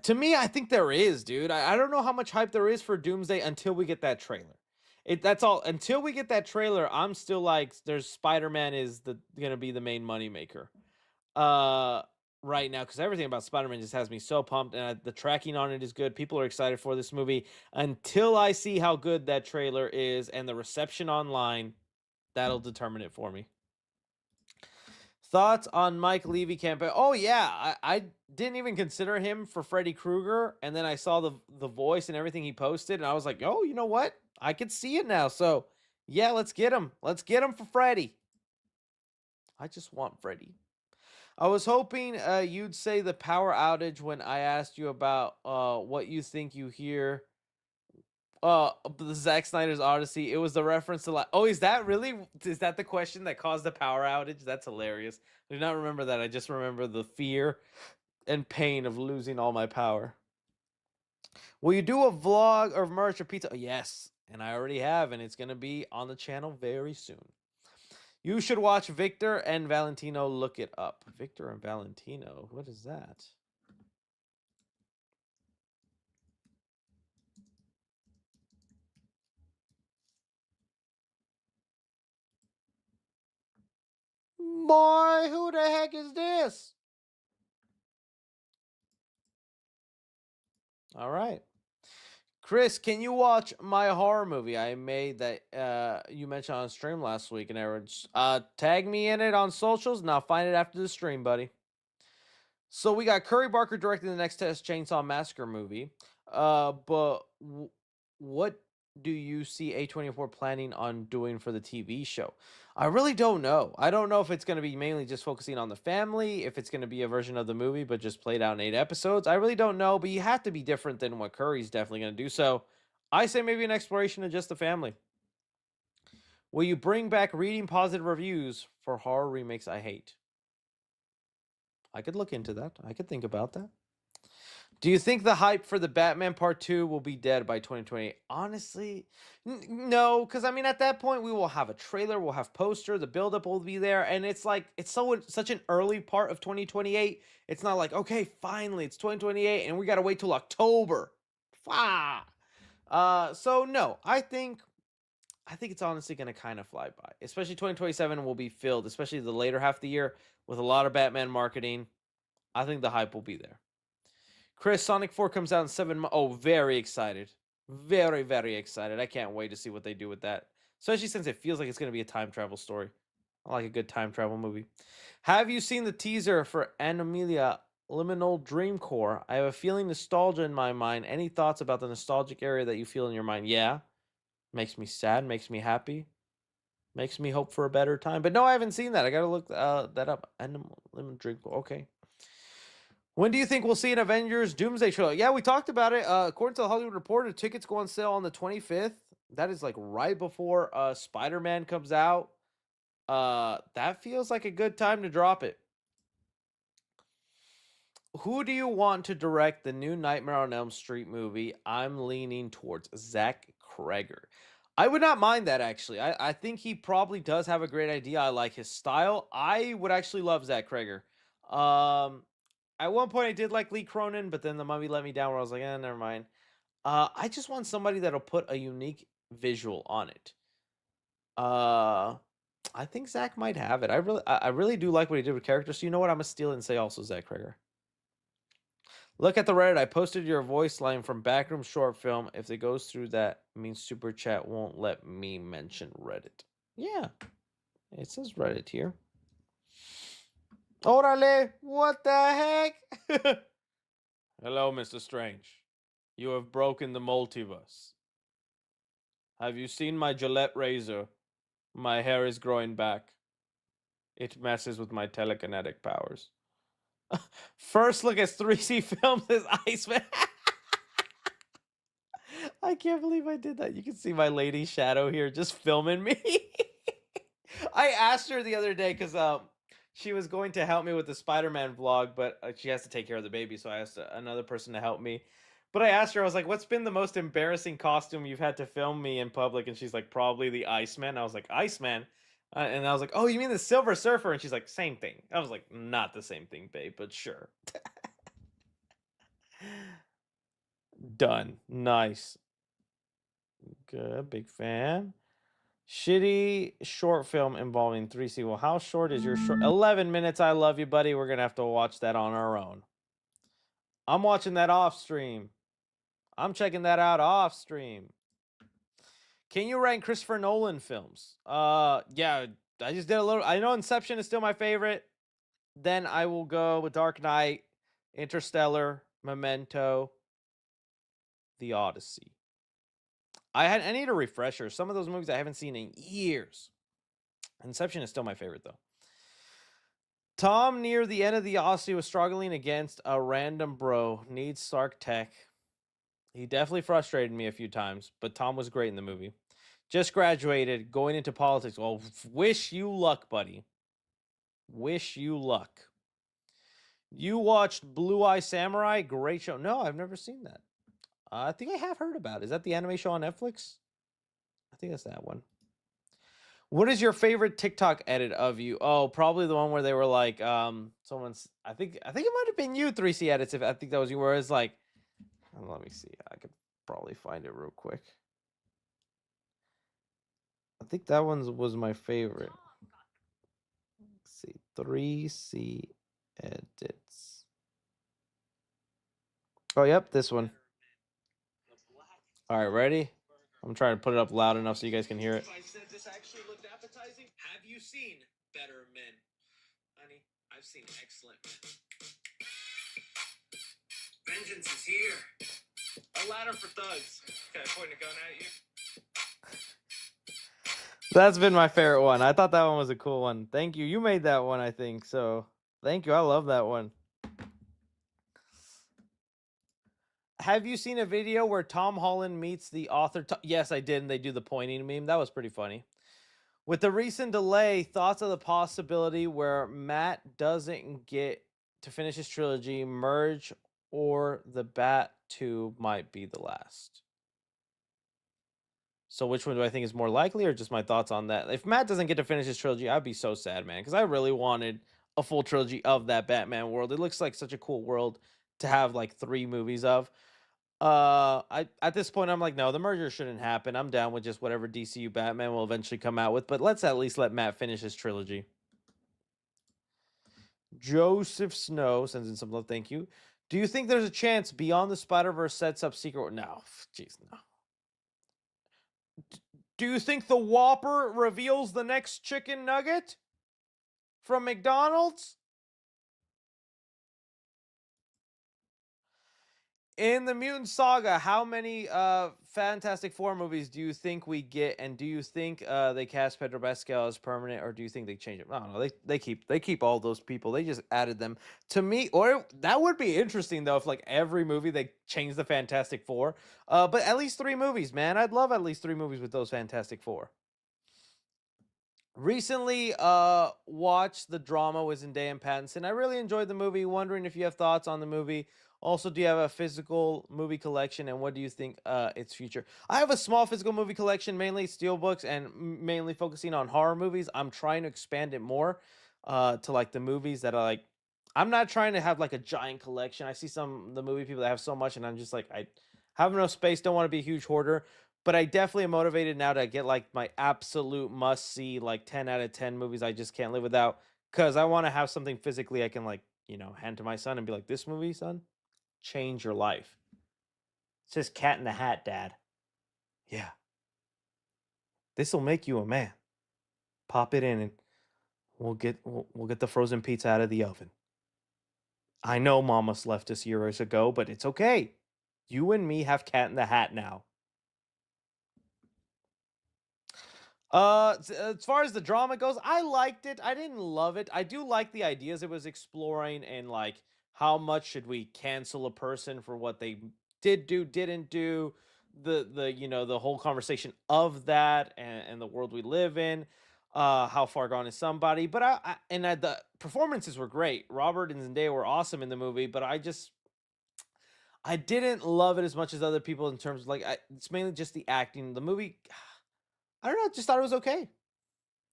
To me, I think there is, dude. I don't know how much hype there is for Doomsday until we get that trailer. That's all. Until we get that trailer, I'm still like, there's Spider-Man is gonna be the main moneymaker. Right now, because everything about Spider-Man just has me so pumped, and the tracking on it is good. People are excited for this movie. Until I see how good that trailer is and the reception online, that'll determine it for me. Thoughts on Mike Levy campaign? Oh yeah, I didn't even consider him for Freddy Krueger, and then I saw the voice and everything he posted, and I was like, oh, you know what? I could see it now. So yeah, let's get him. Let's get him for Freddy. I just want Freddy. I was hoping you'd say the power outage when I asked you about what you think you hear. The Zack Snyder's Odyssey. It was the reference to like, oh, is that the question that caused the power outage? That's hilarious. I do not remember that. I just remember the fear and pain of losing all my power. Will you do a vlog or merch or pizza? Oh, yes, and I already have, and it's gonna be on the channel very soon. You should watch Victor and Valentino. Look it up. Victor and Valentino. What is that? Boy, who the heck is this? All right. Chris, can you watch my horror movie I made that you mentioned on stream last week? And Aaron, tag me in it on socials, and I'll find it after the stream, buddy. So we got Curry Barker directing the next Texas Chainsaw Massacre movie. But what do you see A24 planning on doing for the TV show? I really don't know. I don't know if it's going to be mainly just focusing on the family, if it's going to be a version of the movie, but just played out in 8 episodes. I really don't know, but you have to be different than what Curry's definitely going to do. So I say maybe an exploration of just the family. Will you bring back reading positive reviews for horror remakes I hate? I could look into that. I could think about that. Do you think the hype for the Batman Part 2 will be dead by 2028? Honestly, no, because I mean, at that point, we will have a trailer, we'll have poster, the buildup will be there, and it's like, it's such an early part of 2028. It's not like, okay, finally, it's 2028, and we got to wait till October. So no, I think it's honestly going to kind of fly by, especially 2027 will be filled, especially the later half of the year, with a lot of Batman marketing. I think the hype will be there. Chris, Sonic 4 comes out in 7 months. Oh, very excited. Very, very excited. I can't wait to see what they do with that. Especially since it feels like it's going to be a time travel story. I like a good time travel movie. Have you seen the teaser for Animalia Liminal Dream Core? I have a feeling nostalgia in my mind. Any thoughts about the nostalgic area that you feel in your mind? Yeah. Makes me sad. Makes me happy. Makes me hope for a better time. But no, I haven't seen that. I got to look that up. Animal Liminal Dream Core. Okay. When do you think we'll see an Avengers Doomsday trailer? Yeah, we talked about it. According to the Hollywood Reporter, tickets go on sale on the 25th. That is like right before Spider-Man comes out. That feels like a good time to drop it. Who do you want to direct the new Nightmare on Elm Street movie? I'm leaning towards Zach Kreger. I would not mind that, actually. I think he probably does have a great idea. I like his style. I would actually love Zach Kreger. At one point, I did like Lee Cronin, but then the Mummy let me down where I was like, never mind. I just want somebody that'll put a unique visual on it. I think Zach might have it. I really do like what he did with characters. So you know what? I'm going to steal it and say also Zach Kreger. Look at the Reddit. I posted your voice line from Backroom Short Film. If it goes through, that means Super Chat won't let me mention Reddit. Yeah, it says Reddit here. Orale, what the heck? Hello, Mr. Strange. You have broken the multiverse. Have you seen my Gillette razor? My hair is growing back. It messes with my telekinetic powers. First look at 3C films as Iceman. I can't believe I did that. You can see my lady shadow here just filming me. I asked her the other day because she was going to help me with the Spider-Man vlog, but she has to take care of the baby, so I asked another person to help me. But I asked her, I was like, what's been the most embarrassing costume you've had to film me in public? And she's like, probably the Iceman. I was like, Iceman? And I was like, oh, you mean the Silver Surfer? And she's like, same thing. I was like, not the same thing, babe, but sure. Done. Nice. Good. Big fan. Shitty short film involving 3C. Well, how short is your short? 11 minutes. I love you, buddy. We're going to have to watch that on our own. I'm watching that off stream. I'm checking that out off stream. Can you rank Christopher Nolan films? Yeah, I just did a little. I know Inception is still my favorite. Then I will go with Dark Knight, Interstellar, Memento, The Odyssey. I need a refresher. Some of those movies I haven't seen in years. Inception is still my favorite, though. Tom, near the end of the Odyssey, was struggling against a random bro. Needs Stark Tech. He definitely frustrated me a few times, but Tom was great in the movie. Just graduated, going into politics. Well, wish you luck, buddy. Wish you luck. You watched Blue Eye Samurai? Great show. No, I've never seen that. I think I have heard about it. Is that the anime show on Netflix? I think that's that one. What is your favorite TikTok edit of you? Oh, probably the one where they were like, someone's. I think it might have been you, 3C edits. If I think that was you, where it's like, let me see. I could probably find it real quick. I think that one was my favorite. Let's see, 3C edits. Oh, yep, this one. All right, ready? I'm trying to put it up loud enough so you guys can hear it. I said this actually looked appetizing. Have you seen better men? Honey, I've seen excellent men. Vengeance is here. A ladder for thugs. Can I point a gun at you? That's been my favorite one. I thought that one was a cool one. Thank you. You made that one, I think. So thank you. I love that one. Have you seen a video where Tom Holland meets the author? Yes, I did. And they do the pointing meme. That was pretty funny. With the recent delay, thoughts of the possibility where Matt doesn't get to finish his trilogy, merge, or the Bat 2 might be the last. So which one do I think is more likely, or just my thoughts on that? If Matt doesn't get to finish his trilogy, I'd be so sad, man, because I really wanted a full trilogy of that Batman world. It looks like such a cool world to have like 3 movies of. At this point I'm like, no, the merger shouldn't happen. I'm down with just whatever DCU Batman will eventually come out with, but let's at least let Matt finish his trilogy. Joseph Snow sends in some love. Thank you. Do you think there's a chance Beyond the Spider-Verse sets up Secret? No, jeez, no. Do you think the Whopper reveals the next chicken nugget from McDonald's? In the Mutant Saga, how many Fantastic Four movies do you think we get? And do you think they cast Pedro Pascal as permanent, or do you think they change it? I don't know. They keep all those people. They just added them to me. Or that would be interesting though, if like every movie they change the Fantastic Four. But at least 3 movies, man. I'd love at least 3 movies with those Fantastic Four. Recently watched the drama with Zendaya and Pattinson. I really enjoyed the movie. Wondering if you have thoughts on the movie. Also, do you have a physical movie collection, and what do you think its future? I have a small physical movie collection, mainly steelbooks and mainly focusing on horror movies. I'm trying to expand it more to like the movies that are like, I'm not trying to have like a giant collection. I see some the movie people that have so much, and I'm just like, I have no space, don't want to be a huge hoarder. But I definitely am motivated now to get like my absolute must see, like 10 out of 10 movies I just can't live without. Because I want to have something physically I can like, hand to my son and be like, this movie, son, change your life. It says Cat in the Hat, Dad. Yeah. This'll make you a man. Pop it in and we'll get the frozen pizza out of the oven. I know Mama's left us years ago, but it's okay. You and me have Cat in the Hat now. As far as the drama goes, I liked it. I didn't love it. I do like the ideas it was exploring and like how much should we cancel a person for what they did do, didn't do, the whole conversation of that and the world we live in. How far gone is somebody? But the performances were great. Robert and Zendaya were awesome in the movie, but I didn't love it as much as other people in terms of like it's mainly just the acting. The movie, I don't know, just thought it was okay.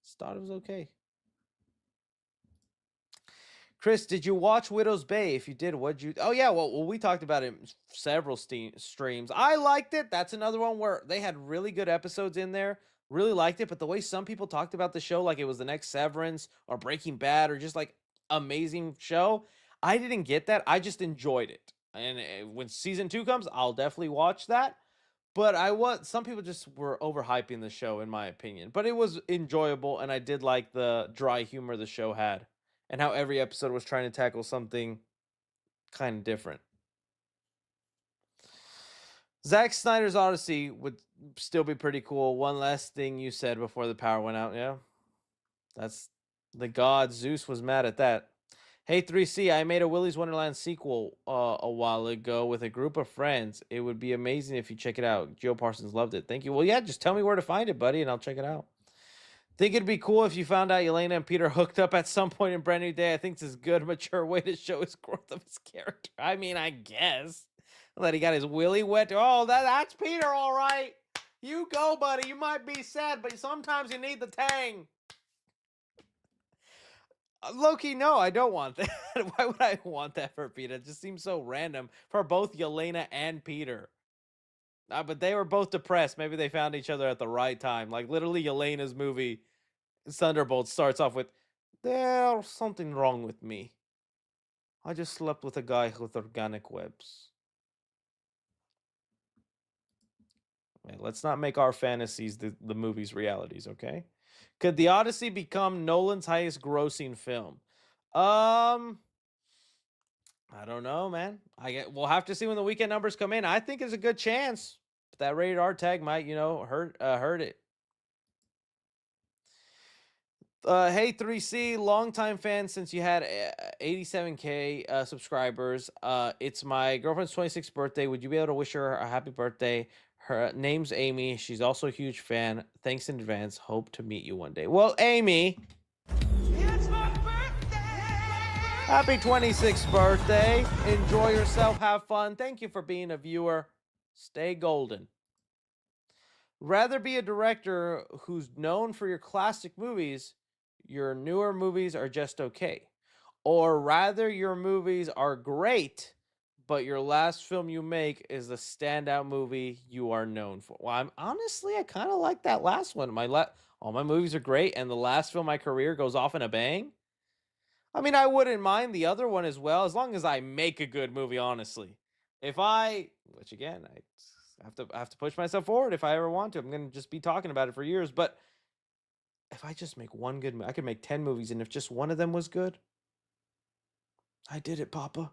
Just thought it was okay. Chris, did you watch Widow's Bay? If you did, what'd you? Oh yeah, well we talked about it in several streams. I liked it. That's another one where they had really good episodes in there. Really liked it, but the way some people talked about the show, like it was the next Severance or Breaking Bad or just like amazing show, I didn't get that. I just enjoyed it. And when season 2 comes, I'll definitely watch that. But some people just were overhyping the show, in my opinion. But it was enjoyable, and I did like the dry humor the show had, and how every episode was trying to tackle something kind of different. Zack Snyder's Odyssey would still be pretty cool. One last thing you said before the power went out. Yeah, that's the god Zeus was mad at that. Hey 3C, I made a Willy's Wonderland sequel a while ago with a group of friends. It would be amazing if you check it out. Joe Parsons loved it. Thank you. Well, yeah, just tell me where to find it, buddy, and I'll check it out. Think it'd be cool if you found out Yelena and Peter hooked up at some point in Brand New Day. I think it's a good, mature way to show his growth of his character. I mean, I guess. That he got his willy wet. Oh, that's Peter, all right. You go, buddy. You might be sad, but sometimes you need the tang. Loki, no, I don't want that. Why would I want that for Peter? It just seems so random for both Yelena and Peter. But they were both depressed. Maybe they found each other at the right time. Like, literally, Yelena's movie, Thunderbolt, starts off with, there's something wrong with me. I just slept with a guy with organic webs. Man, let's not make our fantasies the movie's realities, okay? Could The Odyssey become Nolan's highest grossing film? I don't know, man. We'll have to see when the weekend numbers come in. I think it's a good chance. But that rated R tag might, hurt it. Hey 3C, longtime fan since you had 87K subscribers. It's my girlfriend's 26th birthday. Would you be able to wish her a happy birthday? Her name's Amy. She's also a huge fan. Thanks in advance. Hope to meet you one day. Well, Amy, It's my birthday! happy 26th birthday. Enjoy yourself. Have fun. Thank you for being a viewer. Stay golden. Rather be a director who's known for your classic movies, your newer movies are just okay. Or rather your movies are great, but your last film you make is the standout movie you are known for. Well, I kind of like that last one. All my movies are great, and the last film of my career goes off in a bang. I mean, I wouldn't mind the other one as well, as long as I make a good movie, honestly. Which again, I have to push myself forward if I ever want to. I'm going to just be talking about it for years, but if I just make one good movie, I could make 10 movies, and if just one of them was good, I did it, Papa.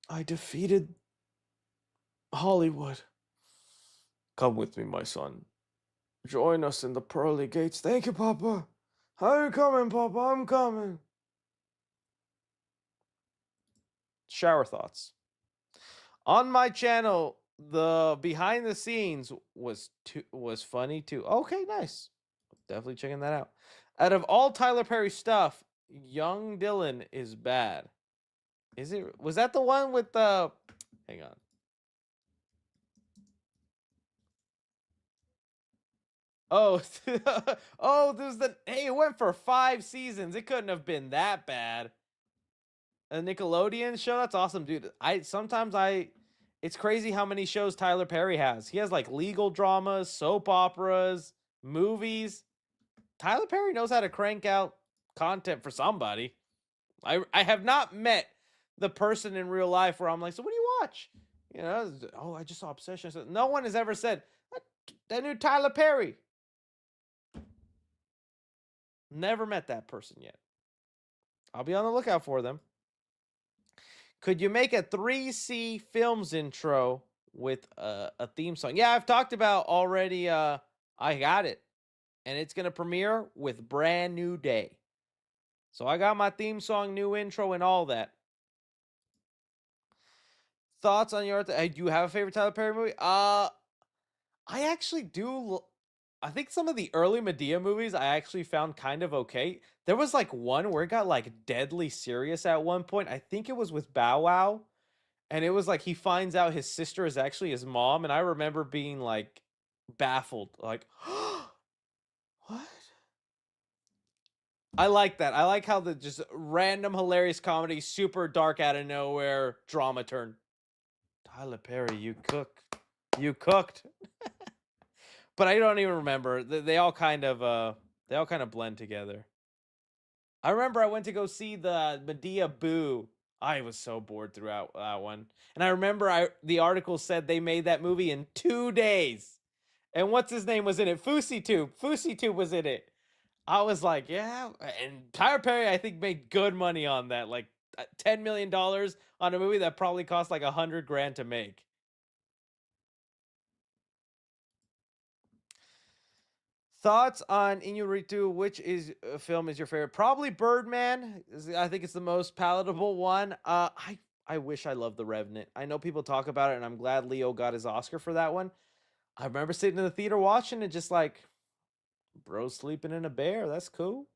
I defeated Hollywood. Come with me, my son. Join us in the pearly gates. Thank you, Papa. How you coming, Papa? I'm coming. Shower thoughts. On my channel, the behind the scenes was funny too. Okay, nice. Definitely checking that out. Out of all Tyler Perry stuff, Young Dylan is bad. Was that the one with the hang on. Oh, it went for 5 seasons. It couldn't have been that bad. A Nickelodeon show? That's awesome, dude. It's crazy how many shows Tyler Perry has. He has like legal dramas, soap operas, movies. Tyler Perry knows how to crank out content for somebody. I have not met the person in real life where I'm like, so what do you watch? You know, oh, I just saw Obsession. So no one has ever said that new Tyler Perry. Never met that person yet. I'll be on the lookout for them. Could you make a 3C Films intro with a theme song? Yeah, I've talked about already. I got it. And it's going to premiere with Brand New Day. So I got my theme song, new intro, and all that. Thoughts on your... do you have a favorite Tyler Perry movie? I actually do... I think some of the early Medea movies I actually found kind of okay. There was like one where it got like deadly serious at one point. I think it was with Bow Wow. And it was like he finds out his sister is actually his mom. And I remember being like baffled. Like, what? I like that. I like how the just random hilarious comedy, super dark out of nowhere drama turn. Tyler Perry, you cook. You cooked. But I don't even remember. They all kind of blend together. I remember I went to go see the Medea Boo. I was so bored throughout that one. And I remember the article said they made that movie in 2 days. And what's his name was in it? FouseyTube. FouseyTube was in it. I was like, yeah. And Tyler Perry, I think, made good money on that. Like $10 million on a movie that probably cost like $100,000 to make. Thoughts on Inuyuritu? Which film is your favorite? Probably Birdman. I think it's the most palatable one. I wish I loved The Revenant. I know people talk about it, and I'm glad Leo got his Oscar for that one. I remember sitting in the theater watching it, just like, bro sleeping in a bear. That's cool.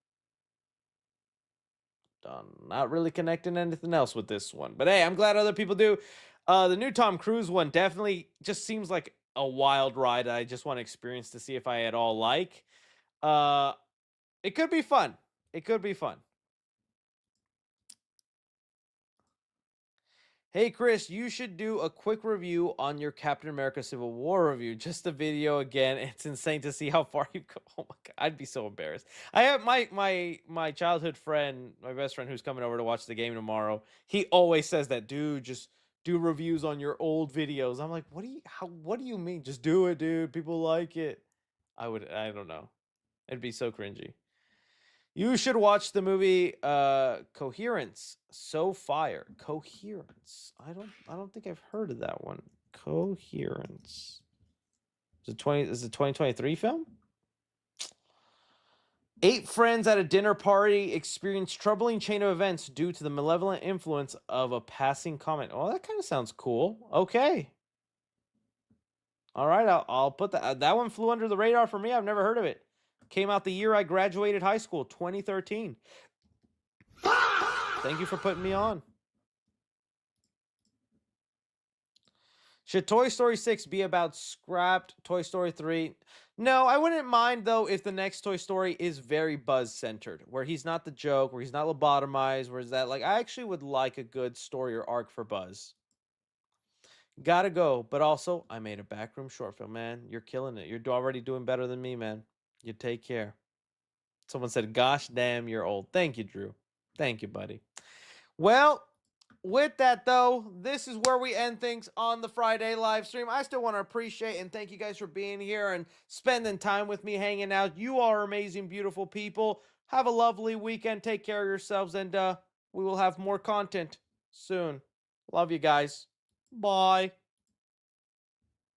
Not really connecting anything else with this one. But hey, I'm glad other people do. The new Tom Cruise one definitely just seems like a wild ride. I just want to experience to see if I at all like. It could be fun. It could be fun. Hey, Chris, you should do a quick review on your Captain America Civil War review. Just a video again. It's insane to see how far you go. Oh my God, I'd be so embarrassed. I have my childhood friend, my best friend who's coming over to watch the game tomorrow. He always says that, dude, just do reviews on your old videos. I'm like, what do you mean? Just do it, dude. People like it. I don't know. It'd be so cringy. You should watch the movie Coherence. So fire. Coherence. I don't think I've heard of that one. Coherence. Is it 2023 film? 8 friends at a dinner party experience troubling chain of events due to the malevolent influence of a passing comet. Oh, that kind of sounds cool. Okay. All right, I'll put that one flew under the radar for me. I've never heard of it. Came out the year I graduated high school, 2013. Thank you for putting me on. Should Toy Story 6 be about scrapped Toy Story 3? No, I wouldn't mind, though, if the next Toy Story is very Buzz-centered, where he's not the joke, where he's not lobotomized, where is that, like, I actually would like a good story or arc for Buzz. Gotta go, but also, I made a backroom short film, man. You're killing it. You're already doing better than me, man. You take care. Someone said, gosh damn, you're old. Thank you, Drew. Thank you, buddy. Well, with that, though, this is where we end things on the Friday live stream. I still want to appreciate and thank you guys for being here and spending time with me, hanging out. You are amazing, beautiful people. Have a lovely weekend. Take care of yourselves, and we will have more content soon. Love you guys. Bye.